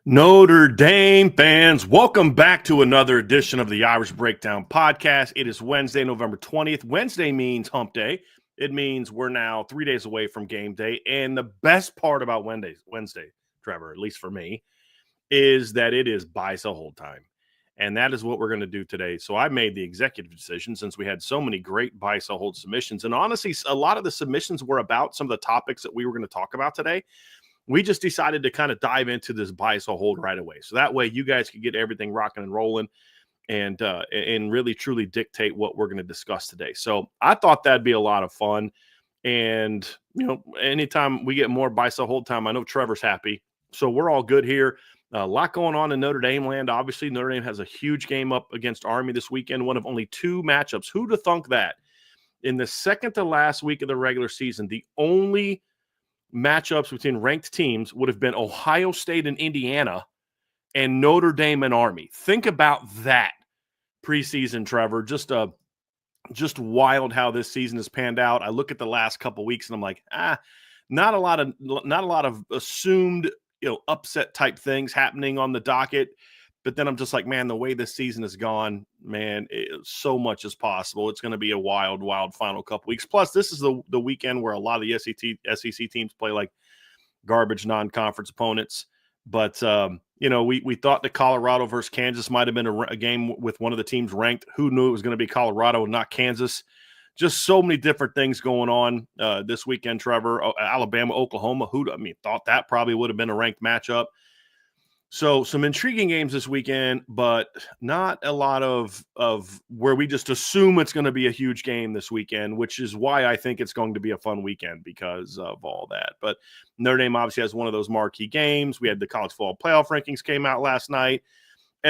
Notre Dame fans, welcome back to another edition of the Irish Breakdown podcast. It is Wednesday, November 20th. Wednesday means hump day. It means we're now 3 days away from game day. And the best part about Wednesday, Trevor, at least for me, is that it is buy sell hold time. And that is what we're going to do today. So I made the executive decision since we had so many great buy sell hold submissions. And honestly, a lot of the submissions were about some of the topics that we were going to talk about today. We just decided to kind of dive into this buy sell hold right away. So that way you guys could get everything rocking and rolling and really truly dictate what we're going to discuss today. So I thought that'd be a lot of fun. And, you know, anytime we get more buy sell hold time, I know Trevor's happy. So we're all good here. A lot going on in Notre Dame land. Obviously, Notre Dame has a huge game up against Army this weekend, one of only two matchups. Who'd have thunk that? In the second to last week of the regular season, the only matchups between ranked teams would have been Ohio State and Indiana and Notre Dame and Army. Think about that preseason, Trevor. Just wild how this season has panned out. I look at the last couple weeks and I'm like, not a lot of assumed, upset type things happening on the docket. But then I'm just like, man, the way this season has gone, man, so much is possible. It's going to be a wild final couple weeks. Plus, this is the weekend where a lot of the SEC teams play like garbage non-conference opponents. But, we thought the Colorado versus Kansas might have been a game with one of the teams ranked. Who knew it was going to be Colorado and not Kansas? Just so many different things going on this weekend, Trevor. Alabama, Oklahoma, thought that probably would have been a ranked matchup. So some intriguing games this weekend, but not a lot of where we just assume it's going to be a huge game this weekend, which is why I think it's going to be a fun weekend because of all that. But Notre Dame obviously has one of those marquee games. We had the college football playoff rankings came out last night.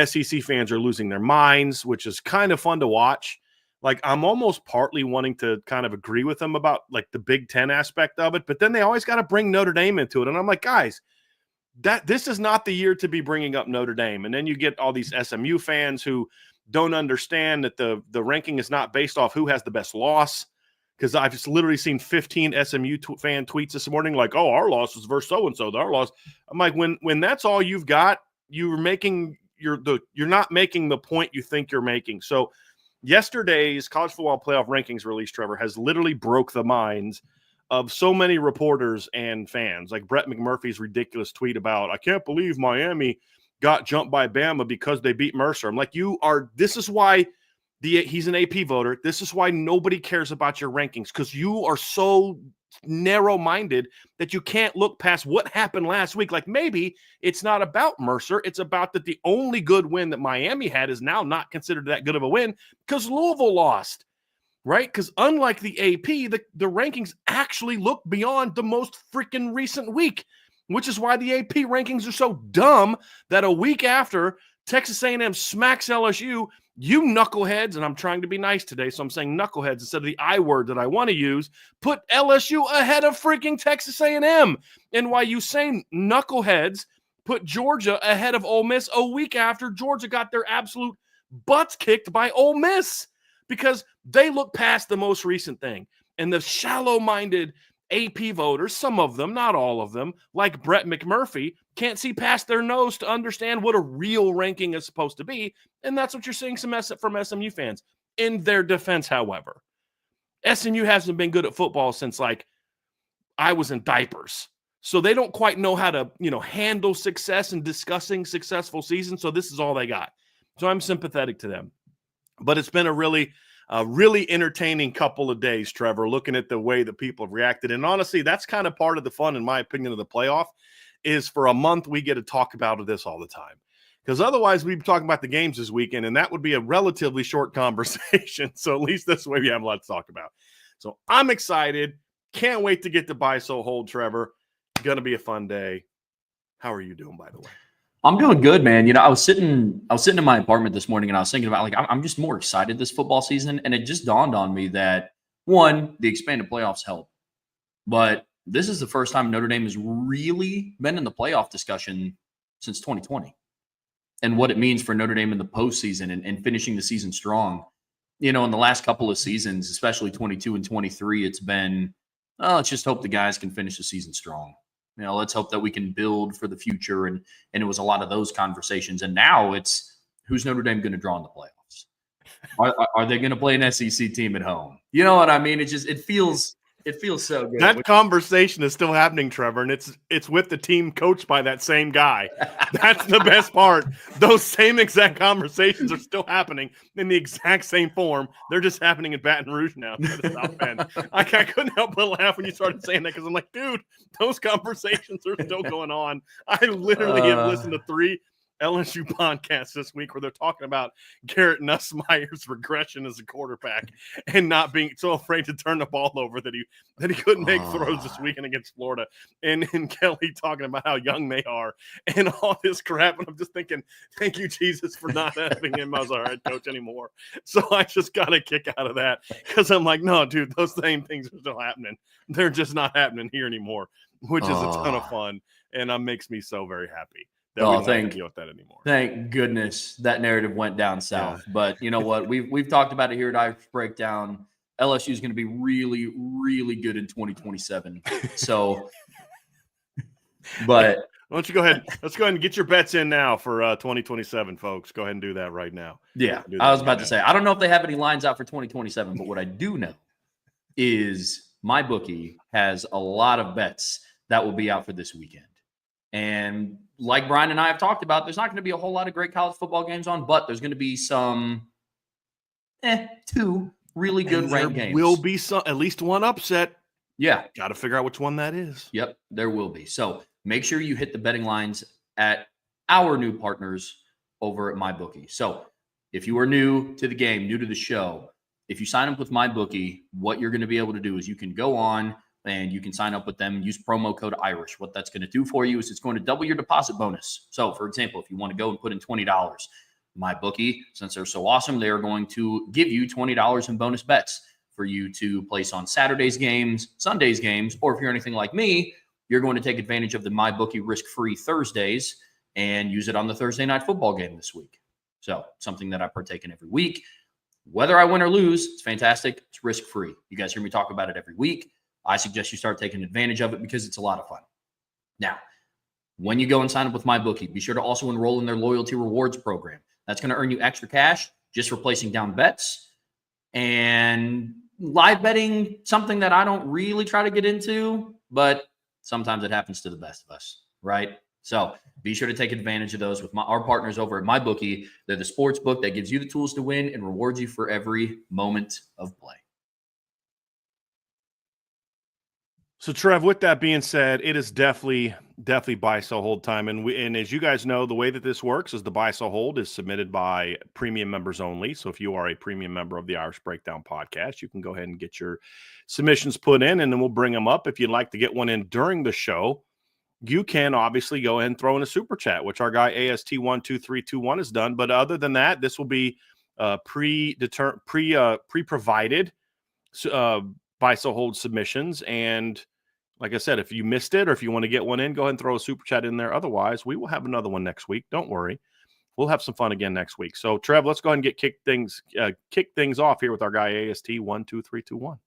SEC fans are losing their minds, which is kind of fun to watch. Like, I'm almost partly wanting to kind of agree with them about like the Big Ten aspect of it, but then they always got to bring Notre Dame into it. And I'm like, guys, this is not the year to be bringing up Notre Dame. And then you get all these SMU fans who don't understand that the ranking is not based off who has the best loss. Because I've just literally seen 15 SMU fan tweets this morning like, oh, our loss was versus so-and-so, our loss. I'm like, when that's all you've got, you're not making the point you think you're making. So yesterday's college football playoff rankings release, Trevor, has literally broke the minds of so many reporters and fans, like Brett McMurphy's ridiculous tweet about, I can't believe Miami got jumped by Bama because they beat Mercer. I'm like, this is why he's an AP voter. This is why nobody cares about your rankings, because you are so narrow-minded that you can't look past what happened last week. Like, maybe it's not about Mercer. It's about that the only good win that Miami had is now not considered that good of a win because Louisville lost. Right? Because unlike the AP, the rankings actually look beyond the most freaking recent week, which is why the AP rankings are so dumb that a week after Texas A&M smacks LSU, you knuckleheads, and I'm trying to be nice today, so I'm saying knuckleheads instead of the I word that I want to use, put LSU ahead of freaking Texas A&M. And why you say knuckleheads put Georgia ahead of Ole Miss a week after Georgia got their absolute butts kicked by Ole Miss. Because they look past the most recent thing. And the shallow-minded AP voters, some of them, not all of them, like Brett McMurphy, can't see past their nose to understand what a real ranking is supposed to be. And that's what you're seeing from SMU fans. In their defense, however, SMU hasn't been good at football since, like, I was in diapers. So they don't quite know how to, handle success and discussing successful seasons. So this is all they got. So I'm sympathetic to them. But it's been a really entertaining couple of days, Trevor, looking at the way that people have reacted. And honestly, that's kind of part of the fun, in my opinion, of the playoff, is for a month we get to talk about this all the time. Because otherwise we'd be talking about the games this weekend, and that would be a relatively short conversation. So at least this way we have a lot to talk about. So I'm excited. Can't wait to get to buy so hold, Trevor. Going to be a fun day. How are you doing, by the way? I'm doing good, man. I was sitting in my apartment this morning and I was thinking about, like, I'm just more excited this football season. And it just dawned on me that, one, the expanded playoffs help. But this is the first time Notre Dame has really been in the playoff discussion since 2020. And what it means for Notre Dame in the postseason and finishing the season strong. In the last couple of seasons, especially 22 and 23, it's been, let's just hope the guys can finish the season strong. let's hope that we can build for the future. And it was a lot of those conversations. And now it's, who's Notre Dame going to draw in the playoffs? Are they going to play an SEC team at home? You know what I mean? It feels so good. That conversation is still happening, Trevor, and it's with the team coached by that same guy. That's the best part. Those same exact conversations are still happening in the exact same form. They're just happening in Baton Rouge now instead of South Bend. I couldn't help but laugh when you started saying that because I'm like, dude, those conversations are still going on. I literally have listened to 3 LSU podcast this week where they're talking about Garrett Nussmeier's regression as a quarterback and not being so afraid to turn the ball over that he couldn't make throws this weekend against Florida, and Kelly talking about how young they are and all this crap. And I'm just thinking, thank you, Jesus, for not having him as our head coach anymore. So I just got a kick out of that because I'm like, no, dude, those same things are still happening. They're just not happening here anymore, which is a ton of fun, and makes me so very happy. That we don't have to deal with that anymore. Thank goodness that narrative went down south. Yeah. But you know what? We've talked about it here at Irish Breakdown. LSU is going to be really, really good in 2027. So, but why don't you go ahead? Let's go ahead and get your bets in now for 2027, folks. Go ahead and do that right now. Yeah, I was about to say, I don't know if they have any lines out for 2027, but what I do know is my bookie has a lot of bets that will be out for this weekend. And like Brian and I have talked about, there's not going to be a whole lot of great college football games on, but there's going to be some 2 really good ranked games. Will be at least one upset. Yeah. Got to figure out which one that is. Yep, there will be. So make sure you hit the betting lines at our new partners over at MyBookie. So if you are new to the game, new to the show, if you sign up with MyBookie, what you're going to be able to do is you can go on and you can sign up with them, use promo code IRISH. What that's going to do for you is it's going to double your deposit bonus. So, for example, if you want to go and put in $20, MyBookie, since they're so awesome, they are going to give you $20 in bonus bets for you to place on Saturday's games, Sunday's games, or if you're anything like me, you're going to take advantage of the MyBookie risk-free Thursdays and use it on the Thursday night football game this week. So, something that I partake in every week. Whether I win or lose, it's fantastic. It's risk-free. You guys hear me talk about it every week. I suggest you start taking advantage of it because it's a lot of fun. Now, when you go and sign up with MyBookie, be sure to also enroll in their loyalty rewards program. That's going to earn you extra cash just for placing down bets. And live betting, something that I don't really try to get into, but sometimes it happens to the best of us, right? So be sure to take advantage of those with our partners over at MyBookie. They're the sports book that gives you the tools to win and rewards you for every moment of play. So, Trev, with that being said, it is definitely buy, sell, hold time. And as you guys know, the way that this works is the buy, sell, hold is submitted by premium members only. So if you are a premium member of the Irish Breakdown podcast, you can go ahead and get your submissions put in, and then we'll bring them up. If you'd like to get one in during the show, you can obviously go ahead and throw in a super chat, which our guy AST12321 has done. But other than that, this will be pre-provided buy, sell, hold submissions. And like I said, if you missed it or if you want to get one in, go ahead and throw a super chat in there. Otherwise, we will have another one next week. Don't worry. We'll have some fun again next week. So, Trev, let's go ahead and kick things off here with our guy AST12321.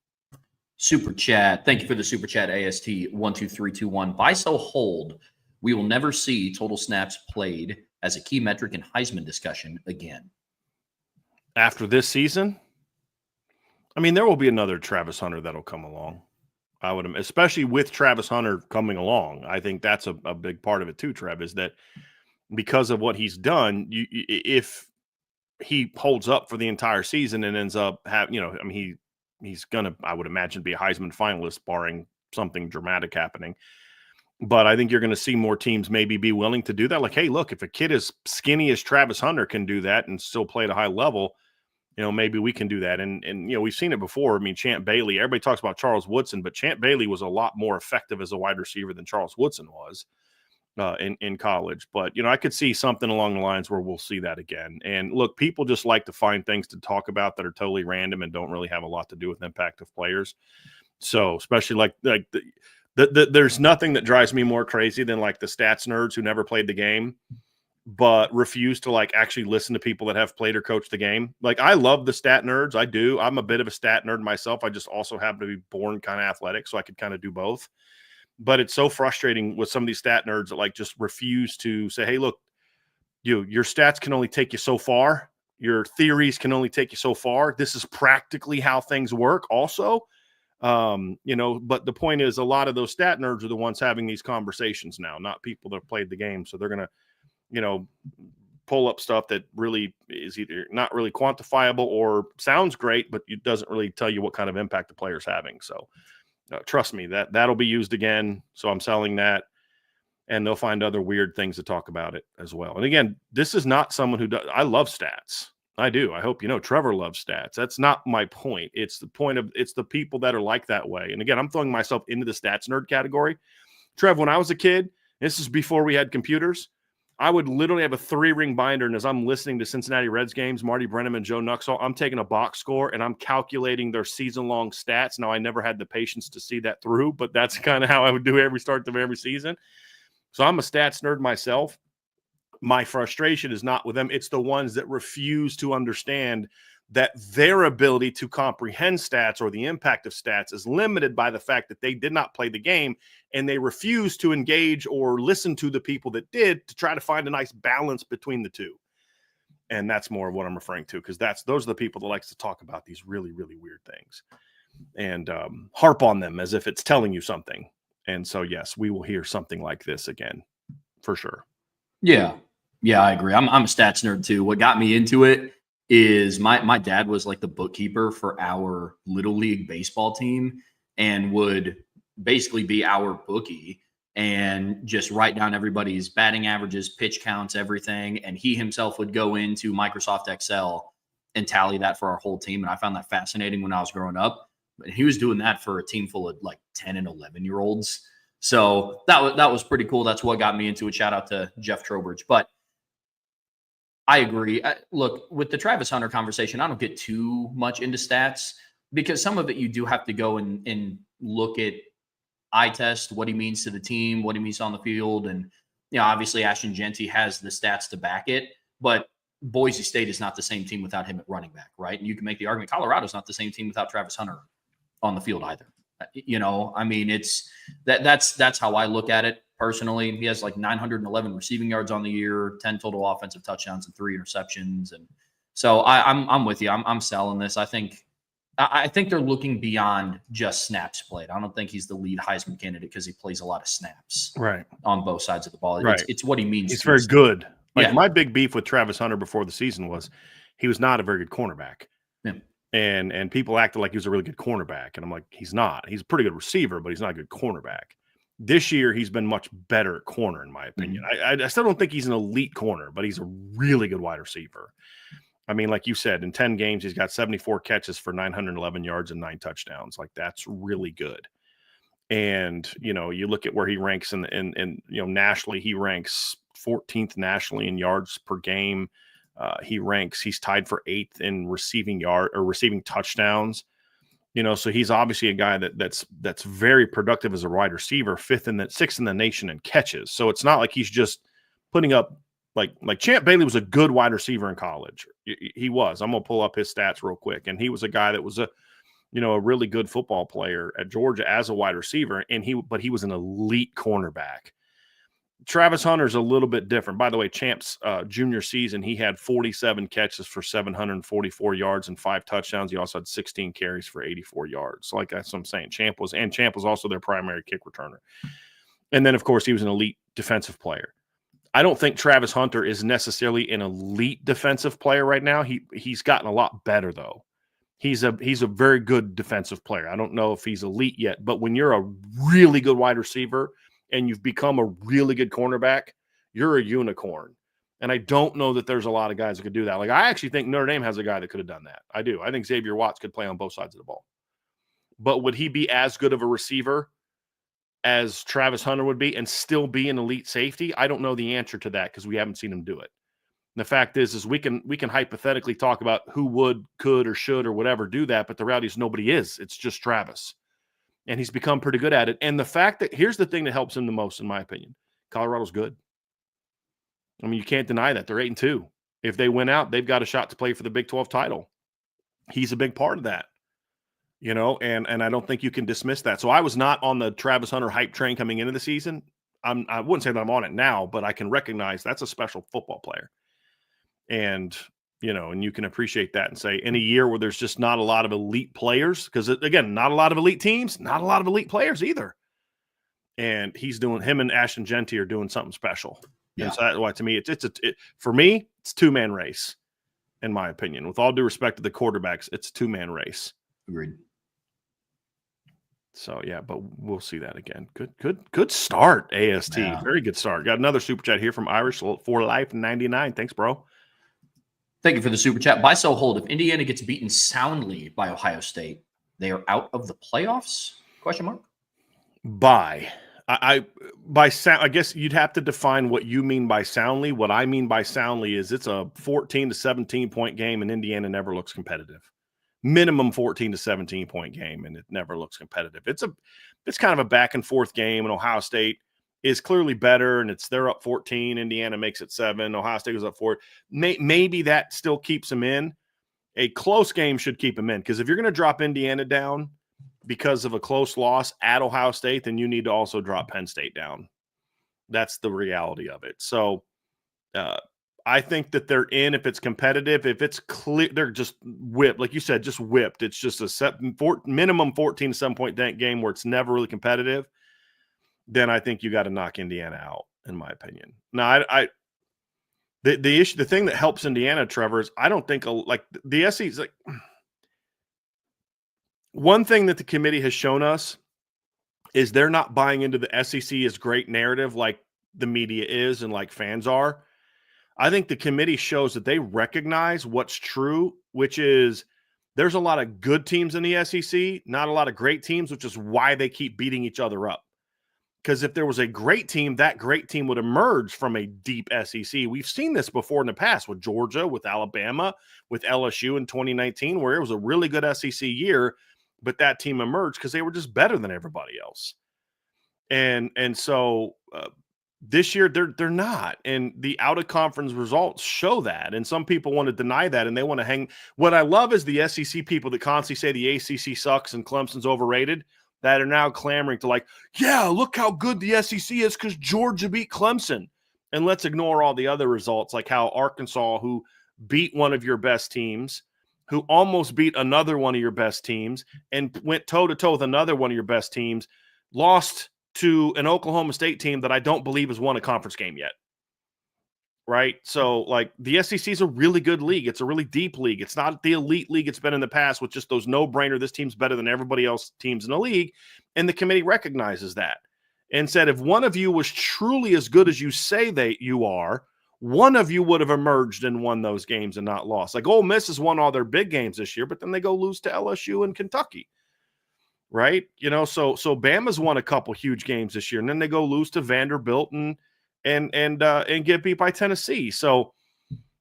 Super chat. Thank you for the super chat, AST12321. Buy, sell, hold. We will never see total snaps played as a key metric in Heisman discussion again. After this season? I mean, there will be another Travis Hunter that'll come along. I would, especially with Travis Hunter coming along. I think that's a big part of it too, Trev, is that because of what he's done, if he holds up for the entire season and ends up he's going to, I would imagine, be a Heisman finalist, barring something dramatic happening. But I think you're going to see more teams maybe be willing to do that. Like, hey, look, if a kid as skinny as Travis Hunter can do that and still play at a high level, maybe we can do that. And we've seen it before. I mean, Champ Bailey, everybody talks about Charles Woodson, but Champ Bailey was a lot more effective as a wide receiver than Charles Woodson was in college. But, I could see something along the lines where we'll see that again. And look, people just like to find things to talk about that are totally random and don't really have a lot to do with impact of players. So especially like there's nothing that drives me more crazy than like the stats nerds who never played the game but refuse to like actually listen to people that have played or coached the game. Like, I love the stat nerds. I do. I'm a bit of a stat nerd myself. I just also happen to be born kind of athletic, so I could kind of do both. But it's so frustrating with some of these stat nerds that like just refuse to say, hey, look, your stats can only take you so far. Your theories can only take you so far. This is practically how things work also. But the point is a lot of those stat nerds are the ones having these conversations now, not people that have played the game. So they're going to, pull up stuff that really is either not really quantifiable or sounds great, but it doesn't really tell you what kind of impact the player's having. So trust me, that'll be used again. So I'm selling that, and they'll find other weird things to talk about it as well. And again, this is not someone who does. I love stats. I do. I hope Trevor loves stats. That's not my point. It's the people that are like that way. And again, I'm throwing myself into the stats nerd category. Trev, when I was a kid, this is before we had computers, I would literally have a 3-ring binder, and as I'm listening to Cincinnati Reds games, Marty Brennaman, Joe Nuxall, I'm taking a box score, and I'm calculating their season-long stats. Now, I never had the patience to see that through, but that's kind of how I would do every start of every season. So I'm a stats nerd myself. My frustration is not with them. It's the ones that refuse to understand that their ability to comprehend stats or the impact of stats is limited by the fact that they did not play the game, and they refuse to engage or listen to the people that did to try to find a nice balance between the two. And that's more of what I'm referring to, because those are the people that likes to talk about these really, really weird things and harp on them as if it's telling you something. And so, yes, we will hear something like this again for sure. Yeah, I agree. I'm a stats nerd too. What got me into it is my dad was like the bookkeeper for our little league baseball team and would basically be our bookie and just write down everybody's batting averages, pitch counts, everything. And he himself would go into Microsoft Excel and tally that for our whole team. And I found that fascinating when I was growing up. But he was doing that for a team full of like 10 and 11-year-olds. So that was pretty cool. That's what got me into it. Shout out to Jeff Trowbridge. But I agree. Look, with the Travis Hunter conversation, I don't get too much into stats because some of it you do have to go and look at eye test, what he means to the team, what he means on the field. And, obviously Ashton Genty has the stats to back it, but Boise State is not the same team without him at running back, right? And you can make the argument Colorado's not the same team without Travis Hunter on the field either. It's that's how I look at it personally. He has like 911 receiving yards on the year, 10 total offensive touchdowns and 3 interceptions. And so I'm with you. I'm selling this. I think they're looking beyond just snaps played. I don't think he's the lead Heisman candidate because he plays a lot of snaps on both sides of the ball. Right. It's what he means. He's very good. My big beef with Travis Hunter before the season was he was not a very good cornerback. Yeah. And people acted like he was a really good cornerback. And I'm like, he's not. He's a pretty good receiver, but he's not a good cornerback. This year, he's been much better at corner, in my opinion. Mm-hmm. I still don't think he's an elite corner, but he's a really good wide receiver. I mean, like you said, in 10 games, he's got 74 catches for 911 yards and 9 touchdowns. Like, that's really good. And, you look at where he ranks and nationally, he ranks 14th nationally in yards per game. He's tied for 8th in receiving touchdowns. So he's obviously a guy that's very productive as a wide receiver, 6th in the nation in catches. So it's not like he's just putting up like Champ Bailey was a good wide receiver in college. He was. I'm gonna pull up his stats real quick, and he was a guy that was a really good football player at Georgia as a wide receiver, but he was an elite cornerback. Travis Hunter's a little bit different. By the way, Champ's junior season, he had 47 catches for 744 yards and 5 touchdowns. He also had 16 carries for 84 yards. So that's what I'm saying. Champ was also their primary kick returner. And then, of course, he was an elite defensive player. I don't think Travis Hunter is necessarily an elite defensive player right now. He's gotten a lot better, though. He's a very good defensive player. I don't know if he's elite yet, but when you're a really good wide receiver and you've become a really good cornerback, you're a unicorn. And I don't know that there's a lot of guys that could do that. Like, I actually think Notre Dame has a guy that could have done that. I do. I think Xavier Watts could play on both sides of the ball. But would he be as good of a receiver as Travis Hunter would be and still be an elite safety? I don't know the answer to that because we haven't seen him do it. And the fact is we can hypothetically talk about who would, could, or should, or whatever do that, but the reality is nobody is. It's just Travis. And he's become pretty good at it. And the fact that, here's the thing that helps him the most, in my opinion. Colorado's good. I mean, you can't deny that. They're 8-2. If they win out, they've got a shot to play for the Big 12 title. He's a big part of that. and I don't think you can dismiss that. So I was not on the Travis Hunter hype train coming into the season. I wouldn't say that I'm on it now, but I can recognize that's a special football player. And, and you can appreciate that and say in a year where there's just not a lot of elite players, because again, not a lot of elite teams, not a lot of elite players either. And him and Ashton Genty are doing something special. Yeah. And so that's why, to me, for me, it's a two-man race, in my opinion. With all due respect to the quarterbacks, it's a two-man race. Agreed. So, yeah, but we'll see that again. Good start, AST. Yeah. Very good start. Got another super chat here from Irish for Life 99. Thanks, bro. Thank you for the super chat. Buy, sell, hold. If Indiana gets beaten soundly by Ohio State, they are out of the playoffs? ? Buy. I guess you'd have to define what you mean by soundly. What I mean by soundly is it's a 14 to 17 point game, and Indiana never looks competitive. Minimum 14 to 17 point game, and it never looks competitive. It's kind of a back and forth game, and Ohio State is clearly better, and they're up 14. Indiana makes it 7. Ohio State goes up 4. Maybe that still keeps them in. A close game should keep them in, because if you're going to drop Indiana down because of a close loss at Ohio State, then you need to also drop Penn State down. That's the reality of it. So I think that they're in if it's competitive. If it's clear, they're just whipped. Like you said, just whipped. It's just a minimum 14 to 7 point game where it's never really competitive. Then I think you got to knock Indiana out, in my opinion. Now, the issue, the thing that helps Indiana, Trevor, is I don't think like the SEC is like one thing that the committee has shown us is they're not buying into the SEC as great narrative like the media is and like fans are. I think the committee shows that they recognize what's true, which is there's a lot of good teams in the SEC, not a lot of great teams, which is why they keep beating each other up. Because if there was a great team, that great team would emerge from a deep SEC. We've seen this before in the past with Georgia, with Alabama, with LSU in 2019, where it was a really good SEC year, but that team emerged because they were just better than everybody else. And so this year they're not. And the out-of-conference results show that. And some people want to deny that, and they want to hang. What I love is the SEC people that constantly say the ACC sucks and Clemson's overrated, that are now clamoring to like, yeah, look how good the SEC is because Georgia beat Clemson. And let's ignore all the other results, like how Arkansas, who beat one of your best teams, who almost beat another one of your best teams and went toe-to-toe with another one of your best teams, lost to an Oklahoma State team that I don't believe has won a conference game yet. Right? So, like, the SEC is a really good league. It's a really deep league. It's not the elite league it's been in the past with just those no-brainer, this team's better than everybody else teams in the league. And the committee recognizes that and said, if one of you was truly as good as you say that you are, one of you would have emerged and won those games and not lost. Like Ole Miss has won all their big games this year, but then they go lose to LSU and Kentucky. Right? So Bama's won a couple huge games this year, and then they go lose to Vanderbilt and get beat by Tennessee. So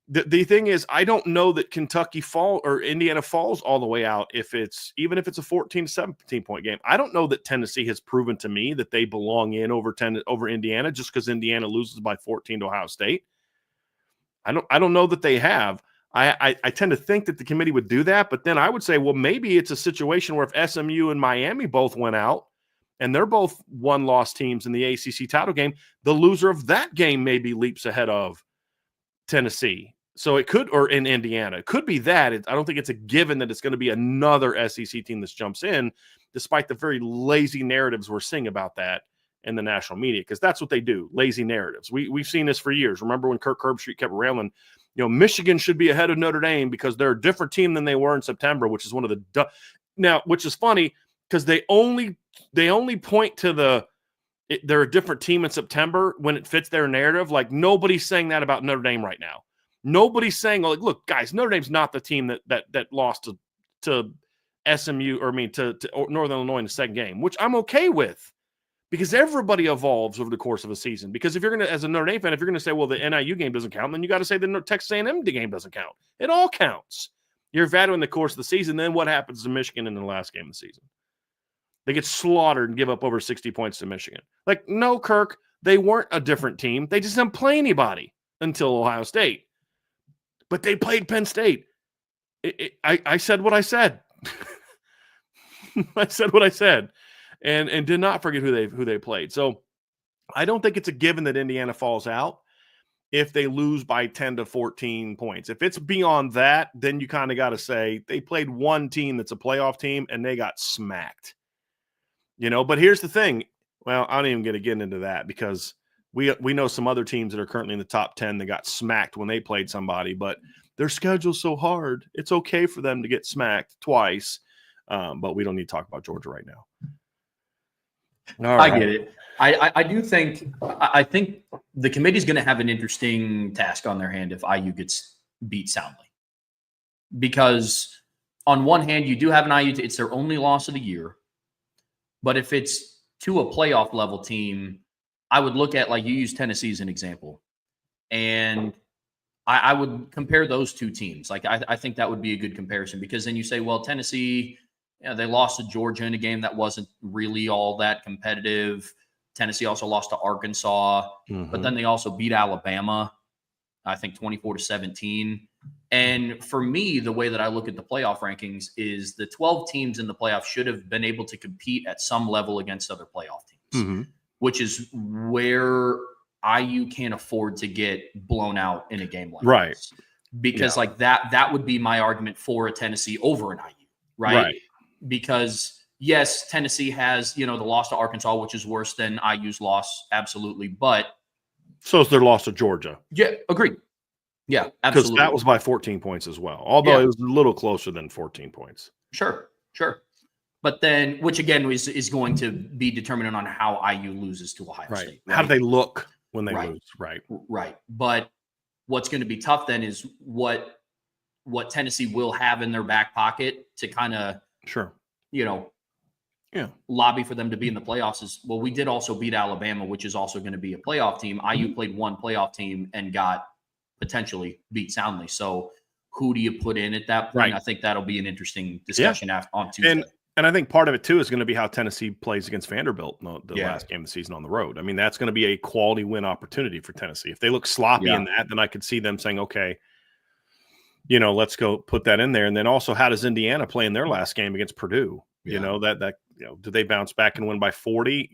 the thing is, I don't know that Kentucky or Indiana falls all the way out even if it's a 14 to 17 point game. I don't know that Tennessee has proven to me that they belong in over Indiana just because Indiana loses by 14 to Ohio State. I don't know that they have. I tend to think that the committee would do that, but then I would say, well, maybe it's a situation where if SMU and Miami both went out and they're both one-loss teams in the ACC title game, the loser of that game maybe leaps ahead of Tennessee. So it could, or in Indiana, it could be that. I don't think it's a given that it's going to be another SEC team that jumps in, despite the very lazy narratives we're seeing about that in the national media, because that's what they do, lazy narratives. We've seen this for years. Remember when Kirk Herbstreit kept railing, Michigan should be ahead of Notre Dame because they're a different team than they were in September, which is one of the now, which is funny because they only point to they're a different team in September when it fits their narrative. Like nobody's saying that about Notre Dame right now. Nobody's saying, like, look, guys, Notre Dame's not the team that lost to SMU to Northern Illinois in the second game, which I'm okay with. Because everybody evolves over the course of a season. Because if you're going to, as a Notre Dame fan, if you're going to say, well, the NIU game doesn't count, then you got to say the Texas A&M game doesn't count. It all counts. You're evaluating the course of the season. Then what happens to Michigan in the last game of the season? They get slaughtered and give up over 60 points to Michigan. Like, no, Kirk, they weren't a different team. They just didn't play anybody until Ohio State. But they played Penn State. I said what I said. I said what I said, and did not forget who they played. So I don't think it's a given that Indiana falls out if they lose by 10 to 14 points. If it's beyond that, then you kind of got to say they played one team that's a playoff team and they got smacked. But here's the thing. Well, I'm not even going to get into that because we know some other teams that are currently in the top 10 that got smacked when they played somebody, but their schedule's so hard. It's okay for them to get smacked twice. But we don't need to talk about Georgia right now. All right. I get it. I do think the committee's going to have an interesting task on their hand if IU gets beat soundly. Because on one hand, you do have an IU, it's their only loss of the year. But if it's to a playoff level team, I would look at, like you use Tennessee as an example. And I would compare those two teams. Like I think that would be a good comparison because then you say, well, Tennessee, they lost to Georgia in a game that wasn't really all that competitive. Tennessee also lost to Arkansas, but then they also beat Alabama, I think 24-17. And for me, the way that I look at the playoff rankings is the 12 teams in the playoffs should have been able to compete at some level against other playoff teams, which is where IU can't afford to get blown out in a game like this. Because like that would be my argument for a Tennessee over an IU, right? Because yes, Tennessee has, the loss to Arkansas, which is worse than IU's loss, absolutely. But so is their loss to Georgia. Yeah, agreed. Yeah, absolutely. Because that was by 14 points as well, although it was a little closer than 14 points. Sure. But then, which again is going to be determinant on how IU loses to Ohio State. Right? How do they look when they lose? Right. But what's going to be tough then is what Tennessee will have in their back pocket to kind of, lobby for them to be in the playoffs is, well, we did also beat Alabama, which is also going to be a playoff team. IU played one playoff team and got potentially beat soundly. So who do you put in at that point? Right. I think that'll be an interesting discussion on Tuesday. And I think part of it, too, is going to be how Tennessee plays against Vanderbilt the last game of the season on the road. I mean, that's going to be a quality win opportunity for Tennessee. If they look sloppy in that, then I could see them saying, okay, let's go put that in there. And then also, how does Indiana play in their last game against Purdue? Do they bounce back and win by 40?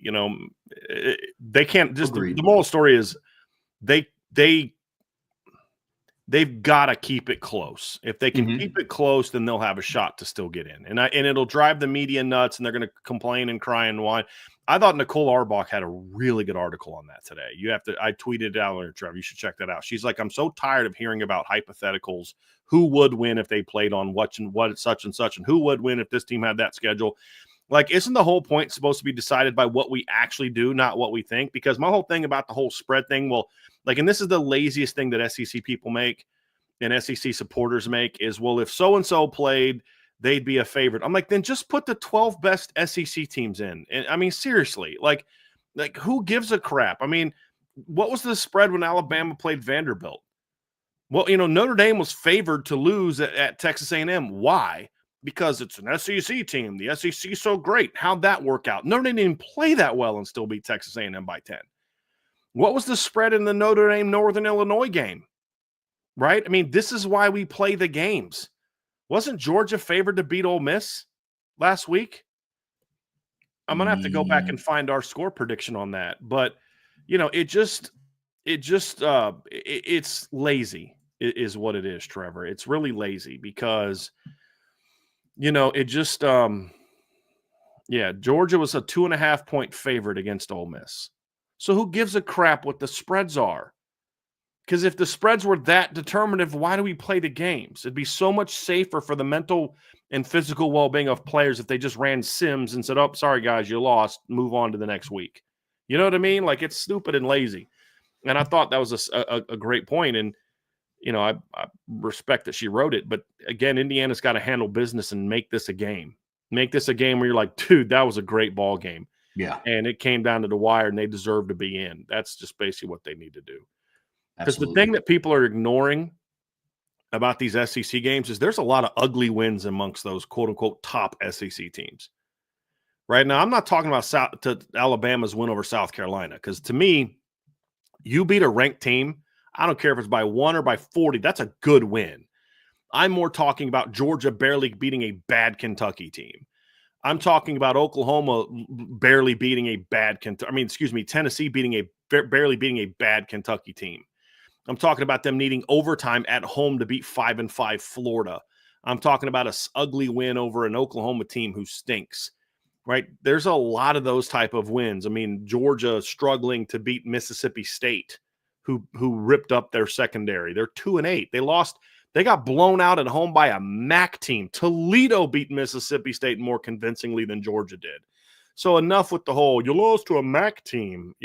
They can't. Just the moral story is they've got to keep it close. If they can keep it close, then they'll have a shot to still get in. And it'll drive the media nuts, and they're going to complain and cry and whine. I thought Nicole Arbach had a really good article on that today. I tweeted it out there, Trevor. You should check that out. She's like, I'm so tired of hearing about hypotheticals. Who would win if they played on what such and such, and who would win if this team had that schedule? Like, isn't the whole point supposed to be decided by what we actually do, not what we think? Because my whole thing about the whole spread thing, and this is the laziest thing that SEC people make and SEC supporters make is, well, if so-and-so played, they'd be a favorite. I'm like, then just put the 12 best SEC teams in. And I mean, seriously, like who gives a crap? I mean, what was the spread when Alabama played Vanderbilt? Well, Notre Dame was favored to lose at Texas A&M. Why? Because it's an SEC team. The SEC is so great. How'd that work out? Notre Dame didn't play that well and still beat Texas A&M by 10. What was the spread in the Notre Dame Northern Illinois game? Right? I mean, this is why we play the games. Wasn't Georgia favored to beat Ole Miss last week? I'm going to have to go back and find our score prediction on that. But, it's lazy is what it is, Trevor. It's really lazy because, Georgia was a 2.5-point favorite against Ole Miss. So who gives a crap what the spreads are? Because if the spreads were that determinative, why do we play the games? It'd be so much safer for the mental and physical well-being of players if they just ran sims and said, oh, sorry, guys, you lost. Move on to the next week. You know what I mean? Like, it's stupid and lazy. And I thought that was a great point. And, I respect that she wrote it. But, again, Indiana's got to handle business and make this a game. Make this a game where you're like, dude, that was a great ball game. Yeah. And it came down to the wire, and they deserve to be in. That's just basically what they need to do. Because the thing that people are ignoring about these SEC games is there's a lot of ugly wins amongst those quote-unquote top SEC teams. Right now, I'm not talking about Alabama's win over South Carolina, because to me, you beat a ranked team, I don't care if it's by 1 or by 40, that's a good win. I'm more talking about Georgia barely beating a bad Kentucky team. I'm talking about Oklahoma barely beating a bad Tennessee barely beating a bad Kentucky team. I'm talking about them needing overtime at home to beat 5-5 Florida. I'm talking about a ugly win over an Oklahoma team who stinks, right? There's a lot of those type of wins. I mean, Georgia struggling to beat Mississippi State, who ripped up their secondary. They're 2-8. They got blown out at home by a MAC team. Toledo beat Mississippi State more convincingly than Georgia did. So enough with the whole, you lost to a MAC team.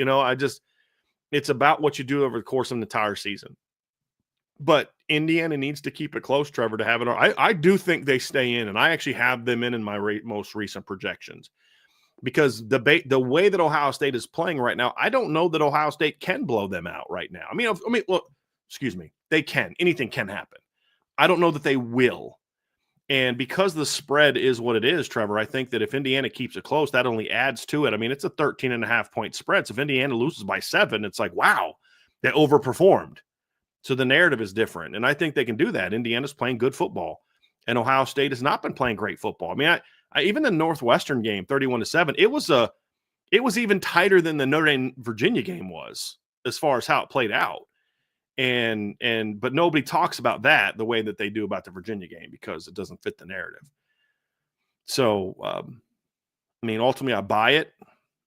It's about what you do over the course of an entire season. But Indiana needs to keep it close, Trevor, to have it. I do think they stay in, and I actually have them in my most recent projections. Because the way that Ohio State is playing right now, I don't know that Ohio State can blow them out right now. They can. Anything can happen. I don't know that they will. And because the spread is what it is, Trevor, I think that if Indiana keeps it close, that only adds to it. I mean, it's a 13.5-point spread. So if Indiana loses by 7, it's like, wow, they overperformed. So the narrative is different. And I think they can do that. Indiana's playing good football. And Ohio State has not been playing great football. I mean, I even the Northwestern game, 31-7, it was even tighter than the Notre Dame Virginia game was as far as how it played out. But nobody talks about that the way that they do about the Virginia game because it doesn't fit the narrative. So, ultimately I buy it,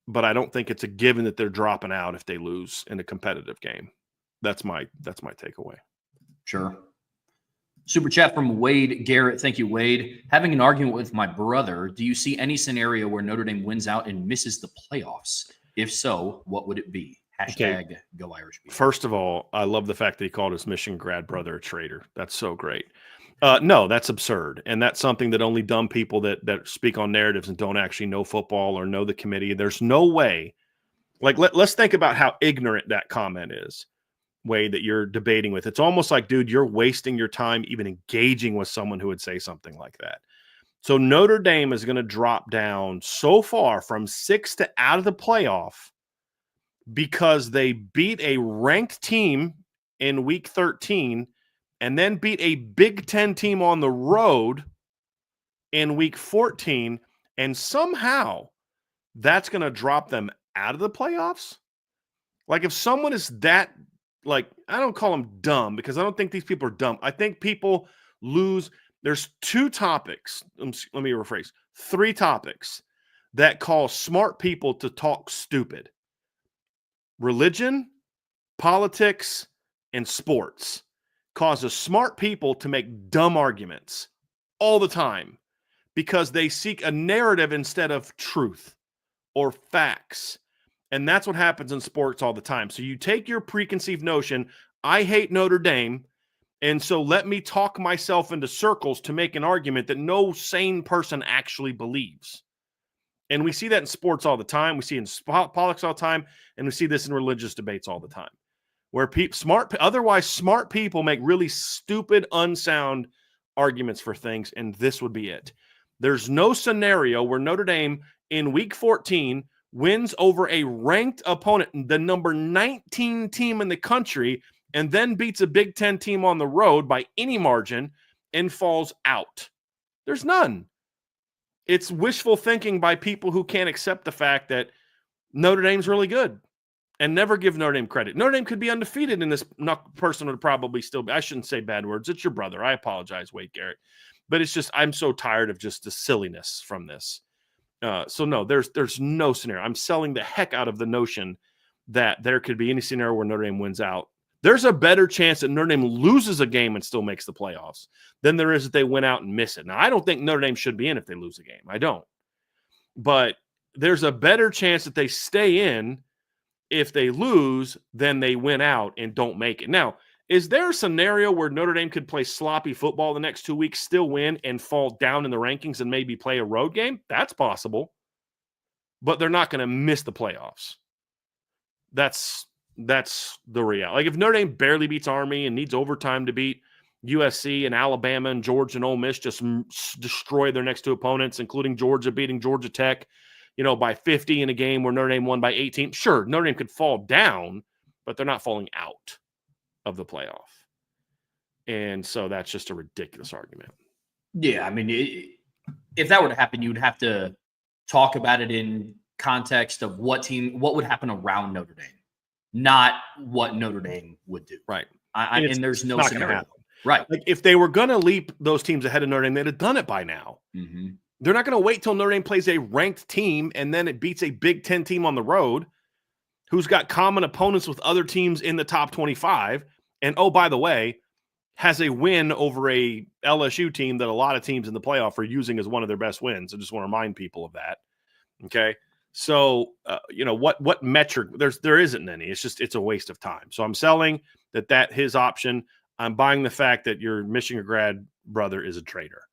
but I don't think it's a given that they're dropping out if they lose in a competitive game. That's my takeaway. Sure. Super chat from Wade Garrett. Thank you, Wade. Having an argument with my brother, do you see any scenario where Notre Dame wins out and misses the playoffs? If so, what would it be? Hashtag Go Irish Beat. First of all, I love the fact that he called his Michigan grad brother a traitor. That's so great. No, that's absurd. And that's something that only dumb people that speak on narratives and don't actually know football or know the committee. There's no way. Like, let's think about how ignorant that comment is, Wade, that you're debating with. It's almost like, dude, you're wasting your time even engaging with someone who would say something like that. So Notre Dame is going to drop down so far from 6 to out of the playoff because they beat a ranked team in week 13 and then beat a Big Ten team on the road in week 14. And somehow that's going to drop them out of the playoffs. Like if someone is that, like, I don't call them dumb because I don't think these people are dumb. I think people lose. There's 2 topics. Let me rephrase. 3 topics that cause smart people to talk stupid. Religion, politics, and sports causes smart people to make dumb arguments all the time because they seek a narrative instead of truth or facts. And that's what happens in sports all the time. So you take your preconceived notion, I hate Notre Dame, and so let me talk myself into circles to make an argument that no sane person actually believes. And we see that in sports all the time. We see it in politics all the time. And we see this in religious debates all the time, where otherwise smart people make really stupid, unsound arguments for things. And this would be it. There's no scenario where Notre Dame in week 14 wins over a ranked opponent, the number 19 team in the country, and then beats a Big Ten team on the road by any margin and falls out. There's none. It's wishful thinking by people who can't accept the fact that Notre Dame's really good and never give Notre Dame credit. Notre Dame could be undefeated in this. Person would probably still be. I shouldn't say bad words. It's your brother. I apologize, Wade Garrett. But it's just, I'm so tired of just the silliness from this. So no, there's no scenario. I'm selling the heck out of the notion that there could be any scenario where Notre Dame wins out. There's a better chance that Notre Dame loses a game and still makes the playoffs than there is that they win out and miss it. Now, I don't think Notre Dame should be in if they lose a game. I don't. But there's a better chance that they stay in if they lose than they win out and don't make it. Now, is there a scenario where Notre Dame could play sloppy football the next 2 weeks, still win, and fall down in the rankings and maybe play a road game? That's possible. But they're not going to miss the playoffs. That's the reality. Like if Notre Dame barely beats Army and needs overtime to beat USC and Alabama and Georgia and Ole Miss, just destroy their next 2 opponents, including Georgia beating Georgia Tech, by 50 in a game where Notre Dame won by 18. Sure, Notre Dame could fall down, but they're not falling out of the playoff. And so that's just a ridiculous argument. Yeah, I mean, if that were to happen, you would have to talk about it in context of what would happen around Notre Dame, not what Notre Dame would do. Right. And there's no scenario. Right. Like if they were going to leap those teams ahead of Notre Dame, they'd have done it by now. Mm-hmm. They're not going to wait till Notre Dame plays a ranked team and then it beats a Big Ten team on the road who's got common opponents with other teams in the top 25. And, oh, by the way, has a win over a LSU team that a lot of teams in the playoff are using as one of their best wins. I just want to remind people of that. Okay. So, what metric there isn't any, it's a waste of time. So I'm selling that his option. I'm buying the fact that your Michigan grad brother is a traitor.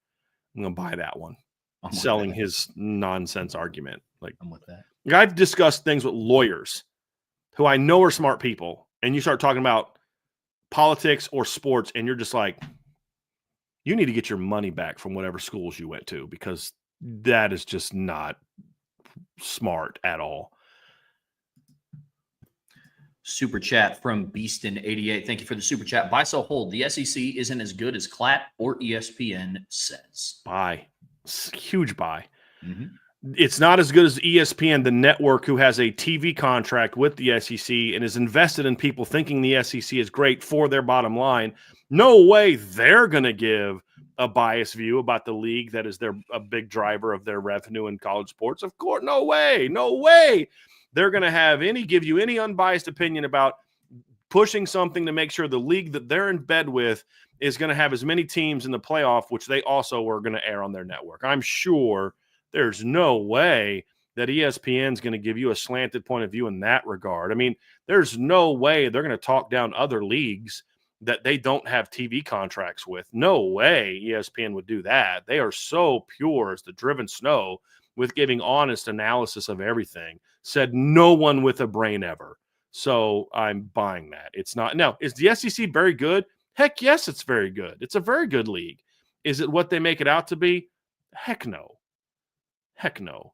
I'm going to buy that one. I'm selling his nonsense argument. Like I'm with that. I've discussed things with lawyers who I know are smart people. And you start talking about politics or sports, and you're just like, you need to get your money back from whatever schools you went to, because that is just not smart at all. Super chat from Beaston88. Thank you for the super chat. Buy, sell, hold. The SEC isn't as good as Clatt or ESPN says. Buy. Huge buy. Mm-hmm. It's not as good as ESPN, the network, who has a TV contract with the SEC and is invested in people thinking the SEC is great for their bottom line. No way they're going to give a biased view about the league that is a big driver of their revenue in college sports. Of course, no way. They're going to give you any unbiased opinion about pushing something to make sure the league that they're in bed with is going to have as many teams in the playoff, which they also are going to air on their network. I'm sure there's no way that ESPN's going to give you a slanted point of view in that regard. I mean, there's no way they're going to talk down other leagues that they don't have TV contracts with. No way ESPN would do that. They are so pure as the driven snow with giving honest analysis of everything. Said no one with a brain ever. So I'm buying that. It's not. Now, is the SEC very good? Heck yes, it's very good. It's a very good league. Is it what they make it out to be? Heck no. Heck no.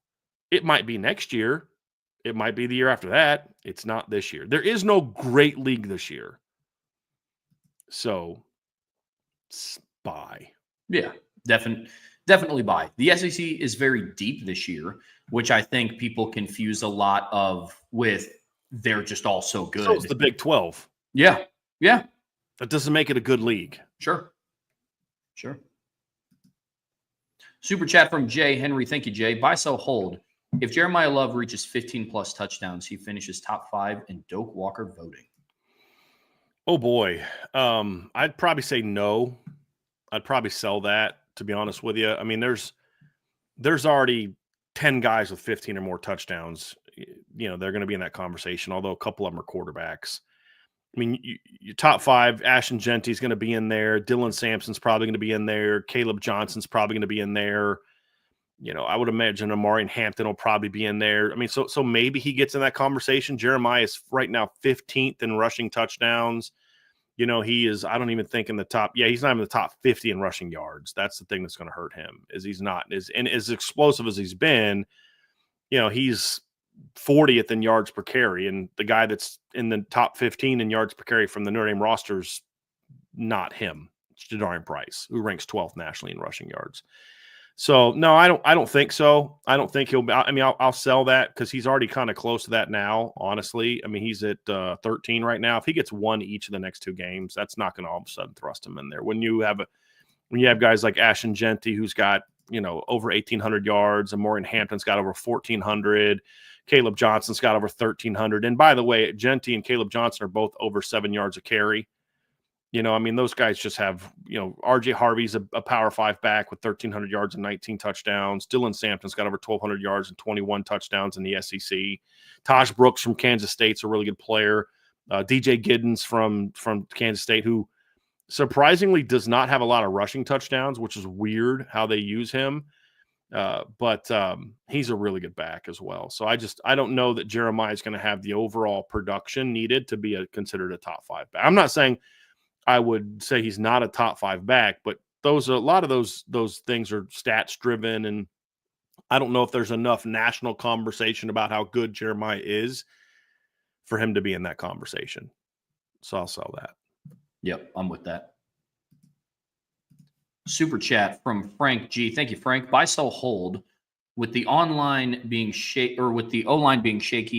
It might be next year. It might be the year after that. It's not this year. There is no great league this year. So, buy. Yeah, definitely buy. The SEC is very deep this year, which I think people confuse a lot of with they're just all so good. So it's the Big 12. Yeah. That doesn't make it a good league. Sure. Super chat from Jay Henry. Thank you, Jay. Buy, sell, hold. If Jeremiah Love reaches 15-plus touchdowns, he finishes top 5 in Doak Walker voting. Oh, boy. I'd probably say no. I'd probably sell that, to be honest with you. I mean, there's already 10 guys with 15 or more touchdowns. They're going to be in that conversation, although a couple of them are quarterbacks. I mean, your top 5, Ashton Genty's going to be in there. Dylan Sampson's probably going to be in there. Caleb Johnson's probably going to be in there. I would imagine Amari Hampton will probably be in there. I mean, so maybe he gets in that conversation. Jeremiah is right now 15th in rushing touchdowns. He is, I don't even think in the top. Yeah, he's not even in the top 50 in rushing yards. That's the thing that's going to hurt him, is he's not as explosive as he's been. He's 40th in yards per carry, and the guy that's in the top 15 in yards per carry from the Notre Dame roster's not him. It's Jadarian Price, who ranks 12th nationally in rushing yards. So no, I don't think so. I don't think he'll be. I mean, I'll sell that because he's already kind of close to that now. Honestly, I mean, he's at 13 right now. If he gets one each of the next 2 games, that's not going to all of a sudden thrust him in there. When you have guys like Ashton Genty, who's got over 1,800 yards, and Maureen Hampton's got over 1,400. Caleb Johnson's got over 1,300. And by the way, Genty and Caleb Johnson are both over 7 yards a carry. I mean, those guys just have, RJ Harvey's a Power 5 back with 1,300 yards and 19 touchdowns. Dylan Sampson's got over 1,200 yards and 21 touchdowns in the SEC. Taj Brooks from Kansas State's a really good player. DJ Giddens from Kansas State, who surprisingly does not have a lot of rushing touchdowns, which is weird how they use him. But he's a really good back as well. So I don't know that Jeremiah is going to have the overall production needed to be considered a top 5 back. I'm not saying I would say he's not a top 5 back, but a lot of those things are stats driven, and I don't know if there's enough national conversation about how good Jeremiah is for him to be in that conversation. So I'll sell that. Yep, I'm with that. Super chat from Frank G. Thank you, Frank. Buy, sell, hold. With the O-line being shaky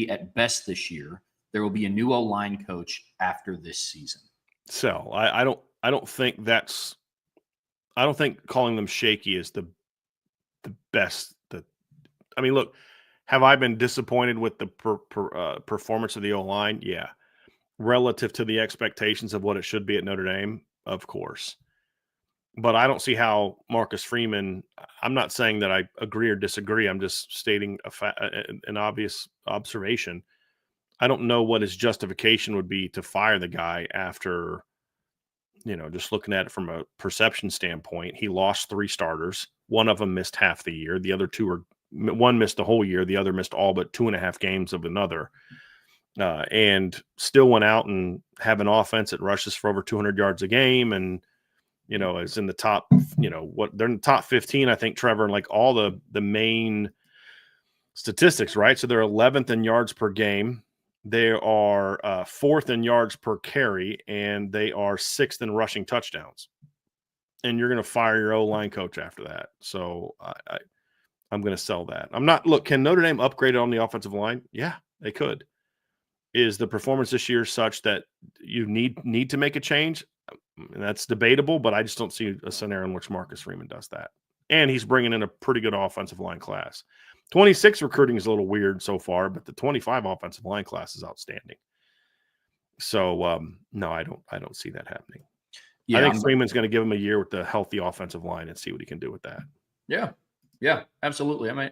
at best this year, there will be a new O-line coach after this season. Sell. I don't think calling them shaky is the best. I mean, look, have I been disappointed with the performance of the O-line? Yeah. Relative to the expectations of what it should be at Notre Dame, of course. But I don't see how Marcus Freeman – I'm not saying that I agree or disagree. I'm just stating an obvious observation. I don't know what his justification would be to fire the guy after, just looking at it from a perception standpoint. He lost 3 starters. One of them missed half the year. The other 2 one missed the whole year. The other missed all but 2.5 games of another. And still went out and have an offense that rushes for over 200 yards a game and – is in the top, they're in the top 15, I think, Trevor, and like all the main statistics, right? So they're 11th in yards per game. They are 4th in yards per carry, and they are 6th in rushing touchdowns. And you're going to fire your O-line coach after that. So I'm going to sell that. Can Notre Dame upgrade it on the offensive line? Yeah, they could. Is the performance this year such that you need to make a change? And that's debatable, but I just don't see a scenario in which Marcus Freeman does that. And he's bringing in a pretty good offensive line class. 26 recruiting is a little weird so far, but the 25 offensive line class is outstanding. So, no, I don't see that happening. Yeah, I think Freeman's going to give him a year with the healthy offensive line and see what he can do with that. Yeah, absolutely. I mean,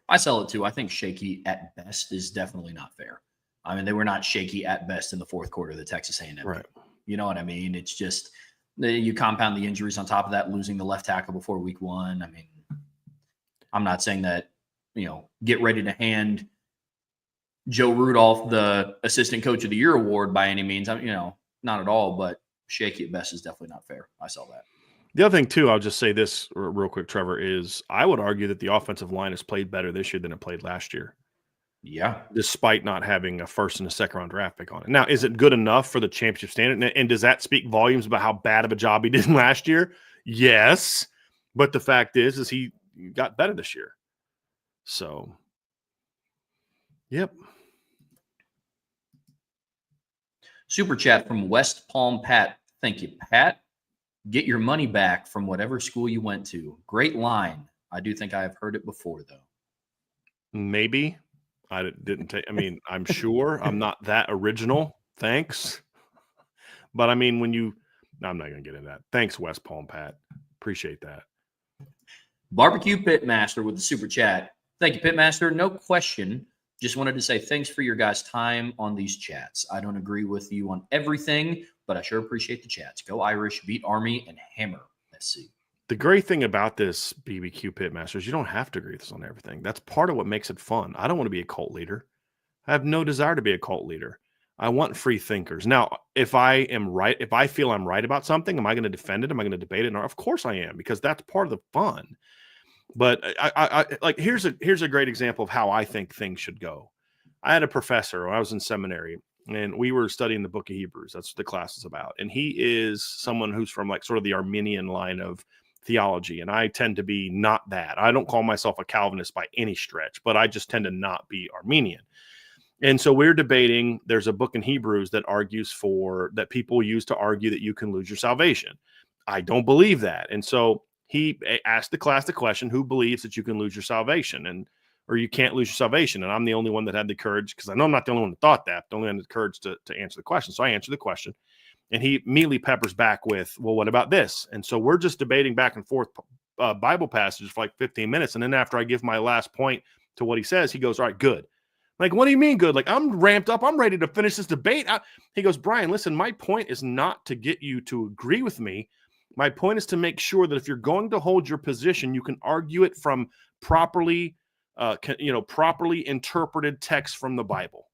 I sell it too. I think shaky at best is definitely not fair. I mean, they were not shaky at best in the fourth quarter of the Texas A&M. Right. You know what I mean? It's just you compound the injuries on top of that, losing the left tackle before week 1. I mean, I'm not saying that, get ready to hand Joe Rudolph the Assistant Coach of the Year award by any means. Not at all, but shaky at best is definitely not fair. I saw that. The other thing, too, I'll just say this real quick, Trevor, is I would argue that the offensive line has played better this year than it played last year. Yeah. Despite not having a first and a second round draft pick on it. Now, is it good enough for the championship standard? And does that speak volumes about how bad of a job he did last year? Yes. But the fact is he got better this year. So, yep. Super chat from West Palm Pat. Thank you, Pat. Get your money back from whatever school you went to. Great line. I do think I have heard it before, though. Maybe. I didn't take. I mean, I'm sure I'm not that original. Thanks. But I mean, I'm not going to get into that. Thanks, West Palm Pat. Appreciate that. Barbecue Pitmaster with the super chat. Thank you, Pitmaster. No question. Just wanted to say thanks for your guys' time on these chats. I don't agree with you on everything, but I sure appreciate the chats. Go Irish, beat Army, and hammer SC. The great thing about this BBQ Pitmaster is you don't have to agree with us on everything. That's part of what makes it fun. I don't want to be a cult leader. I have no desire to be a cult leader. I want free thinkers. Now, if I am right, if I feel I'm right about something, am I going to defend it? Am I going to debate it? No, of course I am, because that's part of the fun. But I like here's a great example of how I think things should go. I had a professor when I was in seminary, and we were studying the book of Hebrews. That's what the class is about. And he is someone who's from like sort of the Arminian line of theology. And I tend to be not that. I don't call myself a Calvinist by any stretch, but I just tend to not be Arminian. And so we're debating, there's a book in Hebrews that argues that people use to argue that you can lose your salvation. I don't believe that. And so he asked the class the question, who believes that you can lose your salvation or you can't lose your salvation? And I'm the only one that had the courage, because I know I'm not the only one that thought that, the only one that had the courage to answer the question. So I answered the question. And he immediately peppers back with, well, what about this? And so we're just debating back and forth Bible passages for like 15 minutes. And then after I give my last point to what he says, he goes, all right, good. Like, what do you mean good? Like, I'm ramped up. I'm ready to finish this debate. He goes, Brian, listen, my point is not to get you to agree with me. My point is to make sure that if you're going to hold your position, you can argue it from properly interpreted text from the Bible.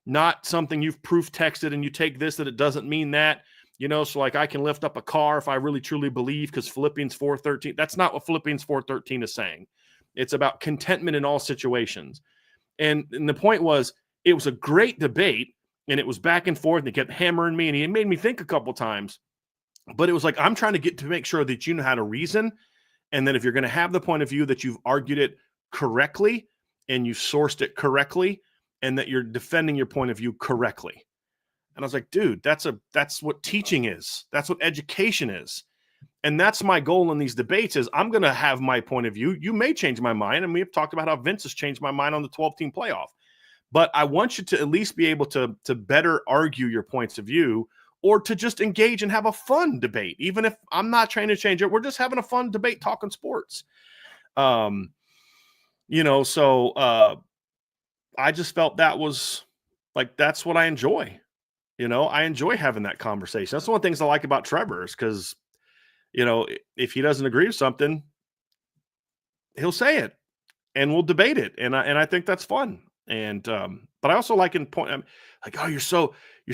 Not something you've proof texted and you take this, that it doesn't mean that, so like I can lift up a car if I really truly believe, because Philippians 4:13, that's not what Philippians 4:13 is saying. It's about contentment in all situations. And the point was, it was a great debate, and it was back and forth, and he kept hammering me, and he made me think a couple times. But it was like, I'm trying to make sure that you know how to reason. And then if you're going to have the point of view that you've argued it correctly and you've sourced it correctly and that you're defending your point of view correctly. And I was like, dude, that's what teaching is. That's what education is. And that's my goal in these debates is I'm going to have my point of view. You may change my mind. And we have talked about how Vince has changed my mind on the 12-team playoff. But I want you to at least be able to better argue your points of view or to just engage and have a fun debate. Even if I'm not trying to change it, we're just having a fun debate talking sports. I just felt that was like, that's what I enjoy. I enjoy having that conversation. That's one of the things I like about Trevor is because, if he doesn't agree with something, he'll say it and we'll debate it. And I think that's fun. And, but I also like I'm like, oh, you're so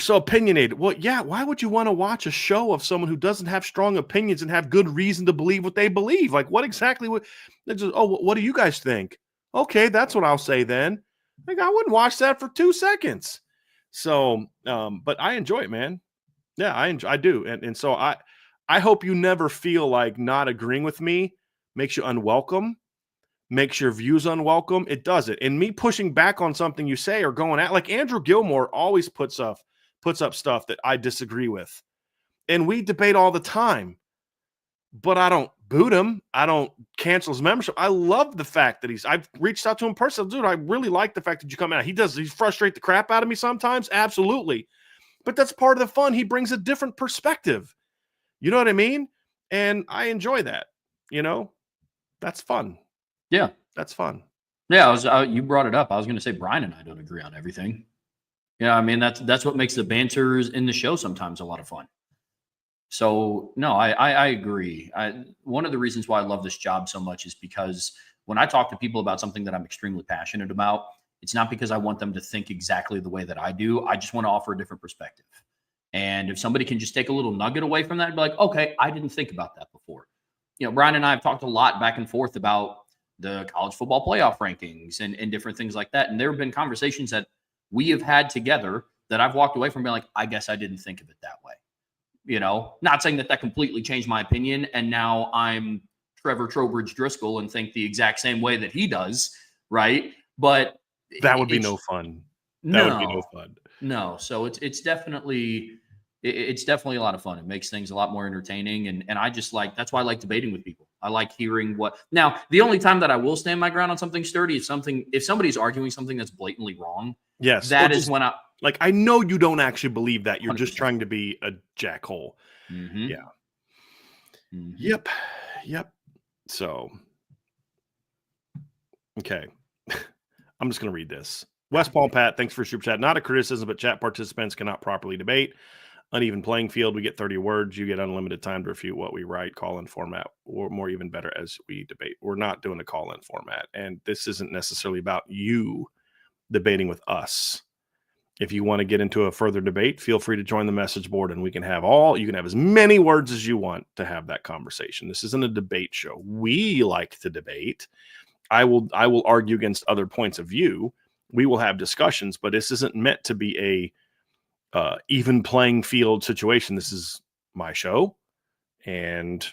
opinionated. Well, yeah. Why would you want to watch a show of someone who doesn't have strong opinions and have good reason to believe what they believe? Like what exactly what do you guys think? Okay. That's what I'll say then. Like, I wouldn't watch that for 2 seconds. So, but I enjoy it, man. Yeah, I do. And so I hope you never feel like not agreeing with me makes you unwelcome, makes your views unwelcome. It doesn't. And me pushing back on something you say or going at, like Andrew Gilmore always puts up stuff that I disagree with. And we debate all the time, but I don't boot him. I don't cancel his membership. I love the fact that I've reached out to him personally. Dude, I really like the fact that you come out. He's frustrate the crap out of me sometimes. Absolutely. But that's part of the fun. He brings a different perspective. You know what I mean? And I enjoy that. That's fun. Yeah. That's fun. Yeah. You brought it up. I was going to say Brian and I don't agree on everything. Yeah. I mean, that's what makes the banters in the show sometimes a lot of fun. So no, I agree. One of the reasons why I love this job so much is because when I talk to people about something that I'm extremely passionate about, it's not because I want them to think exactly the way that I do. I just want to offer a different perspective. And if somebody can just take a little nugget away from that and be like, okay, I didn't think about that before. Brian and I have talked a lot back and forth about the college football playoff rankings and different things like that. And there have been conversations that we have had together that I've walked away from being like, I guess I didn't think of it that way. Not saying that completely changed my opinion. And now I'm Trevor Trowbridge Driscoll and think the exact same way that he does. Right. But that would be no fun. That would be no fun. No. So it's definitely a lot of fun. It makes things a lot more entertaining. And I just that's why I like debating with people. I like hearing now, the only time that I will stand my ground on something sturdy is if somebody's arguing something that's blatantly wrong. Yes. That is when I know you don't actually believe that. You're 100%. Just trying to be a jackhole. Mm-hmm. Yeah. Mm-hmm. Yep. So, okay. I'm just going to read this. West Palm Pat, thanks for super chat. Not a criticism, but chat participants cannot properly debate. Uneven playing field. We get 30 words. You get unlimited time to refute what we write. Call-in format, or more even better as we debate. We're not doing a call-in format, and this isn't necessarily about you debating with us. If you want to get into a further debate, feel free to join the message board, and you can have as many words as you want to have that conversation. This isn't a debate show. We like to debate. I will argue against other points of view. We will have discussions, but this isn't meant to be a even playing field situation. This is my show, and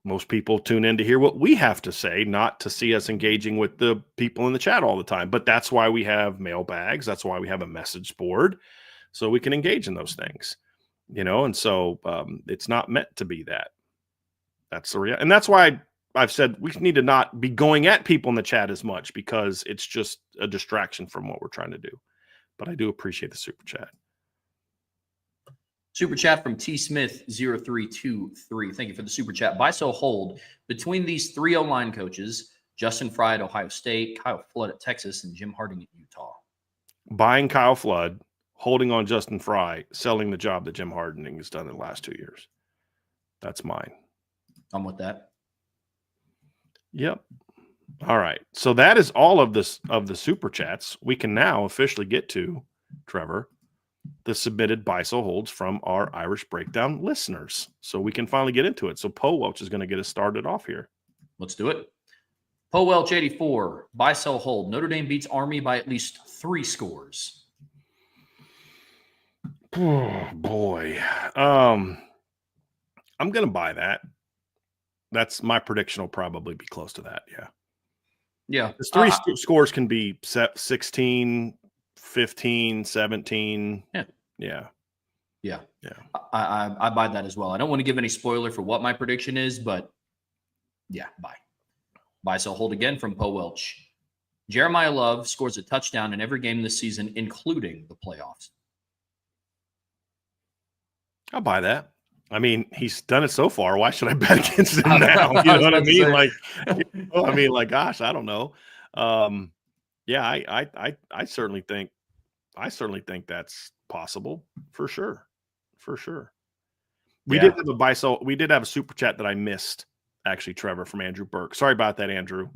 most people tune in to hear what we have to say, not to see us engaging with the people in the chat all the time. But that's why we have mailbags. That's why we have a message board, so we can engage in those things, and so it's not meant to be that. That's the reality. And that's why I've said we need to not be going at people in the chat as much, because it's just a distraction from what we're trying to do. But I do appreciate the super chat. Super chat from T Smith 0323. Thank you for the super chat. Buy, sell, hold between these three O-line coaches: Justin Fry at Ohio State, Kyle Flood at Texas, and Jim Harding at Utah. Buying Kyle Flood, holding on Justin Fry, selling the job that Jim Harding has done in the last 2 years. That's mine. I'm with that. Yep. All right. So that is all of the super chats. We can now officially get to, Trevor, the submitted buy sell holds from our Irish Breakdown listeners. So we can finally get into it. So Poe Welch is going to get us started off here. Let's do it. Poe Welch 84. Buy sell hold. Notre Dame beats Army by at least 3 scores. Oh, boy. I'm going to buy that. That's my prediction will probably be close to that. Yeah. Yeah. Because three scores can be 16, 15, 17. Yeah. Yeah. Yeah. Yeah. I buy that as well. I don't want to give any spoiler for what my prediction is, but yeah, buy. Buy, sell, hold again from Poe Welch. Jeremiah Love scores a touchdown in every game this season, including the playoffs. I'll buy that. I mean, he's done it so far. Why should I bet against him now? You know what I mean? Gosh, I don't know. Yeah, I certainly think that's possible for sure. For sure. We did have a super chat that I missed, actually, Trevor, from Andrew Burke. Sorry about that, Andrew.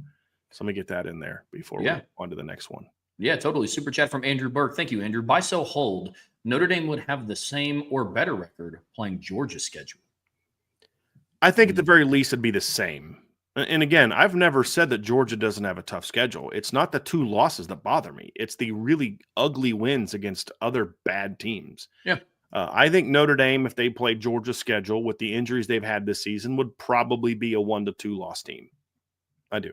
So let me get that in there before we go on to the next one. Yeah, totally. Super chat from Andrew Burke. Thank you, Andrew. Buy, sell, hold. Notre Dame would have the same or better record playing Georgia's schedule. I think at the very least it'd be the same. And again, I've never said that Georgia doesn't have a tough schedule. It's not the 2 losses that bother me. It's the really ugly wins against other bad teams. Yeah. I think Notre Dame, if they played Georgia's schedule with the injuries they've had this season, would probably be a 1-2 loss team. I do.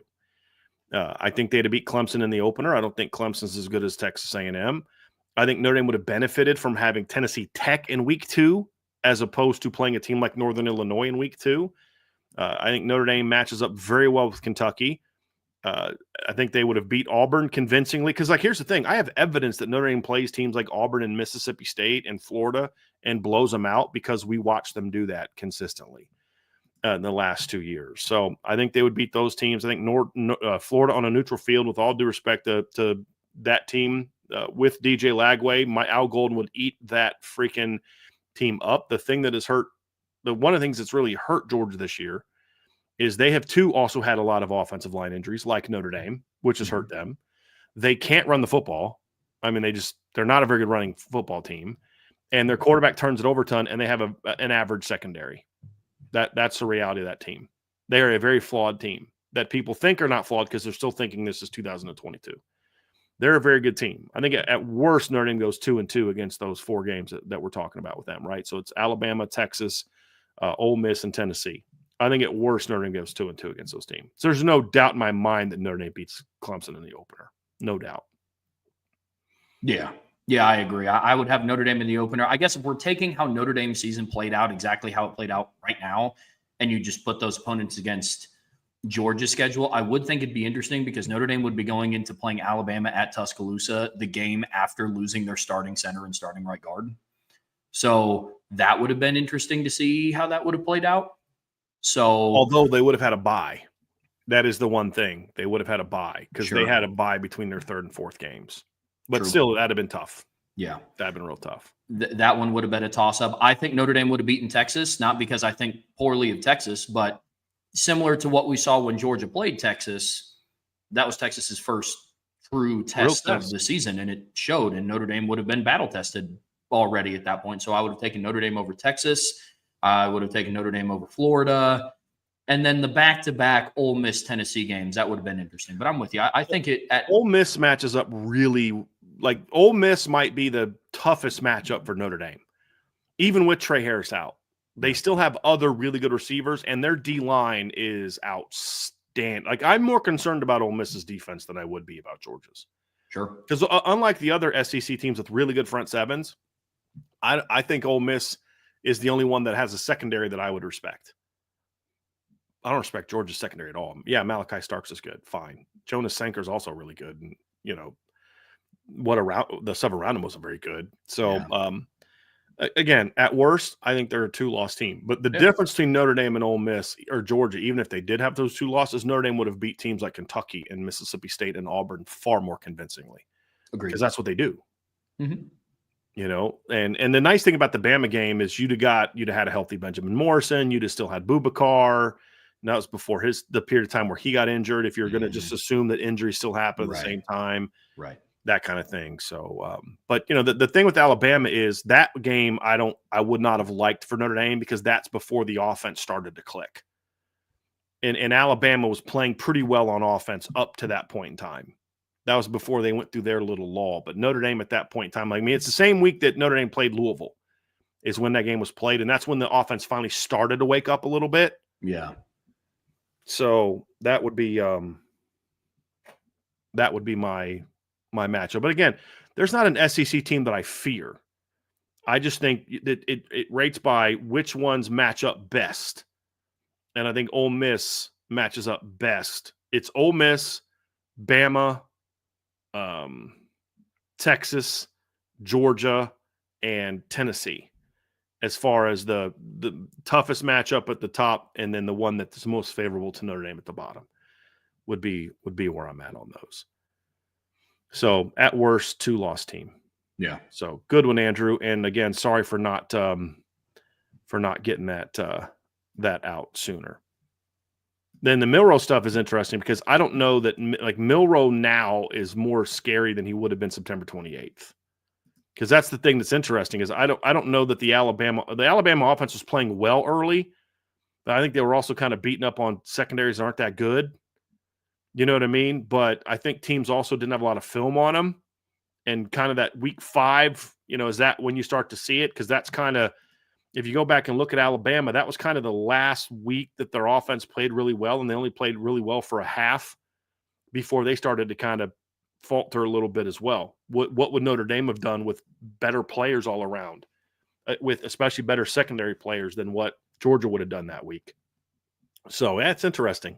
I think they'd have beat Clemson in the opener. I don't think Clemson's as good as Texas A&M. I think Notre Dame would have benefited from having Tennessee Tech in week 2 as opposed to playing a team like Northern Illinois in week 2. I think Notre Dame matches up very well with Kentucky. I think they would have beat Auburn convincingly because, here's the thing. I have evidence that Notre Dame plays teams like Auburn and Mississippi State and Florida and blows them out because we watch them do that consistently in the last 2 years. So I think they would beat those teams. I think Florida on a neutral field, with all due respect to that team with DJ Lagway, Al Golden would eat that freaking team up. The thing that has hurt, one of the things that's really hurt Georgia this year is they have also had a lot of offensive line injuries like Notre Dame, which has hurt them. They can't run the football. I mean, they're not a very good running football team, and their quarterback turns it over a ton, and they have an average secondary. That's the reality of that team. They are a very flawed team that people think are not flawed because they're still thinking this is 2022. They're a very good team. I think at worst, Notre Dame goes 2-2 against those 4 games that we're talking about with them, right? So it's Alabama, Texas, Ole Miss, and Tennessee. I think at worst, Notre Dame goes 2-2 against those teams. So there's no doubt in my mind that Notre Dame beats Clemson in the opener. No doubt. Yeah. Yeah, I agree. I would have Notre Dame in the opener. I guess if we're taking how Notre Dame's season played out, exactly how it played out right now, and you just put those opponents against Georgia's schedule, I would think it'd be interesting because Notre Dame would be going into playing Alabama at Tuscaloosa the game after losing their starting center and starting right guard. So that would have been interesting to see how that would have played out. So, although they would have had a bye, that is the one thing. They would have had a bye because they had a bye between their 3rd and 4th games. But still, that'd have been tough. Yeah. That'd have been real tough. That one would have been a toss-up. I think Notre Dame would have beaten Texas, not because I think poorly of Texas, but similar to what we saw when Georgia played Texas, that was Texas's first true test of the season, and it showed, and Notre Dame would have been battle-tested already at that point. So I would have taken Notre Dame over Texas. I would have taken Notre Dame over Florida. And then the back-to-back Ole Miss Tennessee games, that would have been interesting. But I'm with you. I think Ole Miss matches up really – Ole Miss might be the toughest matchup for Notre Dame, even with Trey Harris out. They still have other really good receivers, and their D-line is outstanding. I'm more concerned about Ole Miss's defense than I would be about Georgia's. Sure. Because unlike the other SEC teams with really good front sevens, I think Ole Miss is the only one that has a secondary that I would respect. I don't respect Georgia's secondary at all. Yeah, Malachi Starks is good. Fine. Jonas Sanker is also really good. And, the stuff around him wasn't very good. So, again, at worst, I think they're a 2-loss team. But the difference between Notre Dame and Ole Miss or Georgia, even if they did have those 2 losses, Notre Dame would have beat teams like Kentucky and Mississippi State and Auburn far more convincingly. Agreed. Because that's what they do. Mm-hmm. And the nice thing about the Bama game is you'd have had a healthy Benjamin Morrison. You'd have still had Boubacar. And that was before the period of time where he got injured. If you're going to just assume that injuries still happen at the same time, right? That kind of thing. So, but the thing with Alabama is that game I would not have liked for Notre Dame because that's before the offense started to click. And Alabama was playing pretty well on offense up to that point in time. That was before they went through their little lull. But Notre Dame at that point in time, I mean, it's the same week that Notre Dame played Louisville is when that game was played. And that's when the offense finally started to wake up a little bit. Yeah. So that would be my matchup. But again, there's not an SEC team that I fear. I just think that it rates by which ones match up best. And I think Ole Miss matches up best. It's Ole Miss, Bama, Texas, Georgia, and Tennessee as far as the toughest matchup at the top, and then the one that's most favorable to Notre Dame at the bottom would be where I'm at on those. So at worst, 2-loss team. Yeah. So good one, Andrew. And again, sorry for not getting that out sooner. Then the Milroe stuff is interesting because I don't know that like Milroe now is more scary than he would have been September 28th. Because that's the thing that's interesting is I don't know that the Alabama offense was playing well early, but I think they were also kind of beating up on secondaries that aren't that good. You know what I mean? But I think teams also didn't have a lot of film on them. And kind of that week 5, is that when you start to see it? Because that's kind of, if you go back and look at Alabama, that was kind of the last week that their offense played really well, and they only played really well for a half before they started to kind of falter a little bit as well. What would Notre Dame have done with better players all around, with especially better secondary players than what Georgia would have done that week? So that's interesting.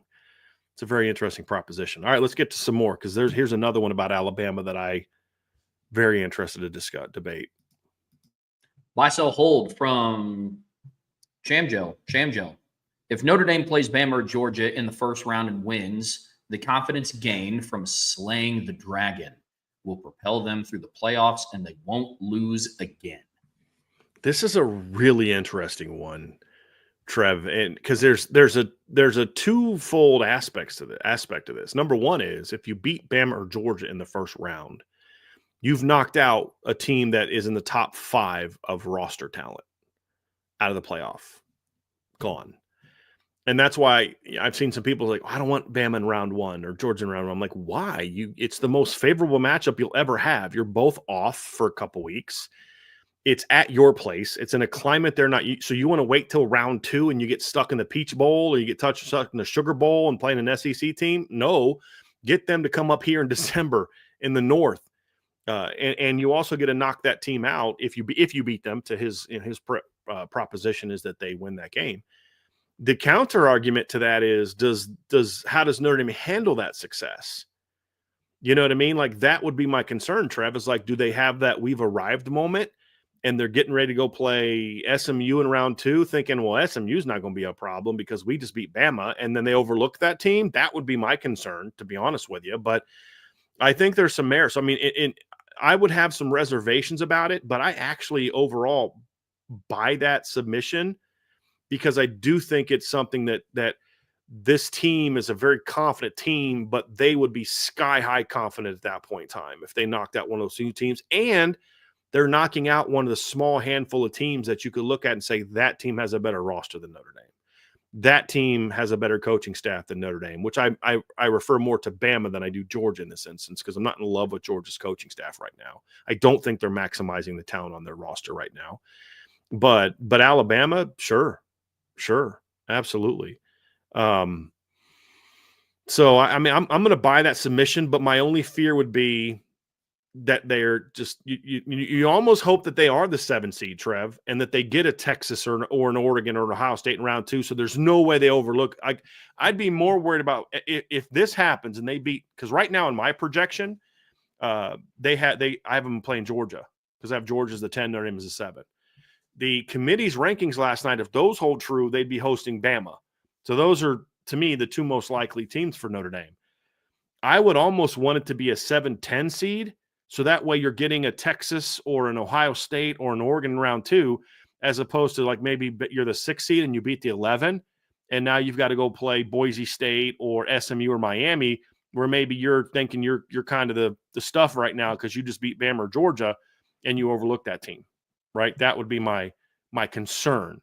It's a very interesting proposition. All right, let's get to some more because here's another one about Alabama that I very interested to debate. Buy, sell, hold from Shamgel. If Notre Dame plays Bama or Georgia in the first round and wins, the confidence gained from slaying the dragon will propel them through the playoffs and they won't lose again. This is a really interesting one, Trev, and because there's a twofold aspect to this. Number one is if you beat Bama or Georgia in the first round, you've knocked out a team that is in the top 5 of roster talent out of the playoff. Gone. And that's why I've seen some people like, I don't want Bama in round 1 or Georgia in round 1. I'm like, why? It's the most favorable matchup you'll ever have. You're both off for a couple weeks. It's at your place. It's in a climate they're not. So you want to wait till round 2 and you get stuck in the Peach Bowl or you get stuck in the Sugar Bowl and playing an SEC team? No. Get them to come up here in December in the North. And you also get to knock that team out if you beat them. To his proposition is that they win that game. The counter argument to that is how does Notre Dame handle that success? You know what I mean? Like that would be my concern, Trev, is like, do they have that we've arrived moment and they're getting ready to go play SMU in round 2 thinking, well, SMU's not going to be a problem because we just beat Bama, and then they overlook that team? That would be my concern, to be honest with you. But I think there's some merit. So, I mean, I would have some reservations about it, but I actually overall buy that submission because I do think it's something that this team is a very confident team, but they would be sky high confident at that point in time if they knocked out one of those two teams, and they're knocking out one of the small handful of teams that you could look at and say that team has a better roster than Notre Dame. That team has a better coaching staff than Notre Dame, which I refer more to Bama than I do Georgia in this instance because I'm not in love with Georgia's coaching staff right now. I don't think they're maximizing the talent on their roster right now. But Alabama, sure, absolutely. So I mean, I'm going to buy that submission, but my only fear would be that they're just you almost hope that they are the 7 seed, Trev, and that they get a Texas or an Oregon or an Ohio State in round 2. So there's no way they overlook. I'd be more worried about if this happens and they beat, because right now in my projection, I have them playing Georgia because I have Georgia as the 10, Notre Dame as the 7. The committee's rankings last night, if those hold true, they'd be hosting Bama. So those are, to me, the 2 most likely teams for Notre Dame. I would almost want it to be a 7-10 seed. So that way you're getting a Texas or an Ohio State or an Oregon in round 2, as opposed to like maybe you're the 6 seed and you beat the 11. And now you've got to go play Boise State or SMU or Miami, where maybe you're thinking you're kind of the stuff right now because you just beat Bama or Georgia and you overlook that team, right? That would be my concern.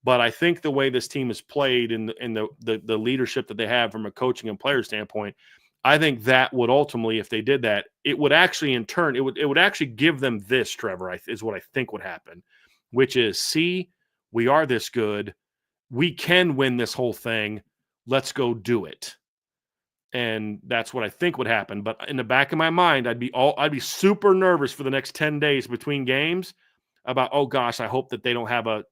But I think the way this team is played and the leadership that they have from a coaching and player standpoint, I think that would ultimately, if they did that, it would actually in turn, it would actually give them this, Trevor, is what I think would happen, which is, see, we are this good. We can win this whole thing. Let's go do it. And that's what I think would happen. But in the back of my mind, I'd be super nervous for the next 10 days between games about, oh gosh, I hope that they don't have a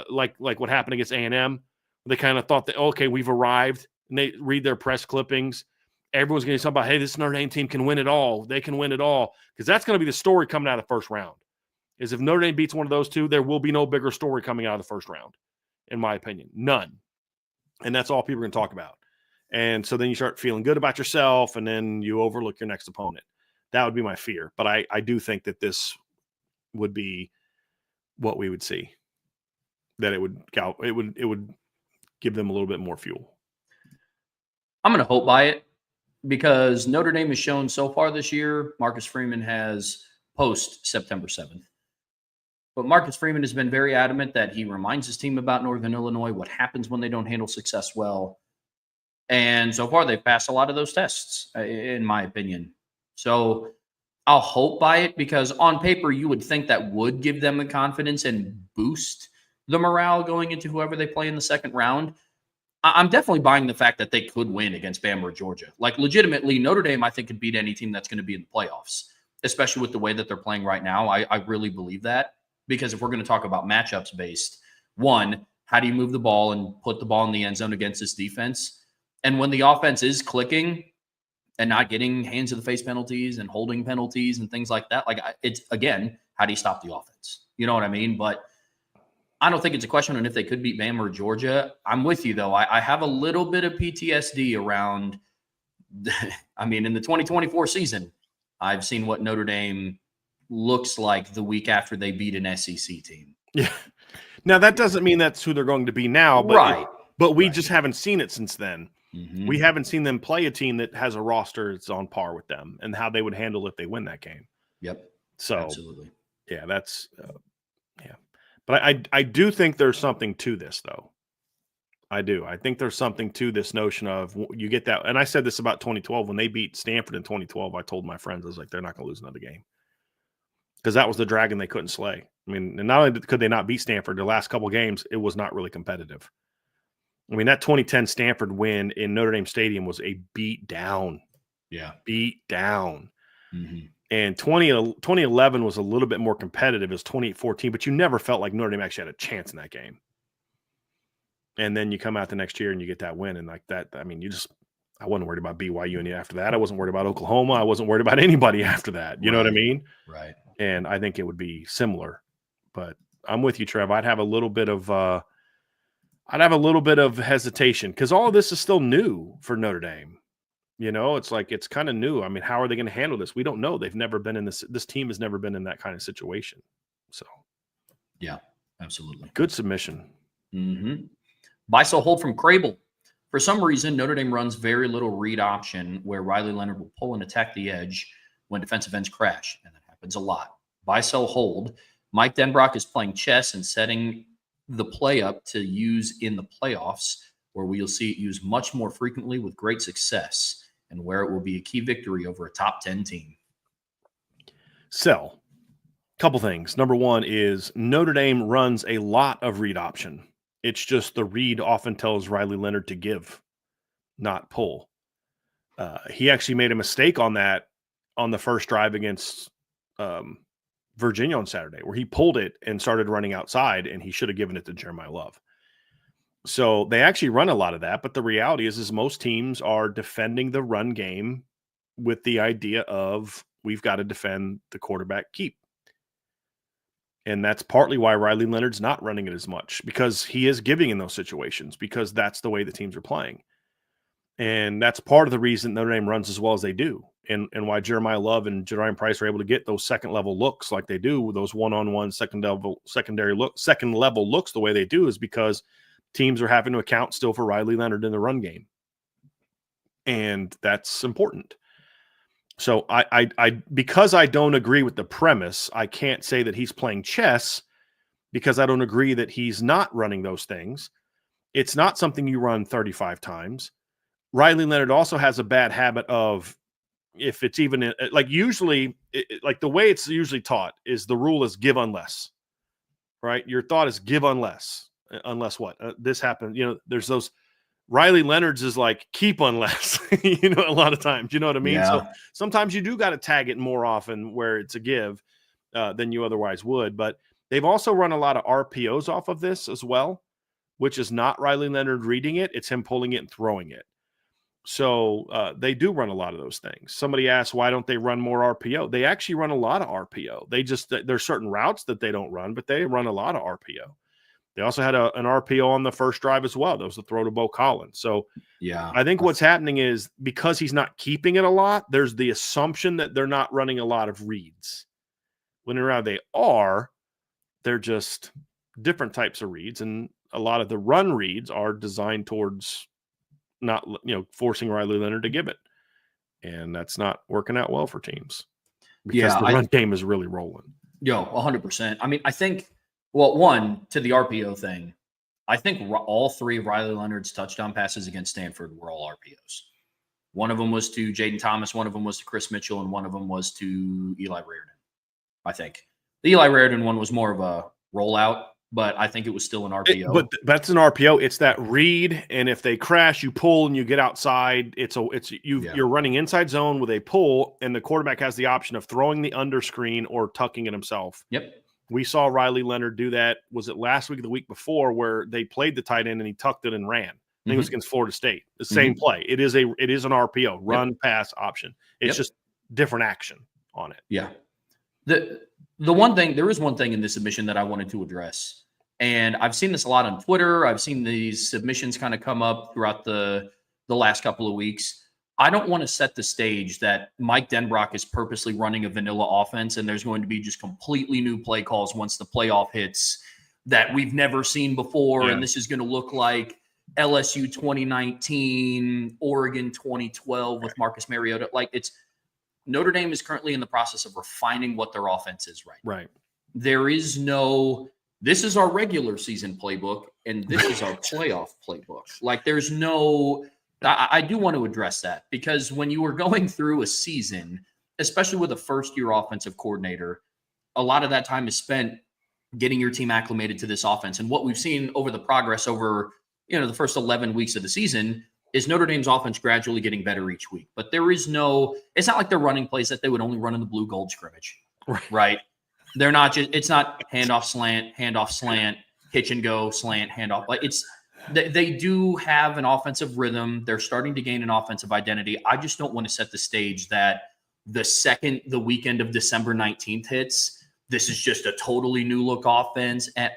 like what happened against A&M. They kind of thought that, okay, we've arrived, and they read their press clippings. Everyone's going to talk about, hey, this Notre Dame team can win it all. They can win it all. Because that's going to be the story coming out of the first round. Is if Notre Dame beats one of those two, there will be no bigger story coming out of the first round, in my opinion. None. And that's all people are going to talk about. And so then you start feeling good about yourself, and then you overlook your next opponent. That would be my fear. But I do think that this would be what we would see. That it would give them a little bit more fuel. I'm going to hope by it, because Notre Dame has shown so far this year, Marcus Freeman has post September 7th. But Marcus Freeman has been very adamant that he reminds his team about Northern Illinois, what happens when they don't handle success well. And so far, they've passed a lot of those tests, in my opinion. So I'll hope by it, because on paper, you would think that would give them the confidence and boost the morale going into whoever they play in the second round. I'm definitely buying the fact that they could win against Bama or Georgia. Like, legitimately, Notre Dame, I think, could beat any team that's going to be in the playoffs, especially with the way that they're playing right now. I really believe that, because if we're going to talk about matchups based, one, how do you move the ball and put the ball in the end zone against this defense? And when the offense is clicking and not getting hands to the face penalties and holding penalties and things like that, like, it's, again, how do you stop the offense? You know what I mean? But I don't think it's a question on if they could beat Bama or Georgia. I'm with you, though. I have a little bit of PTSD around, I mean, in the 2024 season, I've seen what Notre Dame looks like the week after they beat an SEC team. Yeah. Now, that doesn't mean that's who they're going to be now, but right. But we just haven't seen it since then. Mm-hmm. We haven't seen them play a team that has a roster that's on par with them, and how they would handle if they win that game. Yep. So, absolutely. Yeah, that's yeah. But I do think there's something to this, though. I do. I think there's something to this notion of, you get that. And I said this about 2012 when they beat Stanford in 2012. I told my friends, I was like, they're not going to lose another game, because that was the dragon they couldn't slay. I mean, and not only could they not beat Stanford, the last couple games, it was not really competitive. I mean, that 2010 Stanford win in Notre Dame Stadium was a beat down. Yeah. Beat down. Mm-hmm. And 2011 was a little bit more competitive as 2014, but you never felt like Notre Dame actually had a chance in that game. And then you come out the next year and you get that win. And like that, I mean, I wasn't worried about BYU any after that. I wasn't worried about Oklahoma. I wasn't worried about anybody after that. You know what I mean? Right. And I think it would be similar. But I'm with you, Trev. I'd have a little bit of hesitation, because all of this is still new for Notre Dame. You know, it's like, it's kind of new. I mean, how are they going to handle this? We don't know. They've never been in this team has never been in that kind of situation. So, yeah, absolutely. Good submission. Mm-hmm. Buy, sell, hold from Crable. For some reason, Notre Dame runs very little read option, where Riley Leonard will pull and attack the edge when defensive ends crash, and that happens a lot. Buy, sell, hold. Mike Denbrock is playing chess and setting the play up to use in the playoffs, where we'll see it used much more frequently with great success, and where it will be a key victory over a top 10 team. Sell. Couple things. Number one is Notre Dame runs a lot of read option. It's just the read often tells Riley Leonard to give, not pull. He actually made a mistake on that on the first drive against Virginia on Saturday, where he pulled it and started running outside, and he should have given it to Jeremiah Love. So they actually run a lot of that, but the reality is most teams are defending the run game with the idea of, we've got to defend the quarterback keep. And that's partly why Riley Leonard's not running it as much, because he is giving in those situations, because that's the way the teams are playing. And that's part of the reason Notre Dame runs as well as they do. And why Jeremiah Love and Jadarian Price are able to get those second level looks like they do, those one-on-one second level looks the way they do, is because teams are having to account still for Riley Leonard in the run game. And that's important. So I because I don't agree with the premise, I can't say that he's playing chess, because I don't agree that he's not running those things. It's not something you run 35 times. Riley Leonard also has a bad habit of, if it's even like usually, like the way it's usually taught is the rule is give unless, right? Your thought is give unless what? This happened. There's those. Riley Leonard's is like keep unless, a lot of times, you know what I mean? So Yeah. sometimes you do got to tag it more often where it's a give than you otherwise would. But they've also run a lot of RPOs off of this as well, which is not Riley Leonard reading it. It's him pulling it and throwing it. So they do run a lot of those things. Somebody asked, why don't they run more RPO? They actually run a lot of RPO. There's certain routes that they don't run, but they run a lot of RPO. They also had an RPO on the first drive as well. That was the throw to Bo Collins. So Yeah, I think what's happening is because he's not keeping it a lot, there's the assumption that they're not running a lot of reads. When around they are, they're just different types of reads. And a lot of the run reads are designed towards not, forcing Riley Leonard to give it. And that's not working out well for teams because the run game is really rolling. 100%. I mean, I think, one, to the RPO thing, I think all three of Riley Leonard's touchdown passes against Stanford were all RPOs. One of them was to Jaden Thomas, one of them was to Chris Mitchell, and one of them was to Eli Reardon, I think. The Eli Reardon one was more of a rollout, but I think it was still an RPO. But that's an RPO. It's that read, and if they crash, you pull and you get outside. You're running inside zone with a pull, and the quarterback has the option of throwing the under screen or tucking it himself. Yep. We saw Riley Leonard do that. Was it last week or the week before where they played the tight end and he tucked it and ran? I think it was against Florida State. The same play. It is an RPO, run, pass option. It's just different action on it. Yeah. The one thing, there is one thing in this submission that I wanted to address. And I've seen this a lot on Twitter. I've seen these submissions kind of come up throughout the last couple of weeks. I don't want to set the stage that Mike Denbrock is purposely running a vanilla offense and there's going to be just completely new play calls once the playoff hits that we've never seen before. Yeah. And this is going to look like LSU 2019, Oregon 2012 with Marcus Mariota. Like Notre Dame is currently in the process of refining what their offense is right. There is no, this is our regular season playbook and this is our playoff playbook. Like there's no, I do want to address that because when you were going through a season, especially with a first-year offensive coordinator, a lot of that time is spent getting your team acclimated to this offense. And what we've seen over the progress over, the first 11 weeks of the season is Notre Dame's offense gradually getting better each week. But there is it's not like they're running plays that they would only run in the blue gold scrimmage, right? They're not it's not handoff, slant, hitch and go, slant, handoff. Like they do have an offensive rhythm. They're starting to gain an offensive identity. I just don't want to set the stage that the second the weekend of December 19th hits, this is just a totally new look offense. And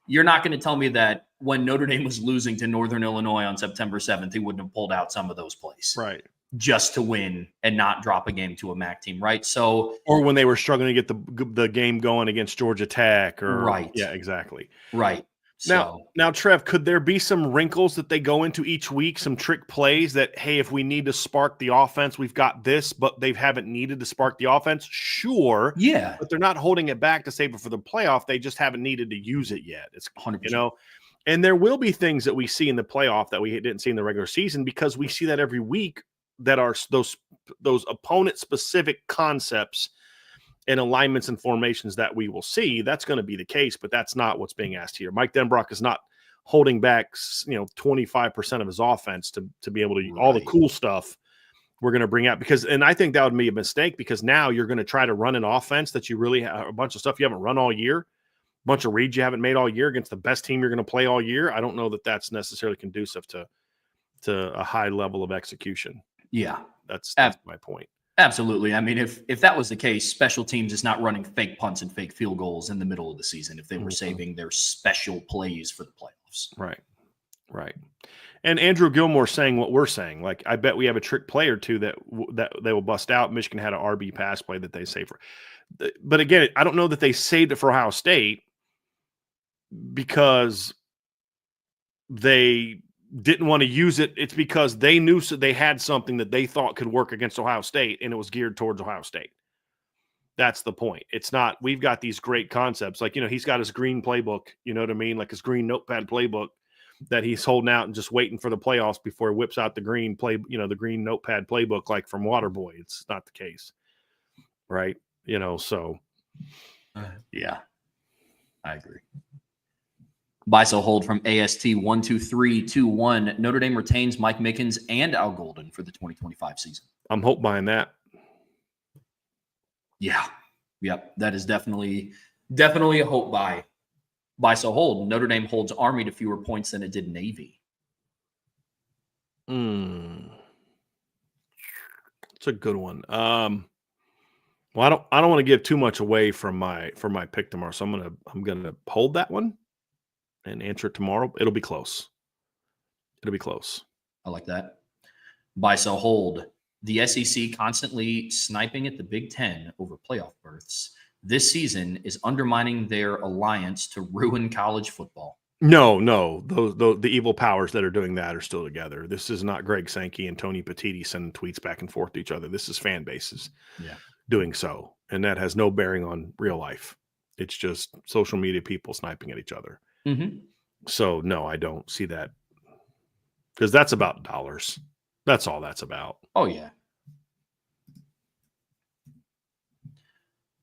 you're not going to tell me that when Notre Dame was losing to Northern Illinois on September 7th, he wouldn't have pulled out some of those plays. Right. Just to win and not drop a game to a MAC team, right? So, or when they were struggling to get the game going against Georgia Tech, or right, yeah, exactly, right. Now, Trev, could there be some wrinkles that they go into each week, some trick plays that, hey, if we need to spark the offense, we've got this, but they haven't needed to spark the offense? Sure. Yeah. But they're not holding it back to save it for the playoff. They just haven't needed to use it yet. It's 100%. And there will be things that we see in the playoff that we didn't see in the regular season because we see that every week that are those opponent-specific concepts and alignments and formations that we will see. That's going to be the case, but that's not what's being asked here. Mike Denbrock is not holding back, 25% of his offense to be able to all the cool stuff we're going to bring out and I think that would be a mistake because now you're going to try to run an offense that you really have a bunch of stuff you haven't run all year, a bunch of reads you haven't made all year against the best team you're going to play all year. I don't know that that's necessarily conducive to a high level of execution. Yeah. That's my point. Absolutely. I mean, if that was the case, special teams is not running fake punts and fake field goals in the middle of the season if they were saving their special plays for the playoffs. Right. And Andrew Gilmore saying what we're saying. Like, I bet we have a trick play or two that they will bust out. Michigan had an RB pass play that they saved for. But again, I don't know that they saved it for Ohio State because they didn't want to use it. It's because they knew they had something that they thought could work against Ohio State, and it was geared towards Ohio State. That's the point. It's not, we've got these great concepts. Like, he's got his green playbook, you know what I mean? Like his green notepad playbook that he's holding out and just waiting for the playoffs before he whips out the green the green notepad playbook like from Waterboy. It's not the case, right? So yeah, I agree. Buy, sell, hold from AST 12321. Notre Dame retains Mike Mickens and Al Golden for the 2025 season. I'm hope buying that. Yeah. Yep. That is definitely a hope buy. Buy, sell, hold. Notre Dame holds Army to fewer points than it did Navy. It's a good one. Well, I don't want to give too much away from my pick tomorrow, so I'm gonna hold that one and answer it tomorrow. It'll be close. I like that. Buy, sell, hold. The SEC constantly sniping at the Big Ten over playoff berths this season is undermining their alliance to ruin college football. No, those the evil powers that are doing that are still together. This is not Greg Sankey and Tony Petitti sending tweets back and forth to each other. This is fan bases doing so, and that has no bearing on real life. It's just social media people sniping at each other. Mm-hmm. So no, I don't see that, because that's about dollars. That's all that's about. Oh, yeah.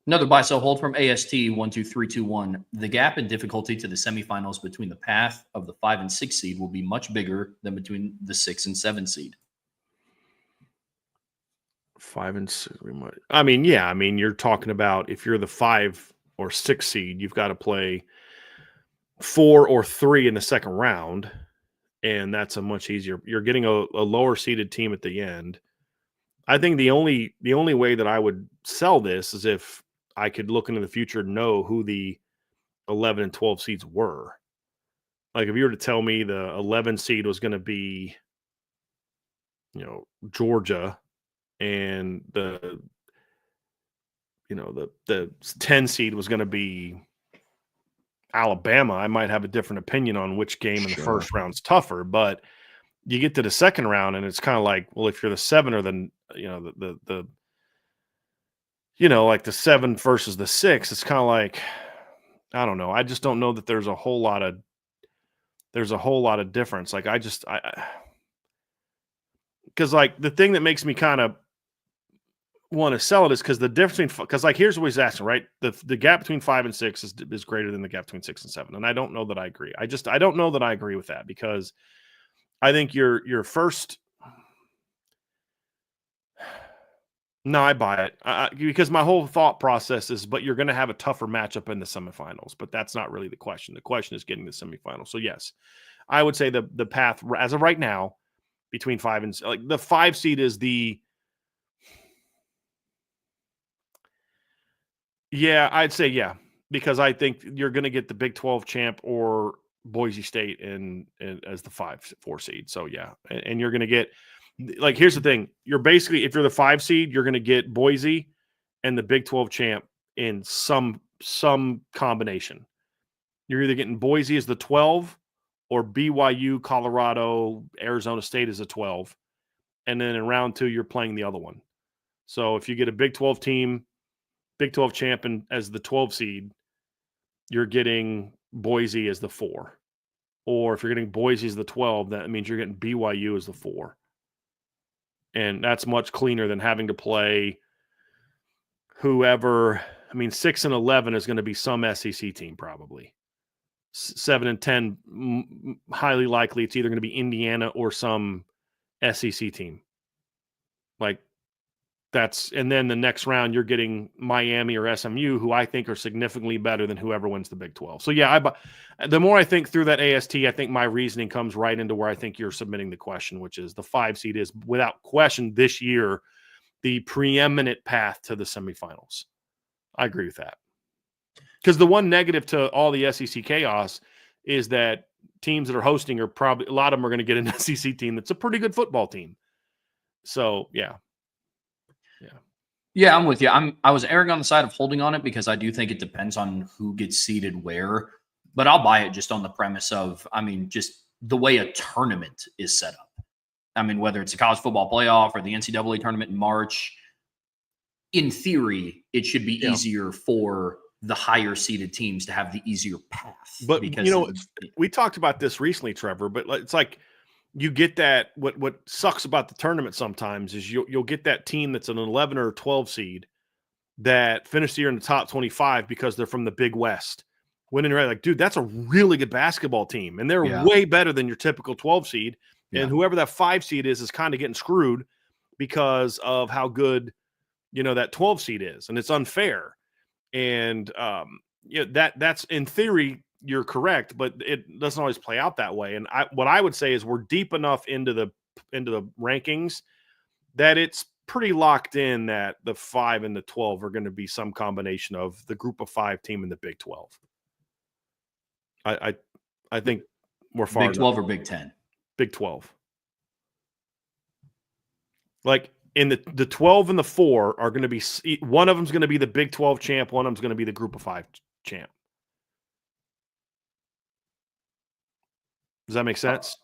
Another buy, sell, hold from AST 12321. The gap in difficulty to the semifinals between the path of the 5 and 6 seed will be much bigger than between the 6 and 7 seed. 5 and 6. I mean, you're talking about if you're the 5 or 6 seed, you've got to play 4 or 3 in the second round. And that's a much easier. You're getting a lower seeded team at the end. I think the only way that I would sell this is if I could look into the future and know who the 11 and 12 seeds were. Like if you were to tell me the 11 seed was going to be, Georgia, and the 10 seed was going to be Alabama, I might have a different opinion on which game in the first round's tougher. But you get to the second round and it's kind of like, well, if you're the 7 or the like the 7 versus the 6, it's kind of like, I don't know. I just don't know that there's a whole lot of difference. Like because like the thing that makes me kind of want to sell it is because the difference because like here's what he's asking, right? The gap between 5 and 6 is greater than the gap between 6 and 7, and I don't know that I agree. I don't know that I agree with that, because I think your first. No, I buy it because my whole thought process is, but you're going to have a tougher matchup in the semifinals. But that's not really the question. The question is getting the semifinals. So yes, I would say the path as of right now between 5 and like the 5 seed is the. Yeah, I'd say yeah, because I think you're going to get the Big 12 champ or Boise State in as the 4 seed. So yeah, and you're going to get. Like, here's the thing. You're basically, if you're the 5 seed, you're going to get Boise and the Big 12 champ in some combination. You're either getting Boise as the 12 or BYU, Colorado, Arizona State as a 12. And then in round 2, you're playing the other one. So if you get a Big 12 team, Big 12 champion as the 12 seed, you're getting Boise as the 4. Or if you're getting Boise as the 12, that means you're getting BYU as the 4. And that's much cleaner than having to play whoever. I mean, 6 and 11 is going to be some SEC team probably. 7 and 10, highly likely it's either going to be Indiana or some SEC team. Like that's, and then the next round you're getting Miami or SMU, who I think are significantly better than whoever wins the Big 12. So yeah, the more I think through that AST, I think my reasoning comes right into where I think you're submitting the question, which is the 5 seed is without question this year the preeminent path to the semifinals. I agree with that. Because the one negative to all the SEC chaos is that teams that are hosting are probably, a lot of them are going to get an SEC team that's a pretty good football team. So yeah. Yeah, I'm with you. I was erring on the side of holding on it because I do think it depends on who gets seeded where. But I'll buy it just on the premise of, just the way a tournament is set up. Whether it's a college football playoff or the NCAA tournament in March, in theory, it should be easier for the higher seeded teams to have the easier path. But because we talked about this recently, Trevor. But it's like you get that. What sucks about the tournament sometimes is you'll get that team that's an 11 or 12 seed that finished the year in the top 25 because they're from the Big West. Winning, right? Like, dude, that's a really good basketball team, and they're way better than your typical 12 seed. Yeah. And whoever that 5 seed is kind of getting screwed because of how good that 12 seed is, and it's unfair. And that's in theory you're correct, but it doesn't always play out that way. And what I would say is we're deep enough into the rankings that it's pretty locked in that the 5 and the 12 are going to be some combination of the group of 5 team in the Big 12. I think we're far Big 12 or Big 10? Big 12. Like in the 12 and the 4 are going to be, one of them's going to be the Big 12 champ, one of them's going to be the group of 5 champ. Does that make sense?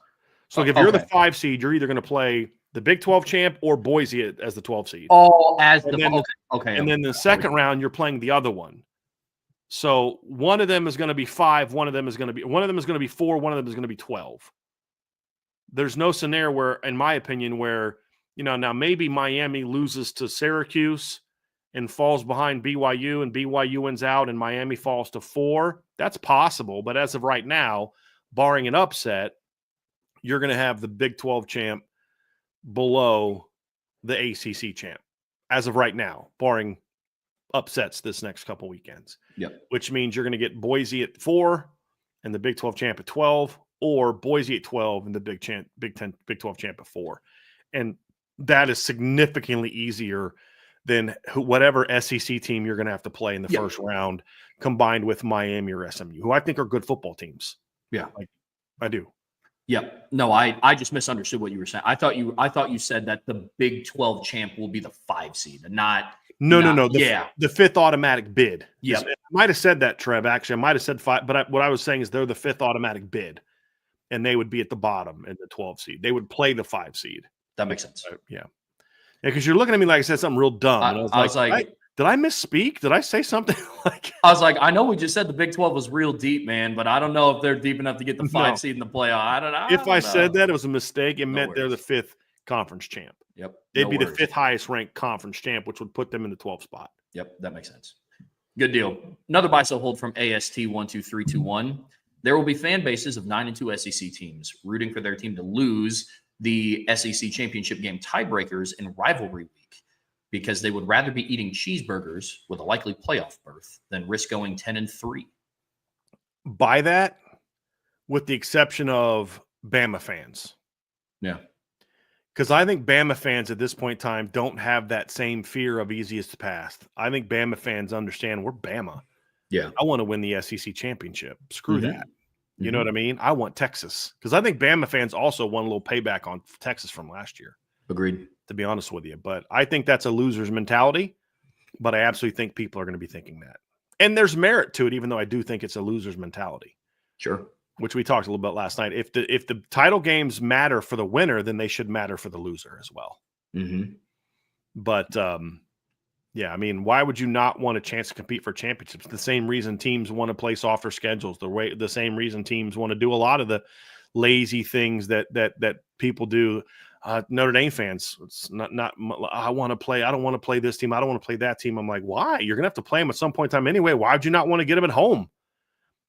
So if you're the 5 seed, you're either going to play the Big 12 champ or Boise as the 12 seed. Oh, as and the then, okay. And then the second round, you're playing the other one. So one of them is going to be 5, one of them is going to be 4, one of them is going to be 12. There's no scenario where, in my opinion, where now maybe Miami loses to Syracuse and falls behind BYU, and BYU wins out, and Miami falls to 4. That's possible, but as of right now, barring an upset, you're going to have the Big 12 champ below the ACC champ as of right now, barring upsets this next couple weekends. Yep. Which means you're going to get Boise at 4 and the Big 12 champ at 12, or Boise at 12 and the Big 12 champ at 4. And that is significantly easier than whatever SEC team you're going to have to play in the first round, combined with Miami or SMU, who I think are good football teams. Yeah, I do. Yep. No, I just misunderstood what you were saying. I thought you said that the Big 12 champ will be the 5 seed, and not. No. The 5th automatic bid. Yeah, I might have said that, Trev. Actually, I might have said 5, but what I was saying is they're the 5th automatic bid, and they would be at the bottom in the 12 seed. They would play the 5 seed. That makes sense. Yeah, because you're looking at me like I said something real dumb. I was like, did I misspeak? Did I say something like? I was like, I know we just said the Big 12 was real deep, man, but I don't know if they're deep enough to get the 5 seed in the playoff. I don't know. If I said that, it was a mistake. It meant they're the 5th conference champ. Yep. They'd be the 5th highest ranked conference champ, which would put them in the 12th spot. Yep, that makes sense. Good deal. Another buy sell hold from AST12321. There will be fan bases of 9 and 2 SEC teams rooting for their team to lose the SEC championship game tiebreakers in rivalry week, because they would rather be eating cheeseburgers with a likely playoff berth than risk going 10-3. Buy that, with the exception of Bama fans. Yeah. Because I think Bama fans at this point in time don't have that same fear of easiest path. I think Bama fans understand we're Bama. Yeah. I want to win the SEC championship. Screw that. You know what I mean? I want Texas. Because I think Bama fans also want a little payback on Texas from last year. Agreed. To be honest with you. But I think that's a loser's mentality. But I absolutely think people are going to be thinking that. And there's merit to it, even though I do think it's a loser's mentality. Sure. Which we talked a little bit last night. If the title games matter for the winner, then they should matter for the loser as well. Mm-hmm. But yeah, I mean, why would you not want a chance to compete for championships? The same reason teams want to play softer schedules. The same reason teams want to do a lot of the lazy things that people do. Notre Dame fans, it's not. I want to play. I don't want to play this team. I don't want to play that team. I'm like, why? You're gonna have to play them at some point in time anyway. Why would you not want to get them at home?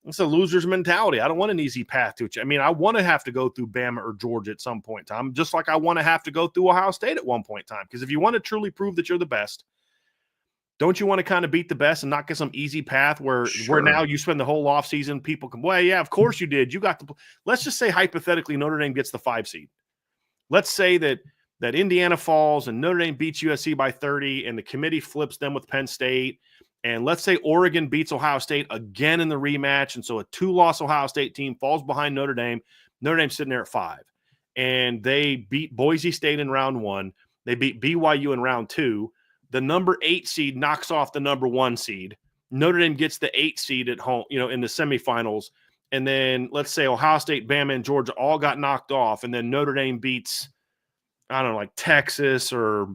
It's a loser's mentality. I don't want an easy path to it. I mean, I want to have to go through Bama or Georgia at some point in time, just like I want to have to go through Ohio State at one point in time. Because if you want to truly prove that you're the best, don't you want to kind of beat the best and not get some easy path where now you spend the whole offseason, people can, well, yeah, of course you did. You got the – let's just say hypothetically Notre Dame gets the 5 seed. Let's say that Indiana falls and Notre Dame beats USC by 30 and the committee flips them with Penn State. And let's say Oregon beats Ohio State again in the rematch. And so a 2-loss Ohio State team falls behind Notre Dame. Notre Dame's sitting there at 5. And they beat Boise State in round 1. They beat BYU in round 2. The number 8 seed knocks off the number 1 seed. Notre Dame gets the 8 seed at home, in the semifinals. And then let's say Ohio State, Bama, and Georgia all got knocked off. And then Notre Dame beats, I don't know, like Texas or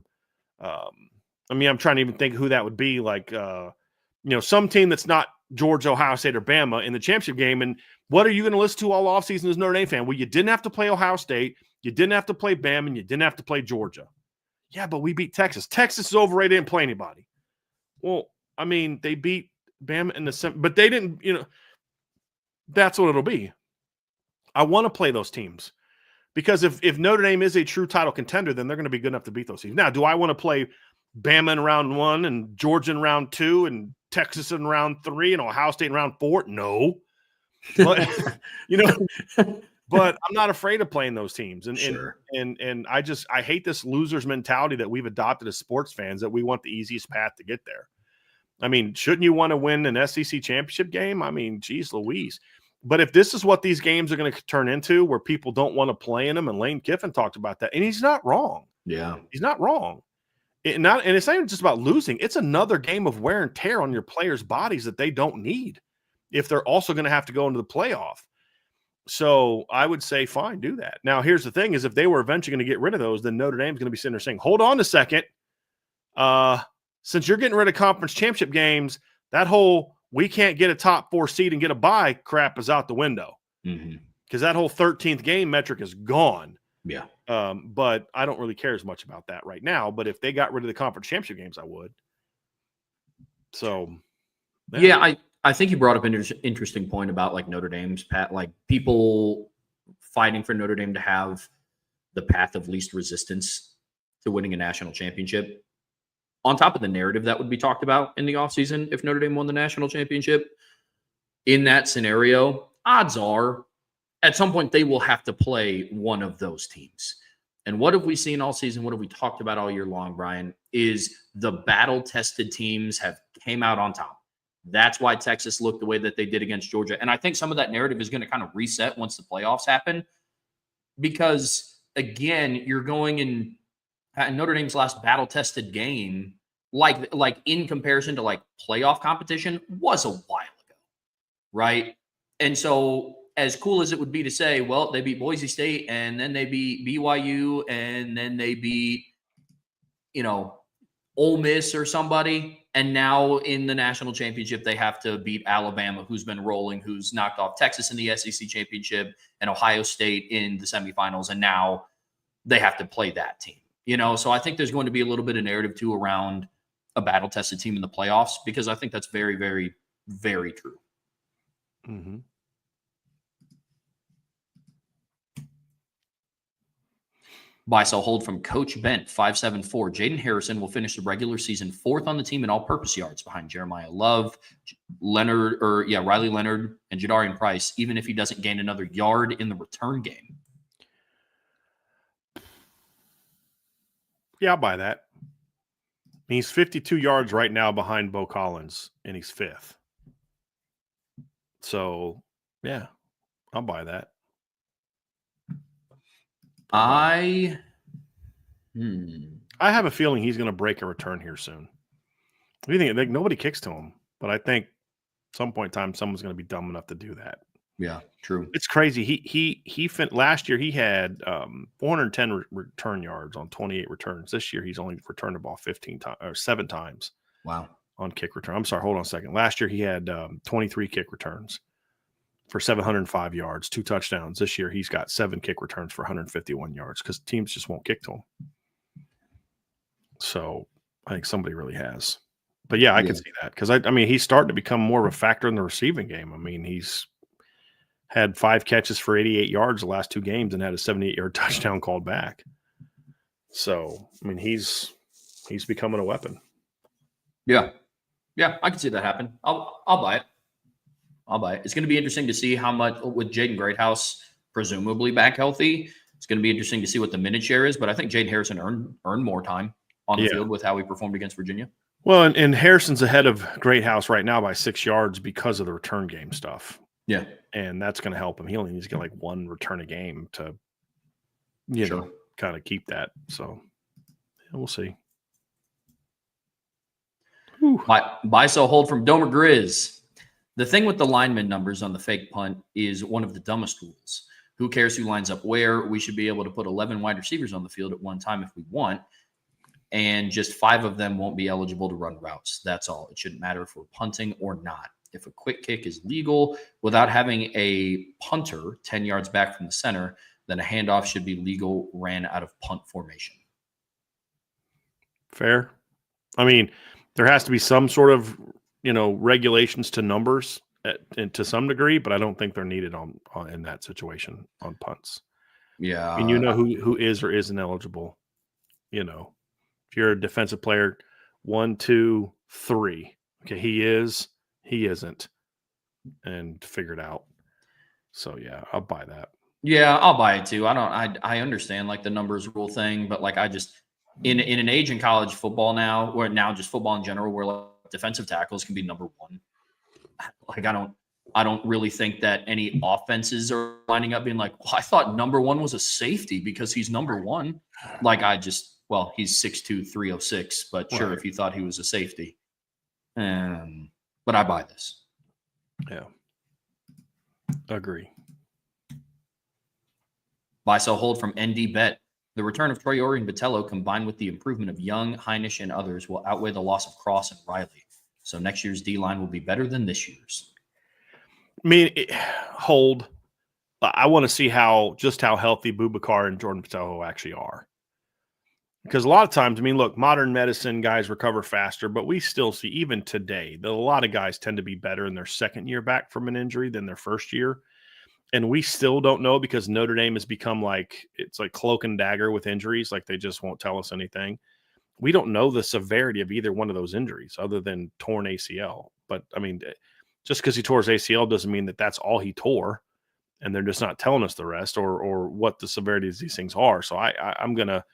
I'm trying to even think who that would be, like some team that's not Georgia, Ohio State, or Bama in the championship game. And what are you going to listen to all offseason as a Notre Dame fan? Well, you didn't have to play Ohio State, you didn't have to play Bama, and you didn't have to play Georgia. Yeah, but we beat Texas. Texas is overrated, didn't play anybody. Well, I mean, they beat Bama in the but they didn't, that's what it'll be. I want to play those teams because if Notre Dame is a true title contender, then they're going to be good enough to beat those teams. Now, do I want to play Bama in round 1 and Georgia in round 2 and Texas in round 3 and Ohio State in round 4? No. But, but I'm not afraid of playing those teams. And, sure. and I hate this loser's mentality that we've adopted as sports fans, that we want the easiest path to get there. I mean, shouldn't you want to win an SEC championship game? I mean, geez Louise. But if this is what these games are going to turn into, where people don't want to play in them, and Lane Kiffin talked about that, and he's not wrong. Yeah. He's not wrong. And it's not even just about losing. It's another game of wear and tear on your players' bodies that they don't need if they're also going to have to go into the playoff. So I would say, fine, do that. Now, here's the thing is, if they were eventually going to get rid of those, then Notre Dame's going to be sitting there saying, hold on a second. Since you're getting rid of conference championship games, that whole we can't get a top 4 seed and get a bye crap is out the window. Because that whole 13th game metric is gone. Yeah. But I don't really care as much about that right now. But if they got rid of the conference championship games, I would. So, yeah, I think you brought up an interesting point about like Notre Dame's path, like people fighting for Notre Dame to have the path of least resistance to winning a national championship. On top of the narrative that would be talked about in the offseason if Notre Dame won the national championship, in that scenario, odds are at some point they will have to play one of those teams. And what have we seen all season? What have we talked about all year long, Brian, is the battle-tested teams have came out on top. That's why Texas looked the way that they did against Georgia. And I think some of that narrative is going to kind of reset once the playoffs happen. Because, again, you're going in Notre Dame's last battle-tested game, like in comparison to like playoff competition, was a while ago, right? And so as cool as it would be to say, well, they beat Boise State and then they beat BYU and then they beat, Ole Miss or somebody, and now in the national championship they have to beat Alabama, who's been rolling, who's knocked off Texas in the SEC championship and Ohio State in the semifinals, and now they have to play that team. So I think there's going to be a little bit of narrative too around a battle-tested team in the playoffs, because I think that's very, very, very true. Mm-hmm. Buy, sell, hold from Coach Bent, 574. Jaden Harrison will finish the regular season 4th on the team in all-purpose yards behind Jeremiah Love, Riley Leonard, and Jadarian Price, even if he doesn't gain another yard in the return game. Yeah, I'll buy that. He's 52 yards right now behind Bo Collins, and he's 5th. So, yeah, I'll buy that. I have a feeling he's going to break a return here soon. What do you think? Like, nobody kicks to him, but I think at some point in time, someone's going to be dumb enough to do that. Yeah, true. It's crazy. He last year he had 410 return yards on 28 returns. This year he's only returned the ball 7 times. Wow. On kick return. I'm sorry, hold on a second. Last year he had 23 kick returns for 705 yards, 2 touchdowns. This year he's got 7 kick returns for 151 yards because teams just won't kick to him. So I think somebody really has. But yeah, I can see that because I mean he's starting to become more of a factor in the receiving game. I mean he's had 5 catches for 88 yards the last 2 games and had a 78-yard touchdown called back. So I mean he's becoming a weapon. Yeah, I can see that happen. I'll buy it. It's going to be interesting to see how much with Jaden Greathouse presumably back healthy. It's going to be interesting to see what the minute share is. But I think Jaden Harrison earned more time on the field with how he performed against Virginia. Well, and Harrison's ahead of Greathouse right now by 6 yards because of the return game stuff. Yeah, and that's going to help him. He only needs to get like 1 return a game to, kind of keep that. So we'll see. Buy, sell, hold from Domer Grizz. The thing with the lineman numbers on the fake punt is one of the dumbest rules. Who cares who lines up where? We should be able to put 11 wide receivers on the field at one time if we want. and just 5 of them won't be eligible to run routes. That's all. It shouldn't matter if we're punting or not. If a quick kick is legal without having a punter 10 yards back from the center, then a handoff should be legal, ran out of punt formation. Fair. I mean, there has to be some sort of, regulations to numbers and to some degree, but I don't think they're needed on in that situation on punts. Yeah. And who is or isn't eligible. If you're a defensive player, 1, 2, 3. Okay, he is, he isn't, and figure it out. So yeah, I'll buy that. Yeah, I'll buy it too. I understand like the numbers rule thing, but like I just in an age in college football now, or now just football in general, where like defensive tackles can be number 1. Like I don't really think that any offenses are lining up being like, well, I thought number 1 was a safety because he's number 1. Like he's 6'2", 306, but sure, Right. if you thought he was a safety. But I buy this. Yeah. Agree. Buy, sell, hold from ND Bet. The return of Traore and Botello combined with the improvement of Young, Heinisch, and others will outweigh the loss of Cross and Riley. So next year's D-line will be better than this year's. I mean, hold. I want to see how healthy Boubacar and Jordan Botelho actually are. Because a lot of times, I mean, look, modern medicine guys recover faster, but we still see, even today, that a lot of guys tend to be better in their second year back from an injury than their first year. And we still don't know because Notre Dame has become it's like cloak and dagger with injuries. Like they just won't tell us anything. We don't know the severity of either one of those injuries other than torn ACL. But I mean, just because he tore his ACL doesn't mean that that's all he tore. And they're just not telling us the rest or what the severity of these things are. So I'm going to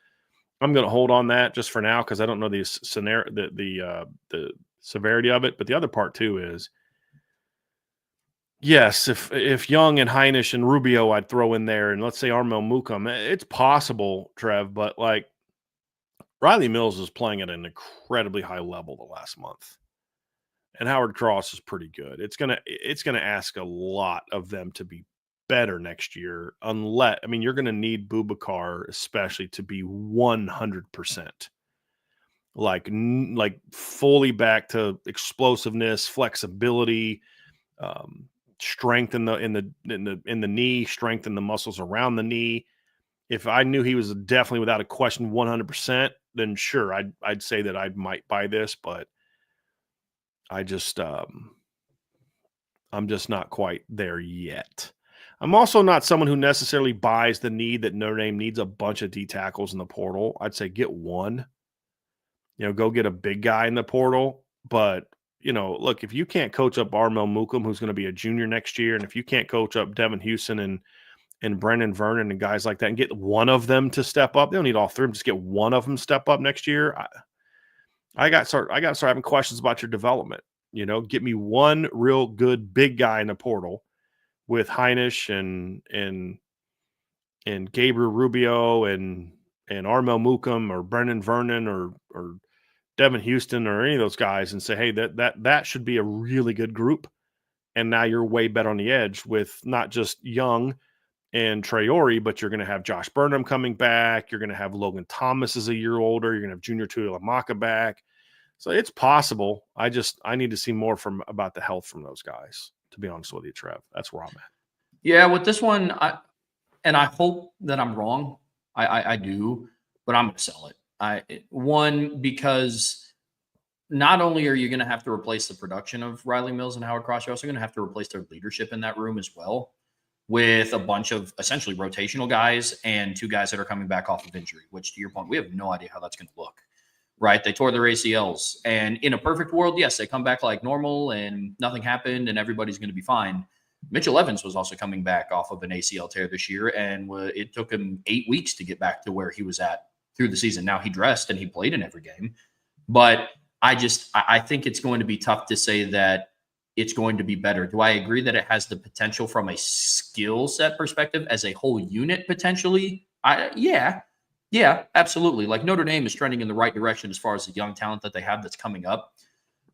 hold on that just for now because I don't know the scenario, the severity of it. But the other part too is, yes, if Young and Heinisch and Rubio I'd throw in there, and let's say Armel Mukum, it's possible, Trev, but like Riley Mills is playing at an incredibly high level the last month, and Howard Cross is pretty good. It's gonna ask a lot of them to be better next year, unless you're gonna need Boubacar especially to be 100%. Like fully back to explosiveness, flexibility, strength in the knee, strength in the muscles around the knee. If I knew he was definitely without a question 100%, then sure, I'd say that I might buy this, but I just I'm just not quite there yet. I'm also not someone who necessarily buys the need that Notre Dame needs a bunch of D tackles in the portal. I'd say get one. Go get a big guy in the portal. But, look, if you can't coach up Armel Mukum, who's going to be a junior next year, and if you can't coach up Devin Houston and Brendan Vernon and guys like that and get one of them to step up, they don't need all 3 of them, just get one of them step up next year. I got to start having questions about your development. Get me one real good big guy in the portal with Heinisch and Gabriel Rubio and Armel Mukum or Brendan Vernon or Devin Houston or any of those guys and say, hey, that should be a really good group. And now you're way better on the edge with not just Young and Traore, but you're going to have Josh Burnham coming back. You're going to have Logan Thomas as a year older. You're going to have Junior Tuilamaka back. So it's possible. I need to see more about the health from those guys, to be honest with you, Trev. That's where I'm at. Yeah, with this one, I hope that I'm wrong. I do, but I'm going to sell it. Because not only are you going to have to replace the production of Riley Mills and Howard Cross, you're also going to have to replace their leadership in that room as well, with a bunch of essentially rotational guys and 2 guys that are coming back off of injury, which, to your point, we have no idea how that's going to look, right? They tore their ACLs. And in a perfect world, yes, they come back like normal and nothing happened and everybody's going to be fine. Mitchell Evans was also coming back off of an ACL tear this year, and it took him 8 weeks to get back to where he was at through the season. Now he dressed and he played in every game. But I think it's going to be tough to say that it's going to be better. Do I agree that it has the potential from a skill set perspective as a whole unit potentially? Yeah, absolutely. Like Notre Dame is trending in the right direction as far as the young talent that they have that's coming up.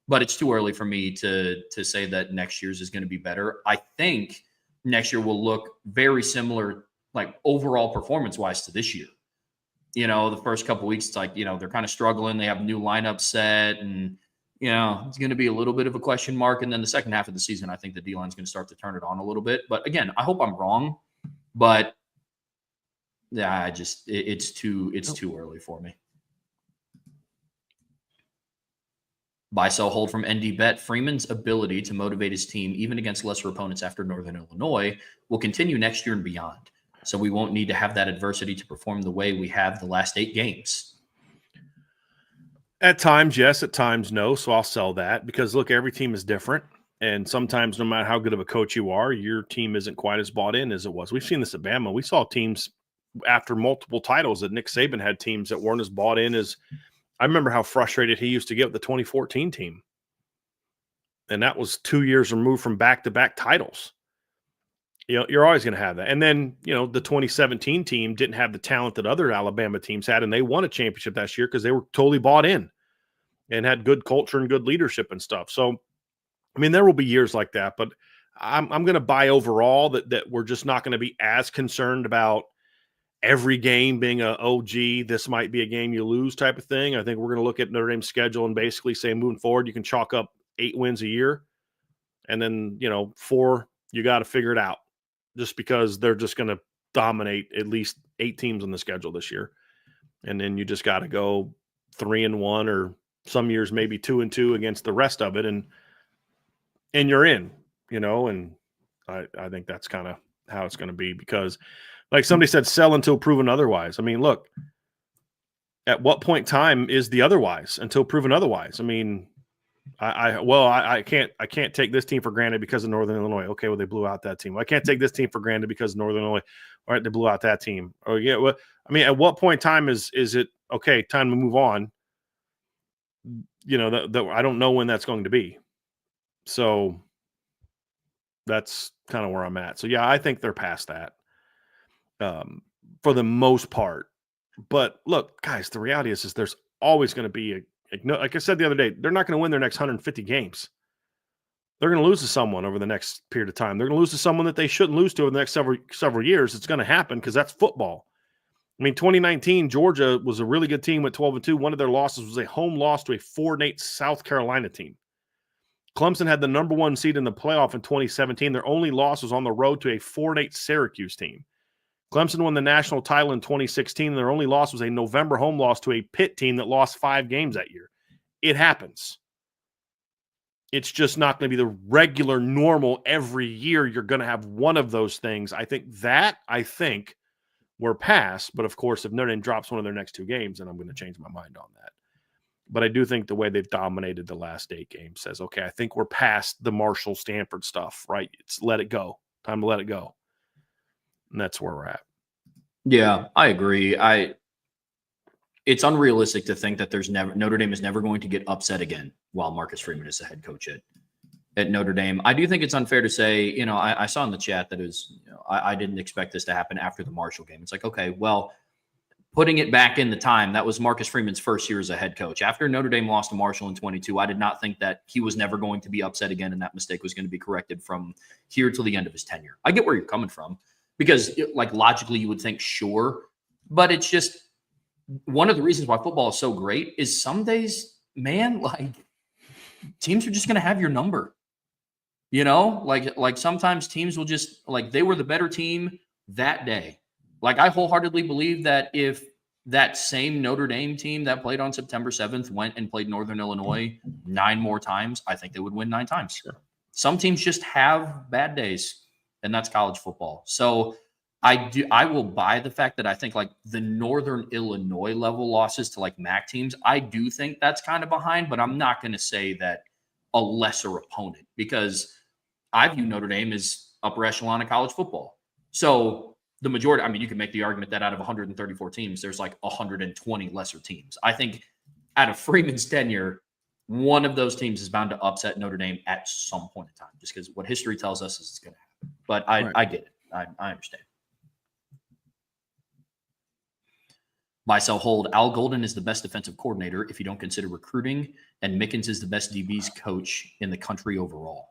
But it's too early for me to say that next year's is going to be better. I think next year will look very similar, like overall performance-wise, to this year. the first couple weeks, it's like, they're kind of struggling. They have a new lineup set, and, it's going to be a little bit of a question mark. And then the second half of the season, I think the D-line is going to start to turn it on a little bit. But again, I hope I'm wrong, but yeah, it's too early for me. Buy, sell, hold from ND Bet. Freeman's ability to motivate his team, even against lesser opponents after Northern Illinois, will continue next year and beyond. So we won't need to have that adversity to perform the way we have the last 8 games. At times, yes. At times, no. So I'll sell that because, look, every team is different. And sometimes, no matter how good of a coach you are, your team isn't quite as bought in as it was. We've seen this at Bama. We saw teams after multiple titles that Nick Saban had teams that weren't as bought in as – I remember how frustrated he used to get with the 2014 team. And that was 2 years removed from back-to-back titles. You're always going to have that. And then, the 2017 team didn't have the talent that other Alabama teams had, and they won a championship that year because they were totally bought in and had good culture and good leadership and stuff. So, I mean, there will be years like that, but I'm going to buy overall that we're just not going to be as concerned about every game being this might be a game you lose type of thing. I think we're going to look at Notre Dame's schedule and basically say moving forward, you can chalk up 8 wins a year. And then, 4, you got to figure it out just because they're just going to dominate at least 8 teams on the schedule this year. And then you just got to go 3-1 or some years maybe 2-2 against the rest of it. And you're in, and I think that's kind of how it's going to be because like somebody said, sell until proven otherwise. I mean, look, at what point in time is the otherwise until proven otherwise? I mean, I can't take this team for granted because of Northern Illinois. Okay, well, they blew out that team. I can't take this team for granted because of Northern Illinois. All right, they blew out that team. Oh, yeah. Well, I mean, at what point in time is it okay? Time to move on. I don't know when that's going to be. So that's kind of where I'm at. So yeah, I think they're past that for the most part. But look, guys, the reality is there's always going to be like I said the other day, they're not going to win their next 150 games. They're going to lose to someone over the next period of time. They're going to lose to someone that they shouldn't lose to over the next several years. It's going to happen because that's football. I mean, 2019, Georgia was a really good team with 12-2. One of their losses was a home loss to a 4-8 South Carolina team. Clemson had the number 1 seed in the playoff in 2017. Their only loss was on the road to a 4-8 Syracuse team. Clemson won the national title in 2016, and their only loss was a November home loss to a Pitt team that lost 5 games that year. It happens. It's just not going to be the regular, normal, every year you're going to have one of those things. I think we're past, but of course, if Notre Dame drops one of their next 2 games, then I'm going to change my mind on that. But I do think the way they've dominated the last 8 games says, okay, I think we're past the Marshall-Stanford stuff, right? It's let it go. Time to let it go. And that's where we're at. Yeah, I agree. It's unrealistic to think that Notre Dame is never going to get upset again while Marcus Freeman is the head coach at Notre Dame. I do think it's unfair to say, I saw in the chat that it was, I didn't expect this to happen after the Marshall game. It's like, okay, well, putting it back in the time, that was Marcus Freeman's first year as a head coach. After Notre Dame lost to Marshall in 22, I did not think that he was never going to be upset again and that mistake was going to be corrected from here till the end of his tenure. I get where you're coming from because, like, logically you would think, sure, but it's just one of the reasons why football is so great is some days, man, like, teams are just going to have your number. Like sometimes teams will just, like, they were the better team that day. Like, I wholeheartedly believe that if that same Notre Dame team that played on September 7th went and played Northern Illinois 9 more times, I think they would win 9 times. Sure. Some teams just have bad days, and that's college football. So I will buy the fact that I think, like, the Northern Illinois level losses to, like, MAC teams, I do think that's kind of behind, but I'm not going to say that a lesser opponent because I view Notre Dame as upper echelon of college football. So the majority, I mean, you can make the argument that out of 134 teams, there's like 120 lesser teams. I think out of Freeman's tenure, one of those teams is bound to upset Notre Dame at some point in time, just because what history tells us is it's going to happen. But I get it. I understand. Buy, sell, hold. Al Golden is the best defensive coordinator if you don't consider recruiting, and Mickens is the best DBs coach in the country overall.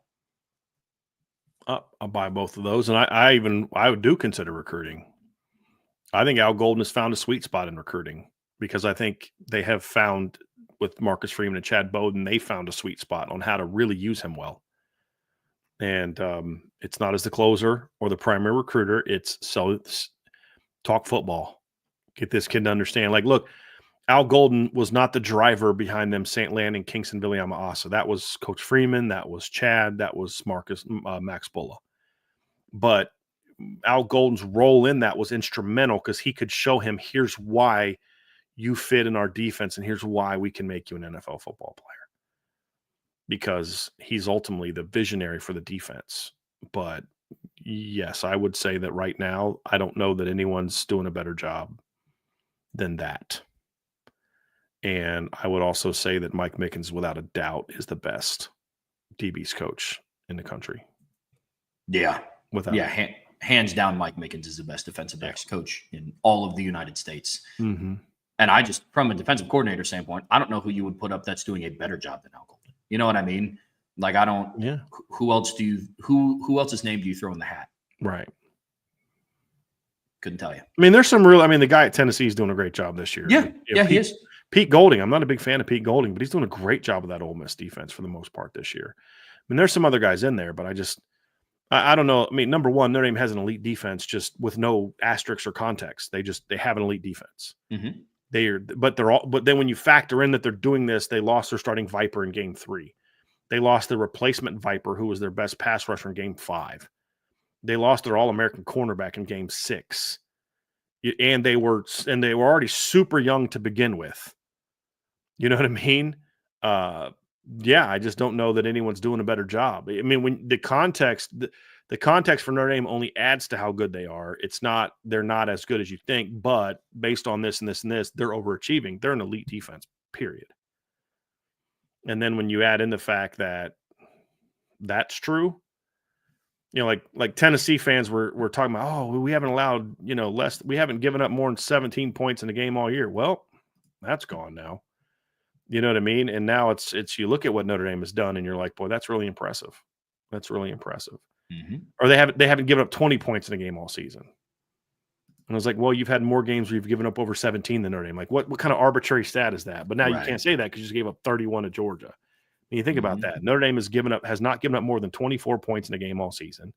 I'll buy both of those, and I do consider recruiting. I think Al Golden has found a sweet spot in recruiting because I think they have found with Marcus Freeman and Chad Bowden, they found a sweet spot on how to really use him well. And it's not as the closer or the primary recruiter. It's talk football. Get this kid to understand. Like, look, Al Golden was not the driver behind them landing Kingston Viliama-Asa. That was Coach Freeman. That was Chad. That was Max Bulla. But Al Golden's role in that was instrumental because he could show him, here's why you fit in our defense and here's why we can make you an NFL football player. Because he's ultimately the visionary for the defense. But yes, I would say that right now, I don't know that anyone's doing a better job than that. And I would also say that Mike Mickens, without a doubt, is the best DB's coach in the country. Yeah. Hands down, Mike Mickens is the best defensive backs coach in all of the United States. Mm-hmm. And I just, from a defensive coordinator standpoint, I don't know who you would put up that's doing a better job than Al Golden. You know what I mean? Like, I don't. Yeah. Who else's name do you throw in the hat? Right. Couldn't tell you. I mean, there's some real. I mean, the guy at Tennessee is doing a great job this year. Yeah, he is. Pete Golding. I'm not a big fan of Pete Golding, but he's doing a great job with that Ole Miss defense for the most part this year. I mean, there's some other guys in there, but I don't know. I mean, number one, Notre Dame has an elite defense just with no asterisks or context. They have an elite defense. Mm-hmm. But then when you factor in that they're doing this, they lost their starting Viper in game 3. They lost their replacement Viper, who was their best pass rusher in game 5. They lost their All-American cornerback in game 6. And they were already super young to begin with. You know what I mean? Yeah, I just don't know that anyone's doing a better job. I mean, when the context for Notre Dame only adds to how good they are. They're not as good as you think, but based on this and this and this, they're overachieving. They're an elite defense, period. And then when you add in the fact that that's true, you know, like Tennessee fans were talking about, oh, we haven't allowed, we haven't given up more than 17 points in a game all year. Well, that's gone now. You know what I mean? And now it's you look at what Notre Dame has done and you're like, boy, that's really impressive. That's really impressive. Mm-hmm. Or they haven't given up 20 points in a game all season. And I was like, well, you've had more games where you've given up over 17 than Notre Dame. Like, what kind of arbitrary stat is that? But now you can't say that because you just gave up 31 to Georgia. And you think about that. Notre Dame has not given up more than 24 points in a game all season.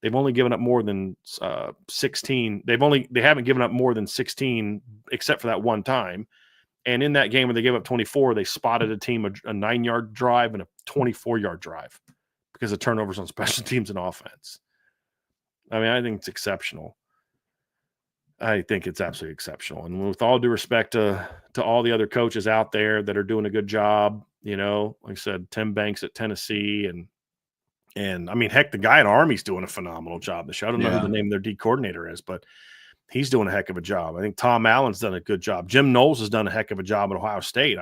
They've only given up more than 16. They haven't given up more than 16 except for that one time. And in that game where they gave up 24, they spotted a team a 9-yard drive and a 24-yard drive because of turnovers on special teams and offense. I mean, I think it's exceptional. I think it's absolutely exceptional. And with all due respect to all the other coaches out there that are doing a good job, like I said, Tim Banks at Tennessee and I mean, heck, the guy at Army's doing a phenomenal job this year. I don't know who the name of their D coordinator is, but he's doing a heck of a job. I think Tom Allen's done a good job. Jim Knowles has done a heck of a job at Ohio State.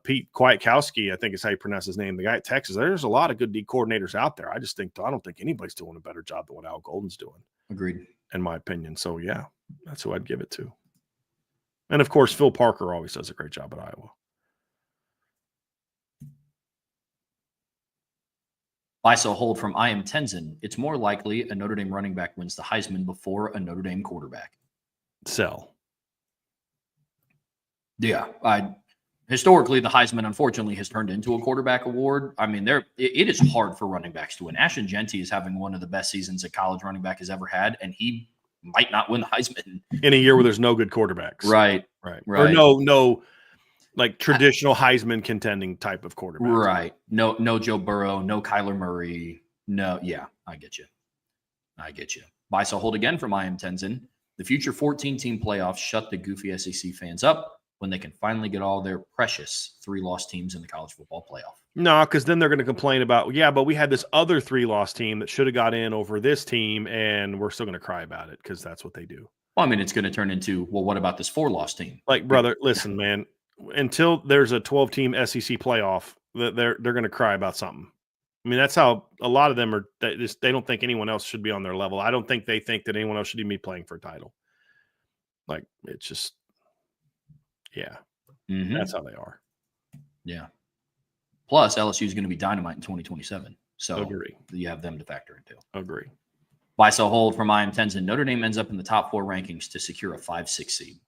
Pete Kwiatkowski, I think is how you pronounce his name, the guy at Texas. There's a lot of good D coordinators out there. I don't think anybody's doing a better job than what Al Golden's doing. Agreed. In my opinion. So, yeah, that's who I'd give it to. And, of course, Phil Parker always does a great job at Iowa. I saw a hold from I Am Tenzin. It's more likely a Notre Dame running back wins the Heisman before a Notre Dame quarterback. Sell. Yeah. Historically, the Heisman, unfortunately, has turned into a quarterback award. I mean, it is hard for running backs to win. Ashton Genty is having one of the best seasons a college running back has ever had, and he might not win the Heisman. In a year where there's no good quarterbacks. Right. Or no like traditional Heisman contending type of quarterback. Right. No Joe Burrow, no Kyler Murray. No, yeah, I get you. Buy so hold again from I Am Tenzin. The future 14-team playoffs shut the goofy SEC fans up when they can finally get all their precious 3-loss teams in the college football playoff. No, because then they're going to complain about, but we had this other 3-loss team that should have got in over this team, and we're still going to cry about it because that's what they do. Well, I mean, it's going to turn into, well, what about this 4-loss team? Like, brother, listen, man, until there's a 12-team SEC playoff, they're going to cry about something. I mean, that's how a lot of them are. They don't think anyone else should be on their level. I don't think they think that anyone else should even be playing for a title. Like, it's just, that's how they are. Yeah. Plus, LSU is going to be dynamite in 2027. So agree. You have them to factor into. Agree. Buy, sell, hold from I am Tenzin. Notre Dame ends up in the top 4 rankings to secure a 5-6 seed.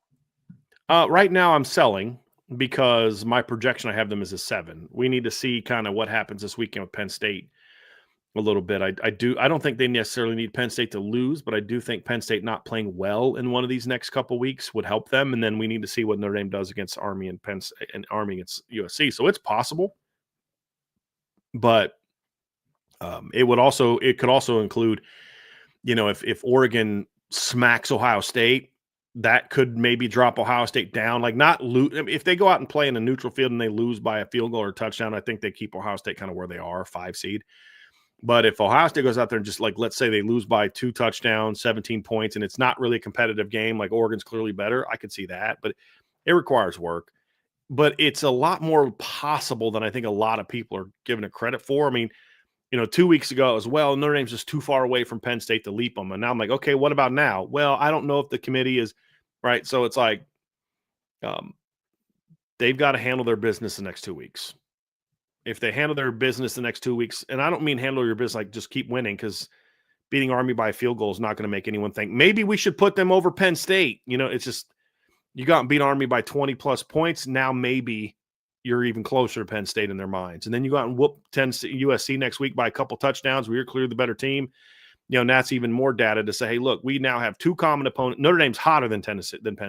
Right now I'm selling because my projection I have them as a 7. We need to see kind of what happens this weekend with Penn State a little bit. I don't think they necessarily need Penn State to lose, but I do think Penn State not playing well in one of these next couple weeks would help them. And then we need to see what Notre Dame does against Army and Army against USC. So it's possible, but it could also include, if Oregon smacks Ohio State, that could maybe drop Ohio State down. Like not lose. If they go out and play in a neutral field and they lose by a field goal or a touchdown, I think they keep Ohio State kind of where they are, 5 seed. But if Ohio State goes out there and just let's say they lose by 2 touchdowns, 17 points, and it's not really a competitive game, like Oregon's clearly better, I could see that. But it requires work. But it's a lot more possible than I think a lot of people are giving it credit for. I mean, 2 weeks ago as well, Notre Dame's just too far away from Penn State to leap them. And now I'm like, okay, what about now? Well, I don't know if the committee is right. So it's like they've got to handle their business the next 2 weeks. If they handle their business the next 2 weeks, and I don't mean handle your business like just keep winning, because beating Army by a field goal is not going to make anyone think maybe we should put them over Penn State. It's just you got and beat Army by 20 plus points. Now maybe you're even closer to Penn State in their minds. And then you go out and whoop USC next week by a couple touchdowns. We are clearly the better team. And that's even more data to say, hey, look, we now have 2 common opponents. Notre Dame's hotter than Penn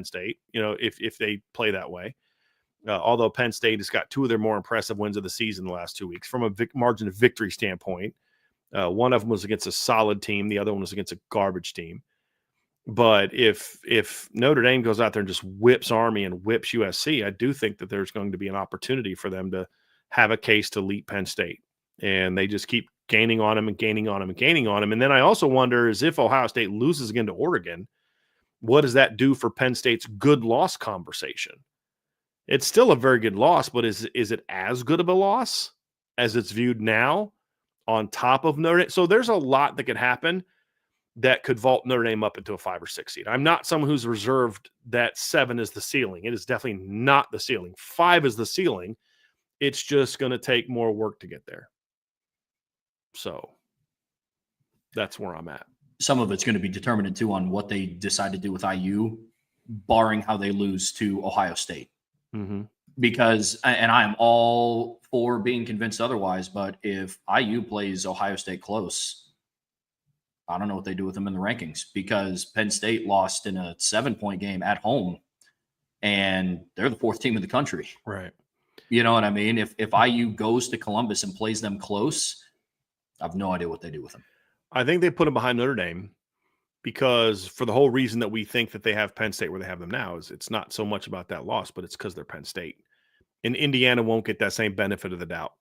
State, if they play that way. Although Penn State has got 2 of their more impressive wins of the season the last 2 weeks from a margin of victory standpoint. One of them was against a solid team. The other one was against a garbage team. But if Notre Dame goes out there and just whips Army and whips USC, I do think that there's going to be an opportunity for them to have a case to leap Penn State. And they just keep gaining on them and gaining on them and gaining on them. And then I also wonder is if Ohio State loses again to Oregon, what does that do for Penn State's good loss conversation? It's still a very good loss, but is it as good of a loss as it's viewed now on top of Notre Dame? So there's a lot that could happen that could vault Notre Dame up into a 5 or 6 seed. I'm not someone who's reserved that 7 is the ceiling. It is definitely not the ceiling. 5 is the ceiling. It's just going to take more work to get there. So that's where I'm at. Some of it's going to be determined too on what they decide to do with IU, barring how they lose to Ohio State. Mm-hmm. Because, and I am all for being convinced otherwise, but if IU plays Ohio State close, I don't know what they do with them in the rankings, because Penn State lost in a 7-point game at home and they're the 4th team in the country. Right. You know what I mean? If IU goes to Columbus and plays them close, I have no idea what they do with them. I think they put them behind Notre Dame because for the whole reason that we think that they have Penn State where they have them now is it's not so much about that loss, but it's because they're Penn State. And Indiana won't get that same benefit of the doubt.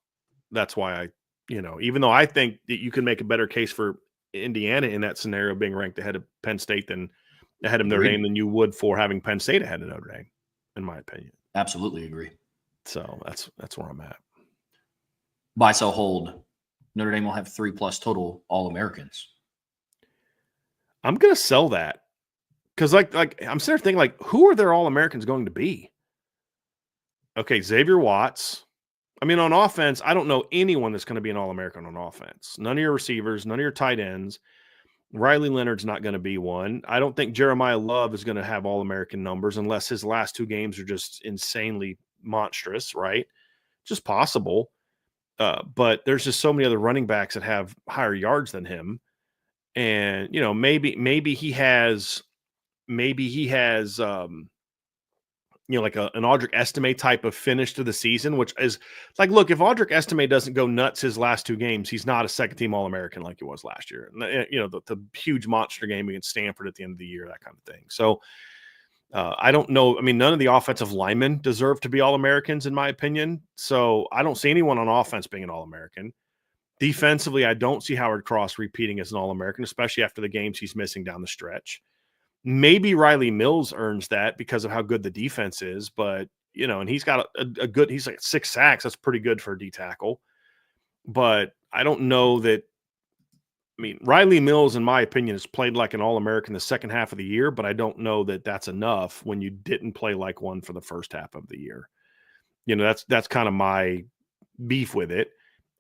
That's why even though I think that you can make a better case for Indiana in that scenario being ranked ahead of Penn State than ahead of Notre Dame than you would for having Penn State ahead of Notre Dame, in my opinion. Absolutely agree. So that's where I'm at. Buy, sell, hold. Notre Dame will have 3+ total All-Americans. I'm gonna sell that because like I'm sitting there thinking who are their All-Americans going to be? Okay, Xavier Watts. I mean, on offense, I don't know anyone that's going to be an All-American on offense. None of your receivers, none of your tight ends. Riley Leonard's not going to be one. I don't think Jeremiah Love is going to have All-American numbers unless his last 2 games are just insanely monstrous, right? Just possible. But there's just so many other running backs that have higher yards than him. And, maybe he has like an Audric Estime type of finish to the season, which is look, if Audric Estime doesn't go nuts his last 2 games, he's not a second-team All-American like he was last year. The huge monster game against Stanford at the end of the year, that kind of thing. So I don't know. I mean, none of the offensive linemen deserve to be All-Americans, in my opinion. So I don't see anyone on offense being an All-American. Defensively, I don't see Howard Cross repeating as an All-American, especially after the games he's missing down the stretch. Maybe Riley Mills earns that because of how good the defense is, but and he's got a good, he's like 6 sacks. That's pretty good for a D tackle. But I don't know that. I mean, Riley Mills, in my opinion, has played like an All-American the second half of the year, but I don't know that that's enough when you didn't play like one for the first half of the year. That's kind of my beef with it.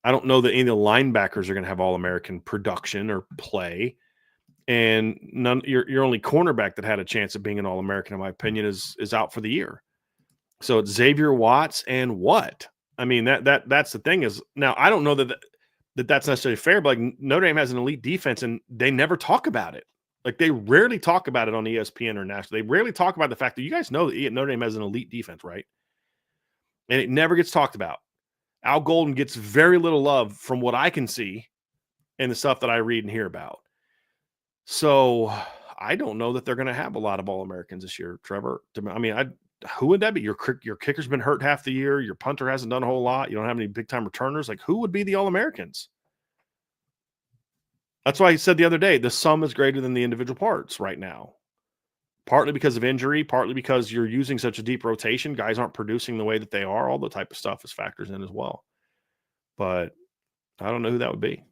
I don't know that any of the linebackers are going to have All-American production or play. and your only cornerback that had a chance of being an All-American, in my opinion, is out for the year. So it's Xavier Watts and what? I mean, that's the thing is now I don't know that's necessarily fair, but like Notre Dame has an elite defense and they never talk about it. Like they rarely talk about it on ESPN or national. They rarely talk about the fact that you guys know that Notre Dame has an elite defense, right? And it never gets talked about. Al Golden gets very little love from what I can see and the stuff that I read and hear about. So I don't know that they're going to have a lot of All-Americans this year, Trevor. I mean, who would that be? Your kicker's been hurt half the year. Your punter hasn't done a whole lot. You don't have any big-time returners. Like, who would be the All-Americans? That's why he said the other day, the sum is greater than the individual parts right now. Partly because of injury, partly because you're using such a deep rotation. Guys aren't producing the way that they are. All the type of stuff is factors in as well. But I don't know who that would be.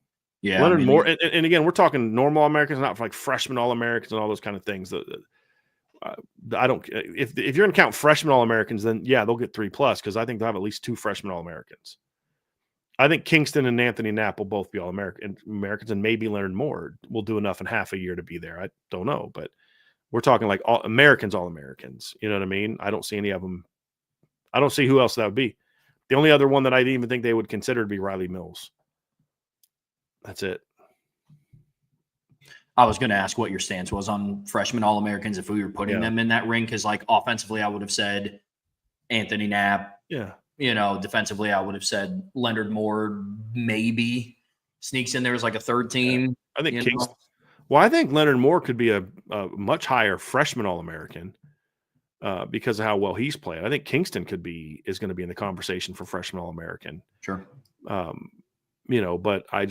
Yeah, Leonard Moore. And again, we're talking normal Americans, not like freshman All-Americans and all those kind of things. I don't. If you're going to count freshman All-Americans, then yeah, they'll get 3+ because I think they'll have at least 2 freshman All-Americans. I think Kingston and Anthony Knapp will both be All-Americans, and maybe Leonard Moore will do enough in half a year to be there. I don't know, but we're talking like All-Americans. You know what I mean? I don't see any of them. I don't see who else that would be. The only other one that I didn't even think they would consider to be Riley Mills. That's it. I was going to ask what your stance was on freshman All-Americans if we were putting them in that ring, because like offensively, I would have said Anthony Knapp. Yeah. You know, defensively, I would have said Leonard Moore maybe sneaks in there as like a third team. I think Kingston. Well, I think Leonard Moore could be a much higher freshman All-American because of how well he's played. I think Kingston is going to be in the conversation for freshman All-American. Sure. You know, but I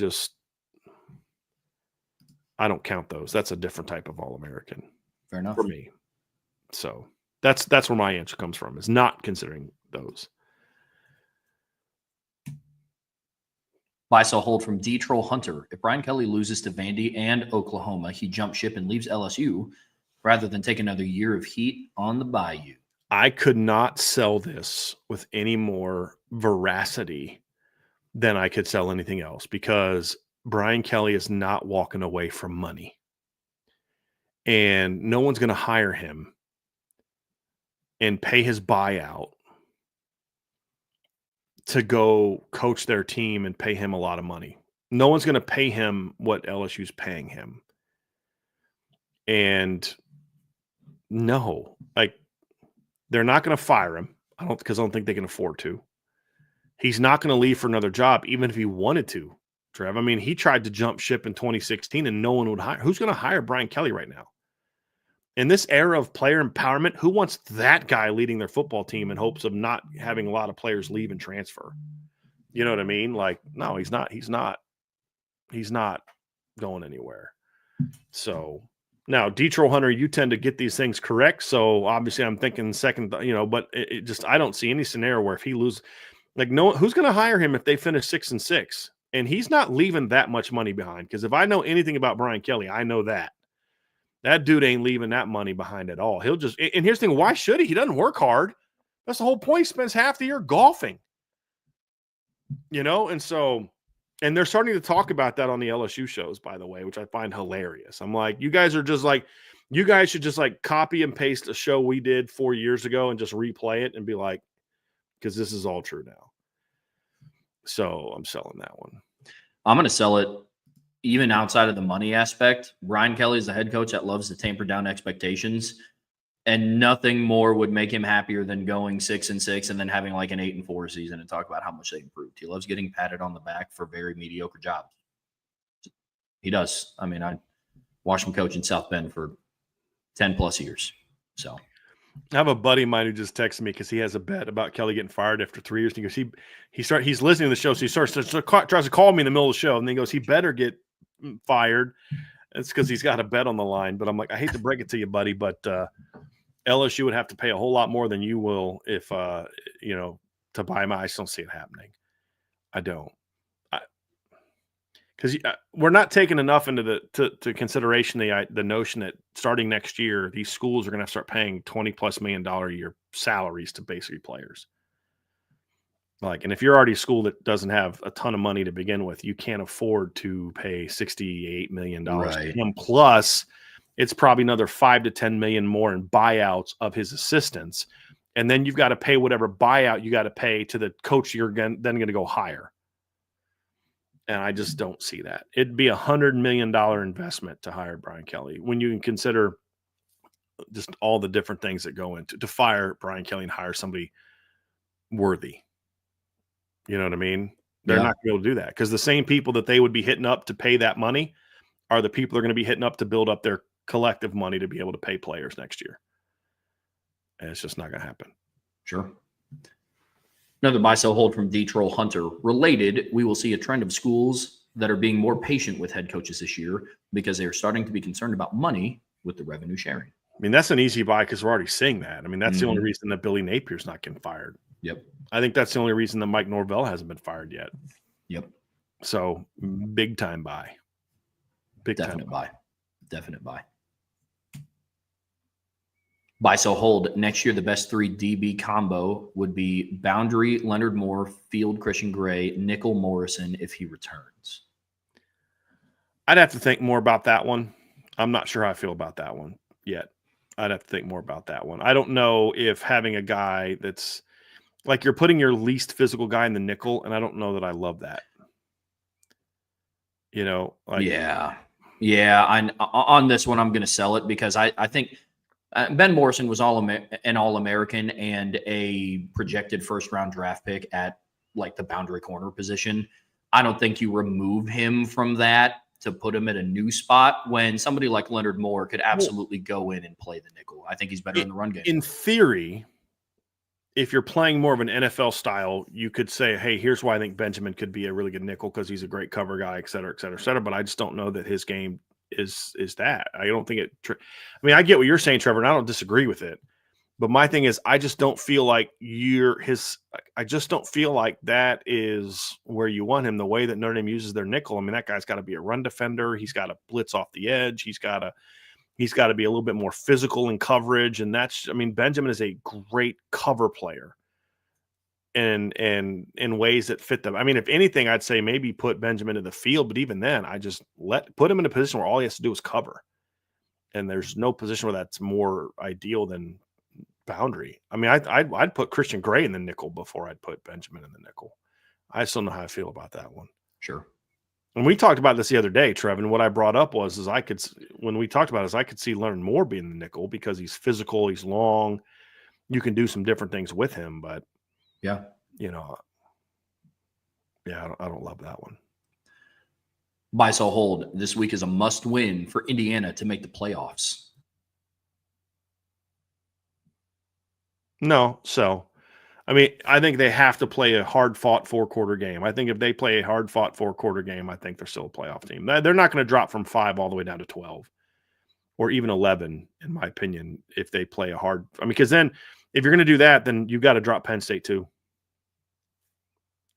don't count those. That's a different type of All-American. Fair enough. For me. So that's where my answer comes from, is not considering those. Buy, sell, hold from D-Troll Hunter. If Brian Kelly loses to Vandy and Oklahoma, he jumps ship and leaves LSU rather than take another year of heat on the Bayou. I could not sell this with any more veracity than I could sell anything else, because Brian Kelly is not walking away from money. And no one's going to hire him and pay his buyout to go coach their team and pay him a lot of money. No one's going to pay him what LSU's paying him. And no, like, they're not going to fire him. Because I don't think they can afford to. He's not going to leave for another job, even if he wanted to, Trev. I mean, he tried to jump ship in 2016 and no one would hire. Who's going to hire Brian Kelly right now? In this era of player empowerment, who wants that guy leading their football team in hopes of not having a lot of players leave and transfer? You know what I mean? Like, no, he's not going anywhere. So now, D-Troll Hunter, you tend to get these things correct. So obviously I'm thinking second, but it just, I don't see any scenario where if he loses, like, no, who's going to hire him if they finish 6-6? And he's not leaving that much money behind. Because if I know anything about Brian Kelly, I know that dude ain't leaving that money behind at all. He'll just, and here's the thing, why should he? He doesn't work hard. That's the whole point. He spends half the year golfing, and so, and they're starting to talk about that on the LSU shows, by the way, which I find hilarious. I'm like, you guys should just like copy and paste a show we did 4 years ago and just replay it and be like, because this is all true now. So I'm selling that one. I'm going to sell it even outside of the money aspect. Brian Kelly is the head coach that loves to tamper down expectations, and nothing more would make him happier than going 6-6 and then having like an 8-4 season and talk about how much they improved. He loves getting patted on the back for very mediocre jobs. He does. I mean, I watched him coach in South Bend for 10+ years. So I have a buddy of mine who just texted me because he has a bet about Kelly getting fired after 3 years. And he goes, he's listening to the show, so he tries to call me in the middle of the show, and then he goes, he better get fired. It's because he's got a bet on the line. But I'm like, I hate to break it to you, buddy, but LSU would have to pay a whole lot more than you will if to buy him. I just don't see it happening. I don't. Because we're not taking enough into to consideration the notion that starting next year, these schools are going to start paying $20+ million a year salaries to basically players. And if you're already a school that doesn't have a ton of money to begin with, you can't afford to pay $68 million to him. Plus, it's probably another $5 to $10 million more in buyouts of his assistants. And then you've got to pay whatever buyout you got to pay to the coach you're then going to go hire. And I just don't see that. It'd be $100 million investment to hire Brian Kelly when you can consider just all the different things that go into to fire Brian Kelly and hire somebody worthy. You know what I mean? They're not going to be able to do that because the same people that they would be hitting up to pay that money are the people they're going to be hitting up to build up their collective money to be able to pay players next year. And it's just not going to happen. Sure. Another buy sell hold from D-Troll Hunter. Related, we will see a trend of schools that are being more patient with head coaches this year because they are starting to be concerned about money with the revenue sharing. I mean, that's an easy buy because we're already seeing that. I mean, that's the only reason that Billy Napier's not getting fired. Yep. I think that's the only reason that Mike Norvell hasn't been fired yet. Yep. So big time buy. Definite buy. Definite buy. Buy, sell, hold. Next year, the best 3 DB combo would be Boundary, Leonard Moore, Field, Christian Gray, Nickel, Morrison if he returns. I'd have to think more about that one. I'm not sure how I feel about that one yet. I'd have to think more about that one. I don't know if having a guy that's like you're putting your least physical guy in the nickel, and I don't know that I love that. You know? Yeah. On this one, I'm going to sell it because I think Ben Morrison was an All-American and a projected first-round draft pick at like the boundary corner position. I don't think you remove him from that to put him at a new spot when somebody like Leonard Moore could absolutely go in and play the nickel. I think he's better in the run game. In theory, if you're playing more of an NFL style, you could say, hey, here's why I think Benjamin could be a really good nickel because he's a great cover guy, et cetera, et cetera, et cetera. But I just don't know that his game is that. I don't think it – I mean, I get what you're saying, Trevor, and I don't disagree with it. But my thing is I just don't feel like I just don't feel like that is where you want him, the way that Notre Dame uses their nickel. I mean, that guy's got to be a run defender. He's got to blitz off the edge. He's got to be a little bit more physical in coverage. And Benjamin is a great cover player and in ways that fit them. I mean, if anything, I'd say maybe put Benjamin in the field, but even then I just put him in a position where all he has to do is cover. And there's no position where that's more ideal than boundary. I mean, I'd put Christian Gray in the nickel before I'd put Benjamin in the nickel. I just don't know how I feel about that one. Sure. And we talked about this the other day, Trev, and what I brought up was I could see Leonard Moore being the nickel because he's physical, he's long. You can do some different things with him, but I don't love that one. Buy, sell, hold. This week is a must win for Indiana to make the playoffs. No, so I mean, I think they have to play a hard-fought 4-quarter game. I think if they play a hard-fought 4-quarter game, I think they're still a playoff team. They're not going to drop from 5 all the way down to 12 or even 11, in my opinion, if they play a hard – I mean, because then if you're going to do that, then you've got to drop Penn State too.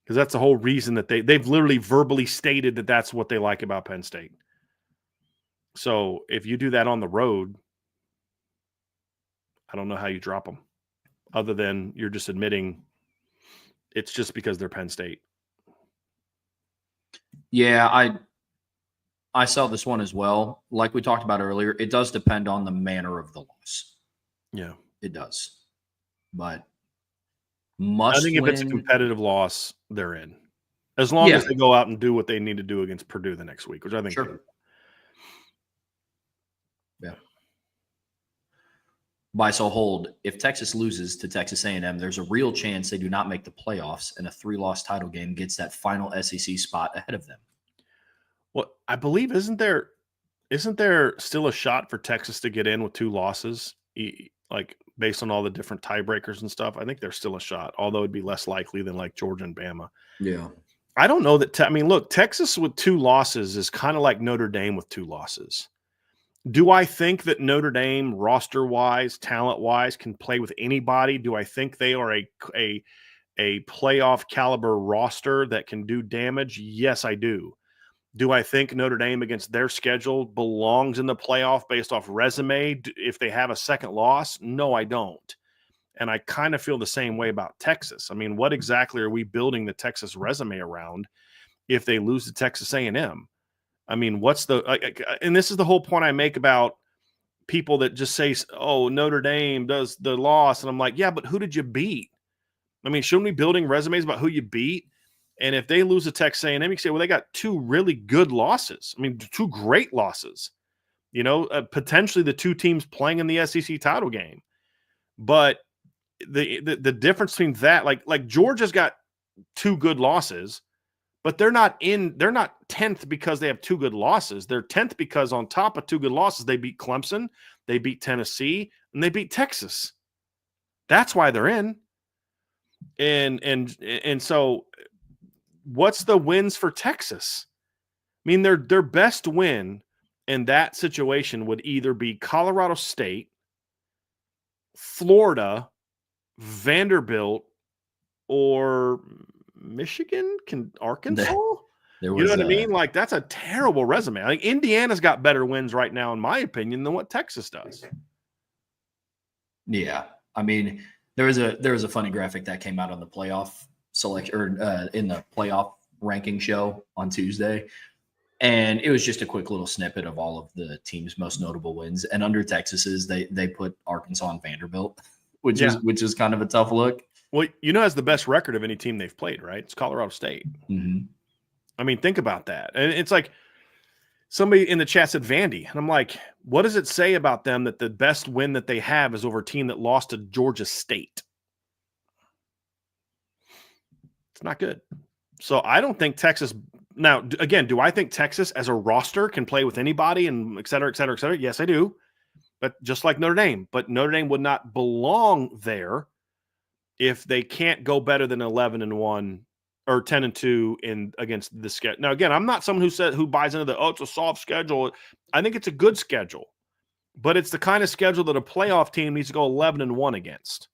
Because that's the whole reason that they've literally verbally stated that that's what they like about Penn State. So if you do that on the road, I don't know how you drop them. Other than you're just admitting it's just because they're Penn State. Yeah, I saw this one as well. Like we talked about earlier, it does depend on the manner of the loss. Yeah. It does. But I think if it's a competitive loss, they're in. As long as they go out and do what they need to do against Purdue the next week, which I think sure. Yeah. Buy, sell, hold. If Texas loses to Texas A&M, there's a real chance they do not make the playoffs, and a 3-loss title game gets that final SEC spot ahead of them. Well, I believe isn't there still a shot for Texas to get in with 2 losses, like based on all the different tiebreakers and stuff? I think there's still a shot, although it'd be less likely than like Georgia and Bama. Yeah. I don't know that. Look, Texas with 2 losses is kind of like Notre Dame with 2 losses. Do I think that Notre Dame, roster-wise, talent-wise, can play with anybody? Do I think they are a playoff caliber roster that can do damage? Yes, I do. Do I think Notre Dame against their schedule belongs in the playoff based off resume if they have a second loss? No, I don't. And I kind of feel the same way about Texas. I mean, what exactly are we building the Texas resume around if they lose to Texas A&M? I mean, what's the and this is the whole point I make about people that just say, oh, Notre Dame does the loss. And I'm like, yeah, but who did you beat? I mean, shouldn't we be building resumes about who you beat? And if they lose to Texas A&M, you can say, well, they got two really good losses. I mean, two great losses. You know, potentially the two teams playing in the SEC title game. But the difference between that, like Georgia's got two good losses, but they're not 10th because they have two good losses. They're 10th because on top of two good losses, they beat Clemson, they beat Tennessee, and they beat Texas. That's why they're in. And so what's the wins for Texas? I mean, their best win in that situation would either be Colorado State, Florida, Vanderbilt, or Michigan, Arkansas. You know what I mean? Like, that's a terrible resume. I think Indiana's got better wins right now, in my opinion, than what Texas does. Yeah, I mean, there was a funny graphic that came out on the playoff select or in the playoff ranking show on Tuesday, and it was just a quick little snippet of all of the teams' most notable wins. And under Texas's, they put Arkansas and Vanderbilt, which is kind of a tough look. Well, you know, has the best record of any team they've played, right? It's Colorado State. Mm-hmm. I mean, think about that. And it's like somebody in the chat said Vandy. And I'm like, what does it say about them that the best win that they have is over a team that lost to Georgia State? It's not good. So I don't think Texas – now, again, do I think Texas as a roster can play with anybody and et cetera, et cetera, et cetera? Yes, I do. But just like Notre Dame. But Notre Dame would not belong there if they can't go better than 11-1 or 10-2 in against the schedule. Now, again, I'm not someone who buys into it's a soft schedule. I think it's a good schedule, but it's the kind of schedule that a playoff team needs to go 11-1 against.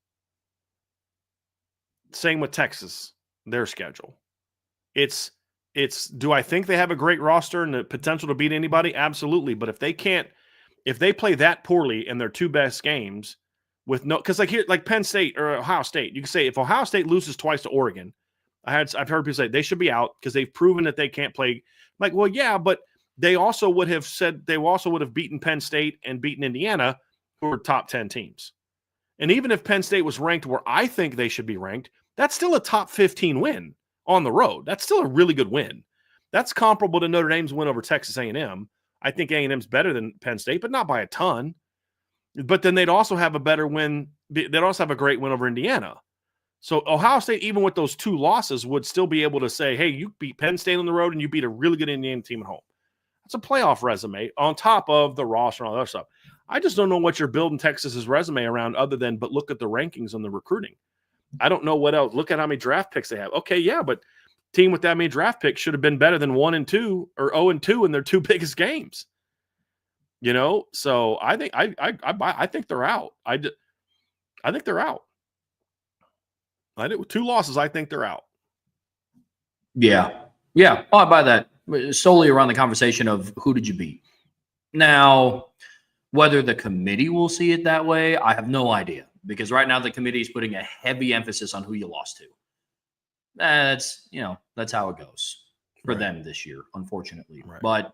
Same with Texas, their schedule. It's. Do I think they have a great roster and the potential to beat anybody? Absolutely. But if they play that poorly in their two best games, because like Penn State or Ohio State, you can say if Ohio State loses twice to Oregon, I've heard people say they should be out because they've proven that they can't play. Like, well, yeah, but they also would have beaten Penn State and beaten Indiana, who are top 10 teams. And even if Penn State was ranked where I think they should be ranked, that's still a top 15 win on the road. That's still a really good win. That's comparable to Notre Dame's win over Texas A&M. I think A&M's better than Penn State, but not by a ton. But then they'd also have a better win. They'd also have a great win over Indiana. So Ohio State, even with those two losses, would still be able to say, hey, you beat Penn State on the road and you beat a really good Indiana team at home. That's a playoff resume on top of the roster and all that other stuff. I just don't know what you're building Texas's resume around other than, but look at the rankings and the recruiting. I don't know what else. Look at how many draft picks they have. Okay, yeah, but team with that many draft picks should have been better than 1-2 or 0-2 in their two biggest games. You know, so I think I think they're out. I think they're out. With two losses, I think they're out. Yeah. Oh, I buy that solely around the conversation of who did you beat. Now, whether the committee will see it that way, I have no idea, because right now the committee is putting a heavy emphasis on who you lost to. That's how it goes for them this year, unfortunately. Right. But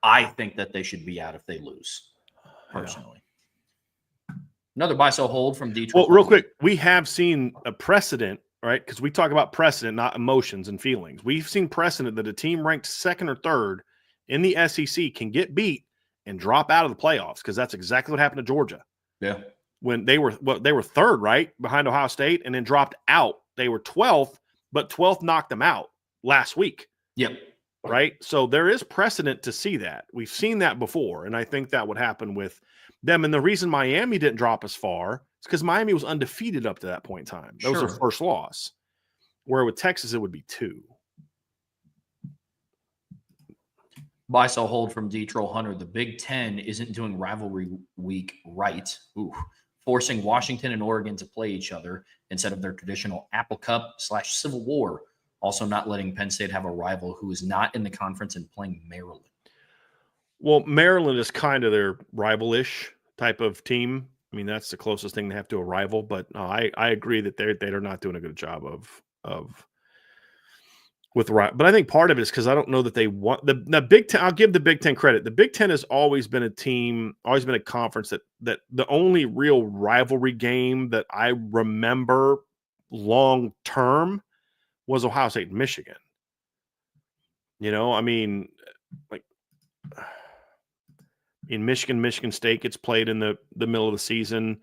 I think that they should be out if they lose, personally. Yeah. Another buy-sell hold from Detroit. Well, real quick, we have seen a precedent, right? Because we talk about precedent, not emotions and feelings. We've seen precedent that a team ranked second or third in the SEC can get beat and drop out of the playoffs, because that's exactly what happened to Georgia. Yeah. When they were third, right, behind Ohio State, and then dropped out. They were 12th, but 12th knocked them out last week. Yep. Right? So there is precedent to see that. We've seen that before, and I think that would happen with them. And the reason Miami didn't drop as far is because Miami was undefeated up to that point in time. That was their first loss. Where with Texas, it would be 2. Buy, sell, hold from D-Troll Hunter. The Big Ten isn't doing rivalry week right. Forcing Washington and Oregon to play each other instead of their traditional Apple Cup / Civil War. Also not letting Penn State have a rival who is not in the conference and playing Maryland. Well, Maryland is kind of their rival-ish type of team. I mean, that's the closest thing they have to a rival. But no, I agree that they're not doing a good job of with right. But I think part of it is because I don't know that they want the Big Ten. I'll give the Big Ten credit. The Big Ten has always been a team, always been a conference that the only real rivalry game that I remember long term was Ohio State and Michigan. I mean, like in Michigan State gets played in the middle of the season.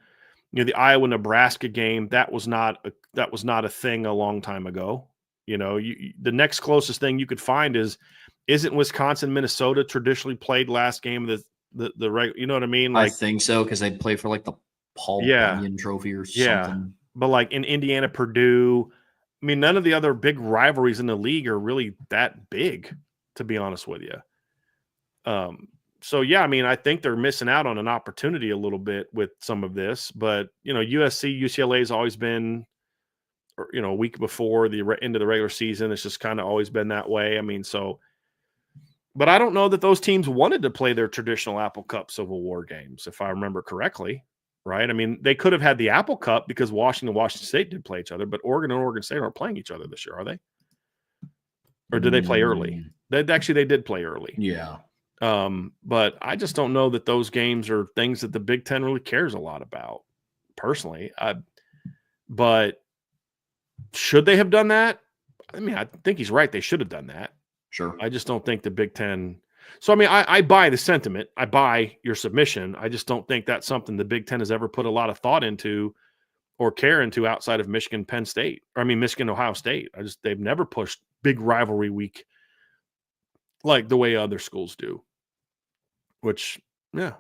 The Iowa-Nebraska game, that was not a thing a long time ago. The next closest thing you could find isn't Wisconsin-Minnesota traditionally played last game of the regular, you know what I mean? I think so, because they play for like the Paul Bunyan Trophy or something. But like in Indiana-Purdue, I mean, none of the other big rivalries in the league are really that big, to be honest with you. So, yeah, I mean, I think they're missing out on an opportunity a little bit with some of this. But, USC, UCLA has always been, a week before the end of the regular season. It's just kind of always been that way. I mean, but I don't know that those teams wanted to play their traditional Apple Cup Civil War games, if I remember correctly, right? I mean, they could have had the Apple Cup because Washington State did play each other, but Oregon and Oregon State aren't playing each other this year, are they? Or did they play early? They did play early. Yeah. But I just don't know that those games are things that the Big Ten really cares a lot about, personally. But should they have done that? I mean, I think he's right. They should have done that. Sure. I just don't think the Big Ten. So, I mean, I buy the sentiment. I buy your submission. I just don't think that's something the Big Ten has ever put a lot of thought into or care into outside of Michigan, Michigan, Ohio State. They've never pushed big rivalry week like the way other schools do. Which, yeah.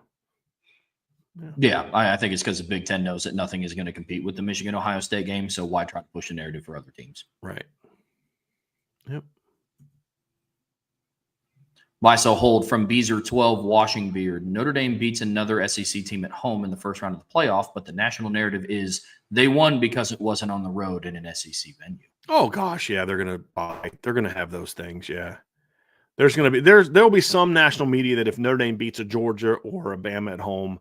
Yeah, I think it's because the Big Ten knows that nothing is going to compete with the Michigan-Ohio State game, so why try to push a narrative for other teams? Right. Yep. Buy, sell, hold from Beezer 12 Washing Beard. Notre Dame beats another SEC team at home in the first round of the playoff, but the national narrative is they won because it wasn't on the road in an SEC venue. Oh gosh, yeah, they're gonna have those things, yeah. There'll be some national media that if Notre Dame beats a Georgia or a Bama at home,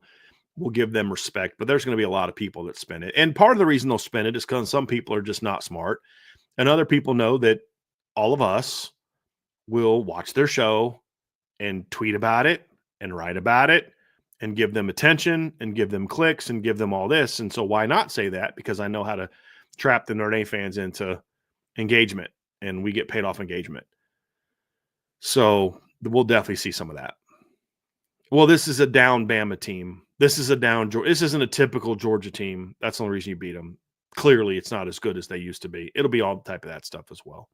will give them respect, but there's going to be a lot of people that spin it. And part of the reason they'll spin it is because some people are just not smart. And other people know that all of us will watch their show and tweet about it and write about it and give them attention and give them clicks and give them all this. And so why not say that? Because I know how to trap the Notre Dame fans into engagement, and we get paid off engagement. So we'll definitely see some of that. Well, this is a down Bama team. This isn't a typical Georgia team. That's the only reason you beat them. Clearly, it's not as good as they used to be. It'll be all type of that stuff as well.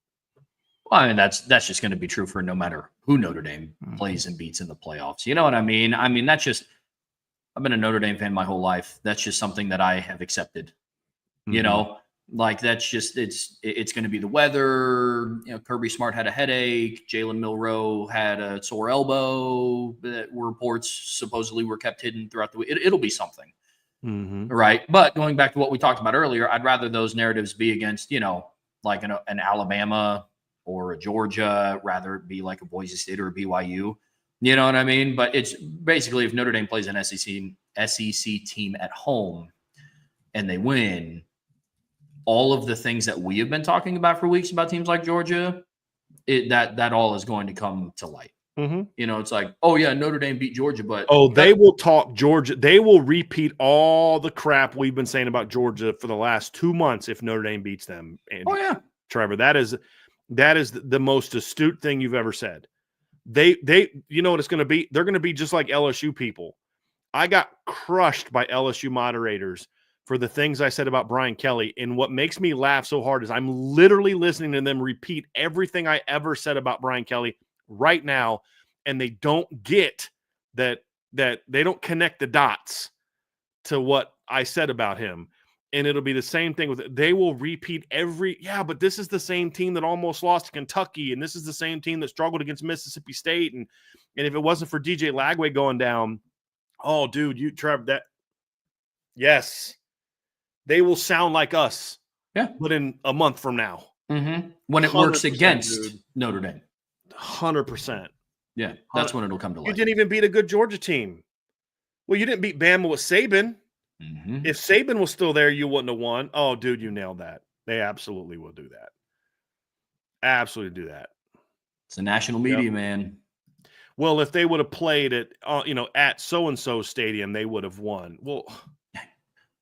Well, I mean, that's just going to be true for no matter who Notre Dame plays and beats in the playoffs. You know what I mean? I mean, I've been a Notre Dame fan my whole life. That's just something that I have accepted. Mm-hmm. That's just it's going to be the weather. Kirby Smart had a headache. Jalen Milroe had a sore elbow that reports supposedly were kept hidden throughout the week. It'll be something, right? But going back to what we talked about earlier, I'd rather those narratives be against like an Alabama or a Georgia, rather it be like a Boise State or a BYU. You know what I mean? But it's basically if Notre Dame plays an SEC team at home and they win, all of the things that we have been talking about for weeks about teams like Georgia, that all is going to come to light. It's like, oh yeah, Notre Dame beat Georgia, but they will talk Georgia. They will repeat all the crap we've been saying about Georgia for the last 2 months if Notre Dame beats them. Oh yeah, Trevor, that is the most astute thing you've ever said. They you know what it's going to be? They're going to be just like LSU people. I got crushed by LSU moderators for the things I said about Brian Kelly. And what makes me laugh so hard is I'm literally listening to them repeat everything I ever said about Brian Kelly right now. And they don't get that they don't connect the dots to what I said about him. And it'll be the same thing with they will repeat but this is the same team that almost lost to Kentucky. And this is the same team that struggled against Mississippi State. And if it wasn't for DJ Lagway going down, oh dude, Trev, yes. They will sound like us, but in a month from now. When it works against Notre Dame. 100%. Yeah, that's when it'll come to light. You didn't even beat a good Georgia team. Well, you didn't beat Bama with Saban. Mm-hmm. If Saban was still there, you wouldn't have won. Oh, dude, you nailed that. They absolutely will do that. Absolutely do that. It's the national media, man. Well, if they would have played it, at so-and-so stadium, they would have won. Well,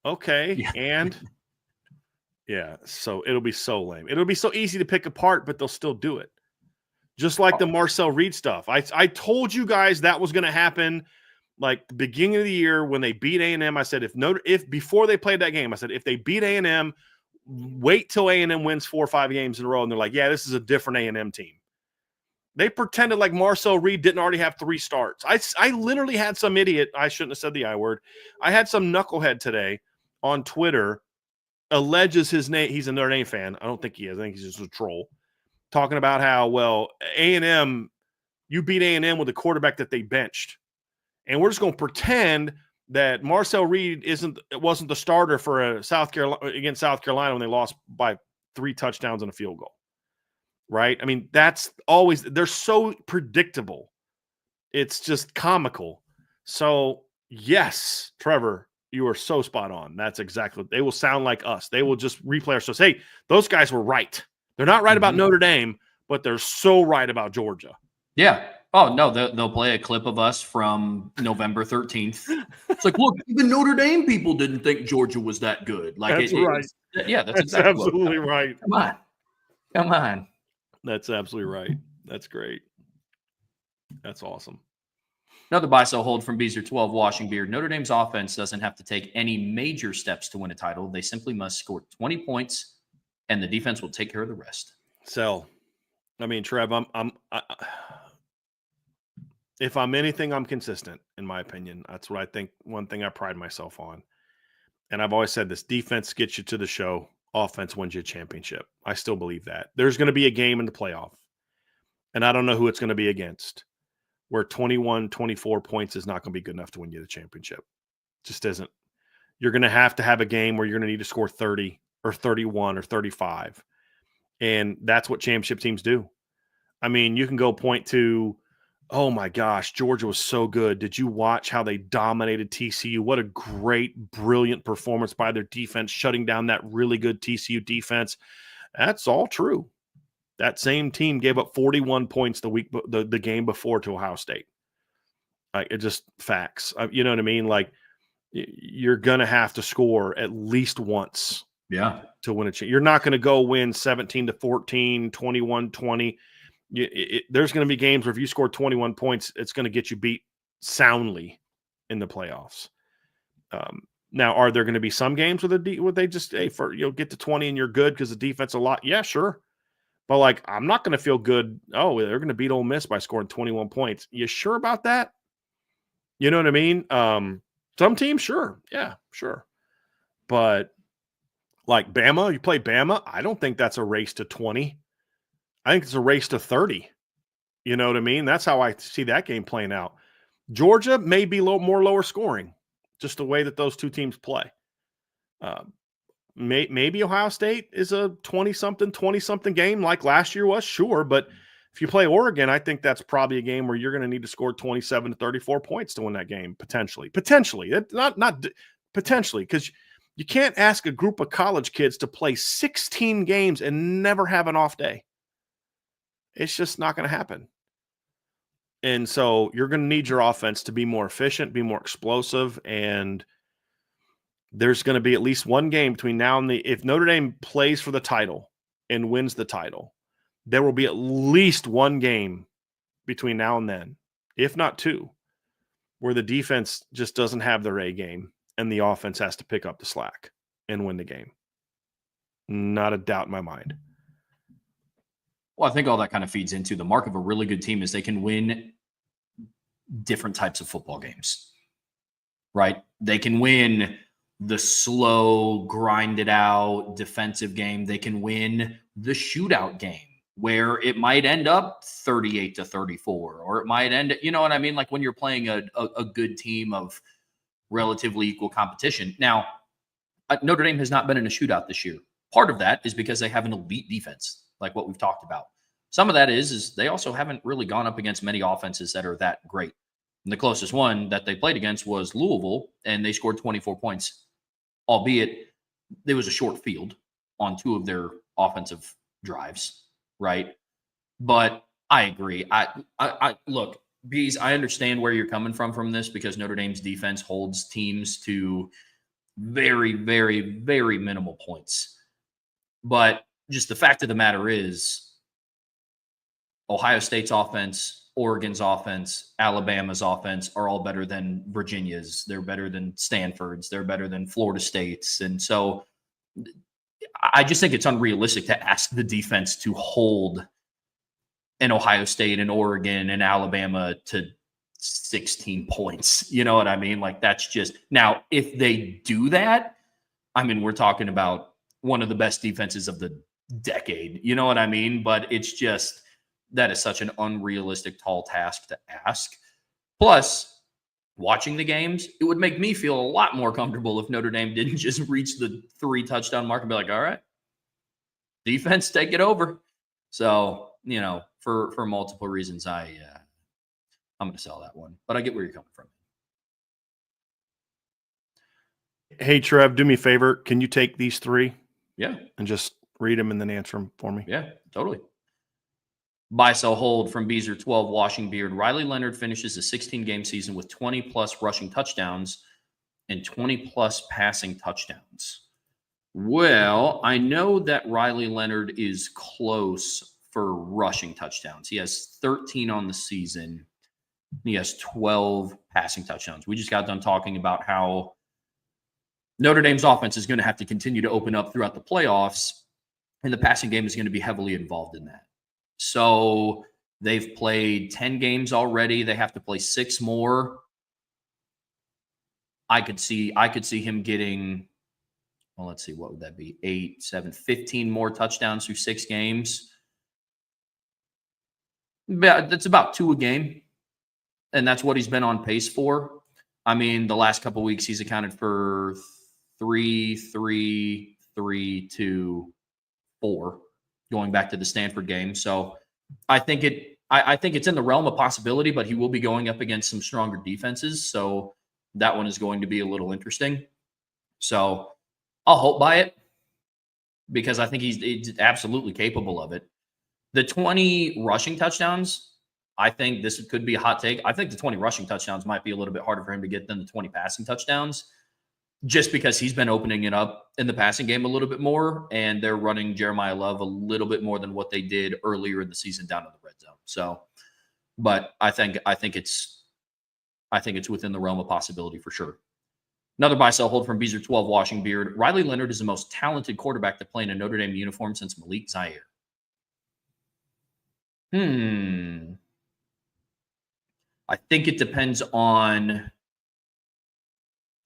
okay. Yeah. And yeah, so it'll be so lame. It'll be so easy to pick apart, but they'll still do it. Just like the Marcel Reed stuff. I told you guys that was going to happen like the beginning of the year when they beat A&M. I said, if before they played that game, I said, if they beat A&M, wait till A&M wins 4 or 5 games in a row. And they're like, yeah, this is a different A&M team. They pretended like Marcel Reed didn't already have 3 starts. I literally had some idiot. I shouldn't have said the I word. I had some knucklehead today on Twitter alleges his name. He's a Notre Dame fan. I don't think he is. I think he's just a troll. Talking about how, well, A&M, you beat A&M with a quarterback that they benched. And we're just going to pretend that Marcel Reed wasn't the starter for South Carolina when they lost by 3 touchdowns and a field goal. Right? I mean, that's always – they're so predictable. It's just comical. So, yes, Trevor, you are so spot on. That's exactly – they will sound like us. They will just replay ourselves. Hey, those guys were right. They're not right about Notre Dame, but they're so right about Georgia. Yeah. Oh, no, they'll play a clip of us from November 13th. It's like, look, even Notre Dame people didn't think Georgia was that good. Like, that's right. That's exactly absolutely right. Come on. That's absolutely right. That's great. That's awesome. Another buy-sell hold from Beezer 12 Washing Beard. Notre Dame's offense doesn't have to take any major steps to win a title. They simply must score 20 points, and the defense will take care of the rest. So, I mean, Trev, if I'm anything, I'm consistent, in my opinion. That's what I think. One thing I pride myself on. And I've always said this, defense gets you to the show. Offense wins you a championship. I still believe that. There's going to be a game in the playoff. And I don't know who it's going to be against, where 21, 24 points is not going to be good enough to win you the championship. Just isn't. You're going to have a game where you're going to need to score 30 or 31 or 35. And that's what championship teams do. I mean, you can go point to, oh my gosh, Georgia was so good. Did you watch how they dominated TCU? What a great, brilliant performance by their defense, shutting down that really good TCU defense. That's all true. That same team gave up 41 points the game before to Ohio State. Like, it just facts. You know what I mean? Like, you're going to have to score at least once to win a championship. You're not going to go win 17-14, 21-20. There's going to be games where if you score 21 points, it's going to get you beat soundly in the playoffs. Now, are there going to be some games where they just, hey, get to 20 and you're good because the defense a lot? Yeah, sure. But, like, I'm not going to feel good. Oh, they're going to beat Ole Miss by scoring 21 points. You sure about that? You know what I mean? Some teams, sure. Yeah, sure. But, like, Bama, you play Bama, I don't think that's a race to 20. I think it's a race to 30. You know what I mean? That's how I see that game playing out. Georgia may be more lower scoring, just the way that those two teams play. Maybe Ohio State is a 20-something game like last year was, sure. But if you play Oregon, I think that's probably a game where you're going to need to score 27 to 34 points to win that game, potentially. Not potentially, because you can't ask a group of college kids to play 16 games and never have an off day. It's just not going to happen. And so you're going to need your offense to be more efficient, be more explosive, and there's going to be at least one game between now and if Notre Dame plays for the title and wins the title, there will be at least one game between now and then, if not 2, where the defense just doesn't have their A game and the offense has to pick up the slack and win the game. Not a doubt in my mind. Well, I think all that kind of feeds into the mark of a really good team is they can win different types of football games, right? They can win the slow, grinded out defensive game. They can win the shootout game where it might end up 38-34, or it might end, you know what I mean? Like when you're playing a good team of relatively equal competition. Now, Notre Dame has not been in a shootout this year. Part of that is because they have an elite defense, like what we've talked about. Some of that is they also haven't really gone up against many offenses that are that great. And the closest one that they played against was Louisville, and they scored 24 points albeit there was a short field on 2 of their offensive drives, right? But I agree. I look, Bees, I understand where you're coming from this, because Notre Dame's defense holds teams to very, very, very minimal points. But just the fact of the matter is, Ohio State's offense, Oregon's offense, Alabama's offense are all better than Virginia's. They're better than Stanford's. They're better than Florida State's. And so I just think it's unrealistic to ask the defense to hold an Ohio State and Oregon and Alabama to 16 points. You know what I mean? Like, that's just – now, if they do that, I mean, we're talking about one of the best defenses of the decade. You know what I mean? But it's just – that is such an unrealistic tall task to ask. Plus, watching the games, it would make me feel a lot more comfortable if Notre Dame didn't just reach the 3-touchdown mark and be like, all right, defense, take it over. So, you know, for multiple reasons, I'm going to sell that one. But I get where you're coming from. Hey, Trev, do me a favor. Can you take these 3? Yeah. And just read them and then answer them for me? Yeah, totally. Buy, sell, hold from Beezer 12, Washing Beard. Riley Leonard finishes a 16-game season with 20-plus rushing touchdowns and 20-plus passing touchdowns. Well, I know that Riley Leonard is close for rushing touchdowns. He has 13 on the season. He has 12 passing touchdowns. We just got done talking about how Notre Dame's offense is going to have to continue to open up throughout the playoffs, and the passing game is going to be heavily involved in that. So they've played 10 games already. They have to play 6 more. I could see him getting, well, let's see, what would that be? 8, 7, 15 more touchdowns through 6 games. That's about 2 a game. And that's what he's been on pace for. I mean, the last couple of weeks, he's accounted for 3, 3, 3, 2, 4. Going back to the Stanford game. So I think it's in the realm of possibility, but he will be going up against some stronger defenses. So that one is going to be a little interesting. So I'll hope by it, because I think he's absolutely capable of it. The 20 rushing touchdowns, I think this could be a hot take. I think the 20 rushing touchdowns might be a little bit harder for him to get than the 20 passing touchdowns, just because he's been opening it up in the passing game a little bit more, and they're running Jeremiah Love a little bit more than what they did earlier in the season down in the red zone. So, but I think it's within the realm of possibility for sure. Another buy, sell, hold from Beezer 12, Washing Beard. Riley Leonard is the most talented quarterback to play in a Notre Dame uniform since Malik Zaire. I think it depends on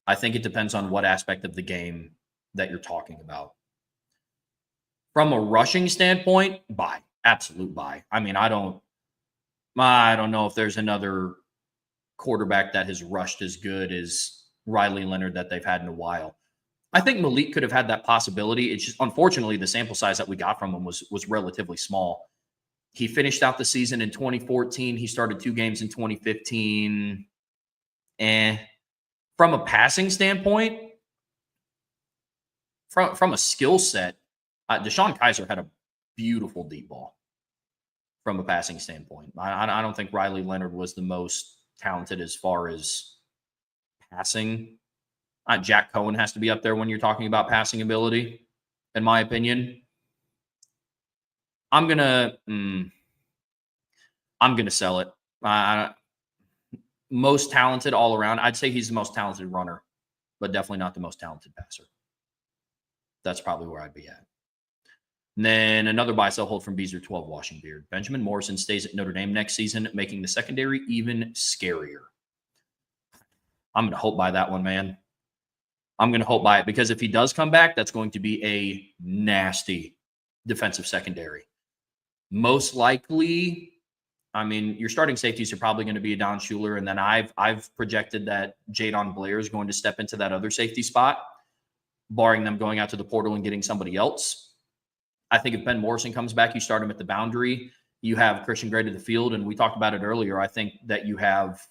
what aspect of the game that you're talking about. From a rushing standpoint, buy. Absolute buy. I mean, I don't know if there's another quarterback that has rushed as good as Riley Leonard that they've had in a while. I think Malik could have had that possibility. It's just, unfortunately, the sample size that we got from him was relatively small. He finished out the season in 2014. He started 2 games in 2015. From a passing standpoint, from a skill set, Deshaun Kaiser had a beautiful deep ball from a passing standpoint. I don't think Riley Leonard was the most talented as far as passing. Jack Cohen has to be up there when you're talking about passing ability, in my opinion. I'm gonna sell it. Most talented all around. I'd say he's the most talented runner, but definitely not the most talented passer. That's probably where I'd be at. And then another buy, sell, hold from Beezer 12, Washing Beard. Benjamin Morrison stays at Notre Dame next season, making the secondary even scarier. I'm going to hope by that one, man. I'm going to hope by it, because if he does come back, that's going to be a nasty defensive secondary. Most likely, I mean, your starting safeties are probably going to be a Don Schuler, and then I've projected that Jadon Blair is going to step into that other safety spot, barring them going out to the portal and getting somebody else. I think if Ben Morrison comes back, you start him at the boundary. You have Christian Gray to the field, and we talked about it earlier. I think that you have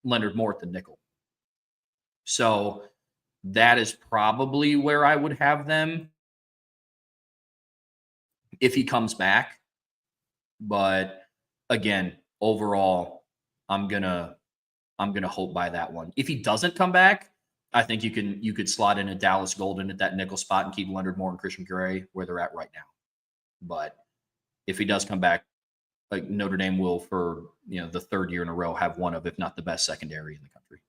Leonard Moore at the nickel. So that is probably where I would have them if he comes back. But again, overall, I'm gonna hope by that one. If he doesn't come back, I think you could slot in a Dallas Golden at that nickel spot and keep Leonard Moore and Christian Gray where they're at right now. But if he does come back, like Notre Dame will, for the third year in a row, have one of, if not the best secondary in the country.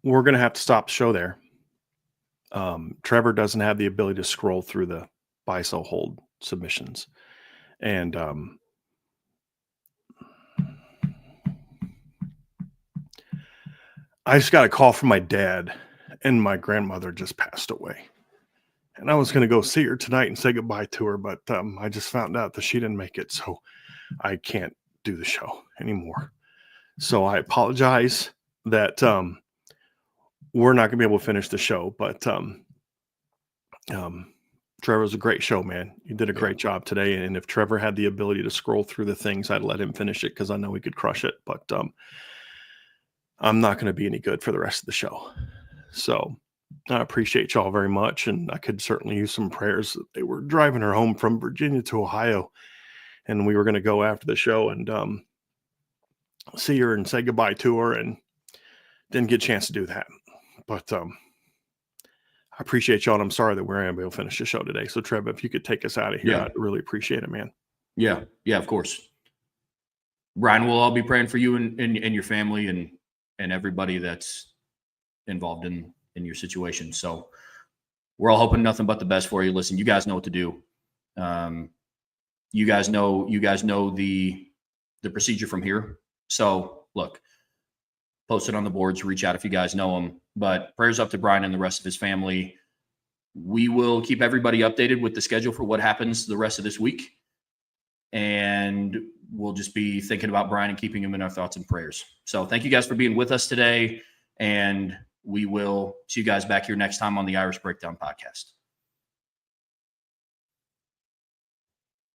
We're going to have to stop the show there. Trevor doesn't have the ability to scroll through the buy, sell, hold submissions. And I just got a call from my dad, and my grandmother just passed away. And I was going to go see her tonight and say goodbye to her, but I just found out that she didn't make it, so I can't do the show anymore. So I apologize that we're not going to be able to finish the show, but Trevor was a great show, man. You did a great job today, and if Trevor had the ability to scroll through the things, I'd let him finish it because I know he could crush it, but I'm not going to be any good for the rest of the show. So I appreciate y'all very much, and I could certainly use some prayers. They were driving her home from Virginia to Ohio, and we were going to go after the show and see her and say goodbye to her, and didn't get a chance to do that. But I appreciate y'all, and I'm sorry that we're able to finish the show today. So, Trev, if you could take us out of here, I'd really appreciate it, man. Yeah, of course. Brian, we'll all be praying for you and your family and everybody that's involved in your situation. So we're all hoping nothing but the best for you. Listen, you guys know what to do. You guys know the procedure from here. So look, post it on the boards, reach out if you guys know them. But prayers up to Brian and the rest of his family. We will keep everybody updated with the schedule for what happens the rest of this week. And we'll just be thinking about Brian and keeping him in our thoughts and prayers. So thank you guys for being with us today. And we will see you guys back here next time on the Irish Breakdown Podcast.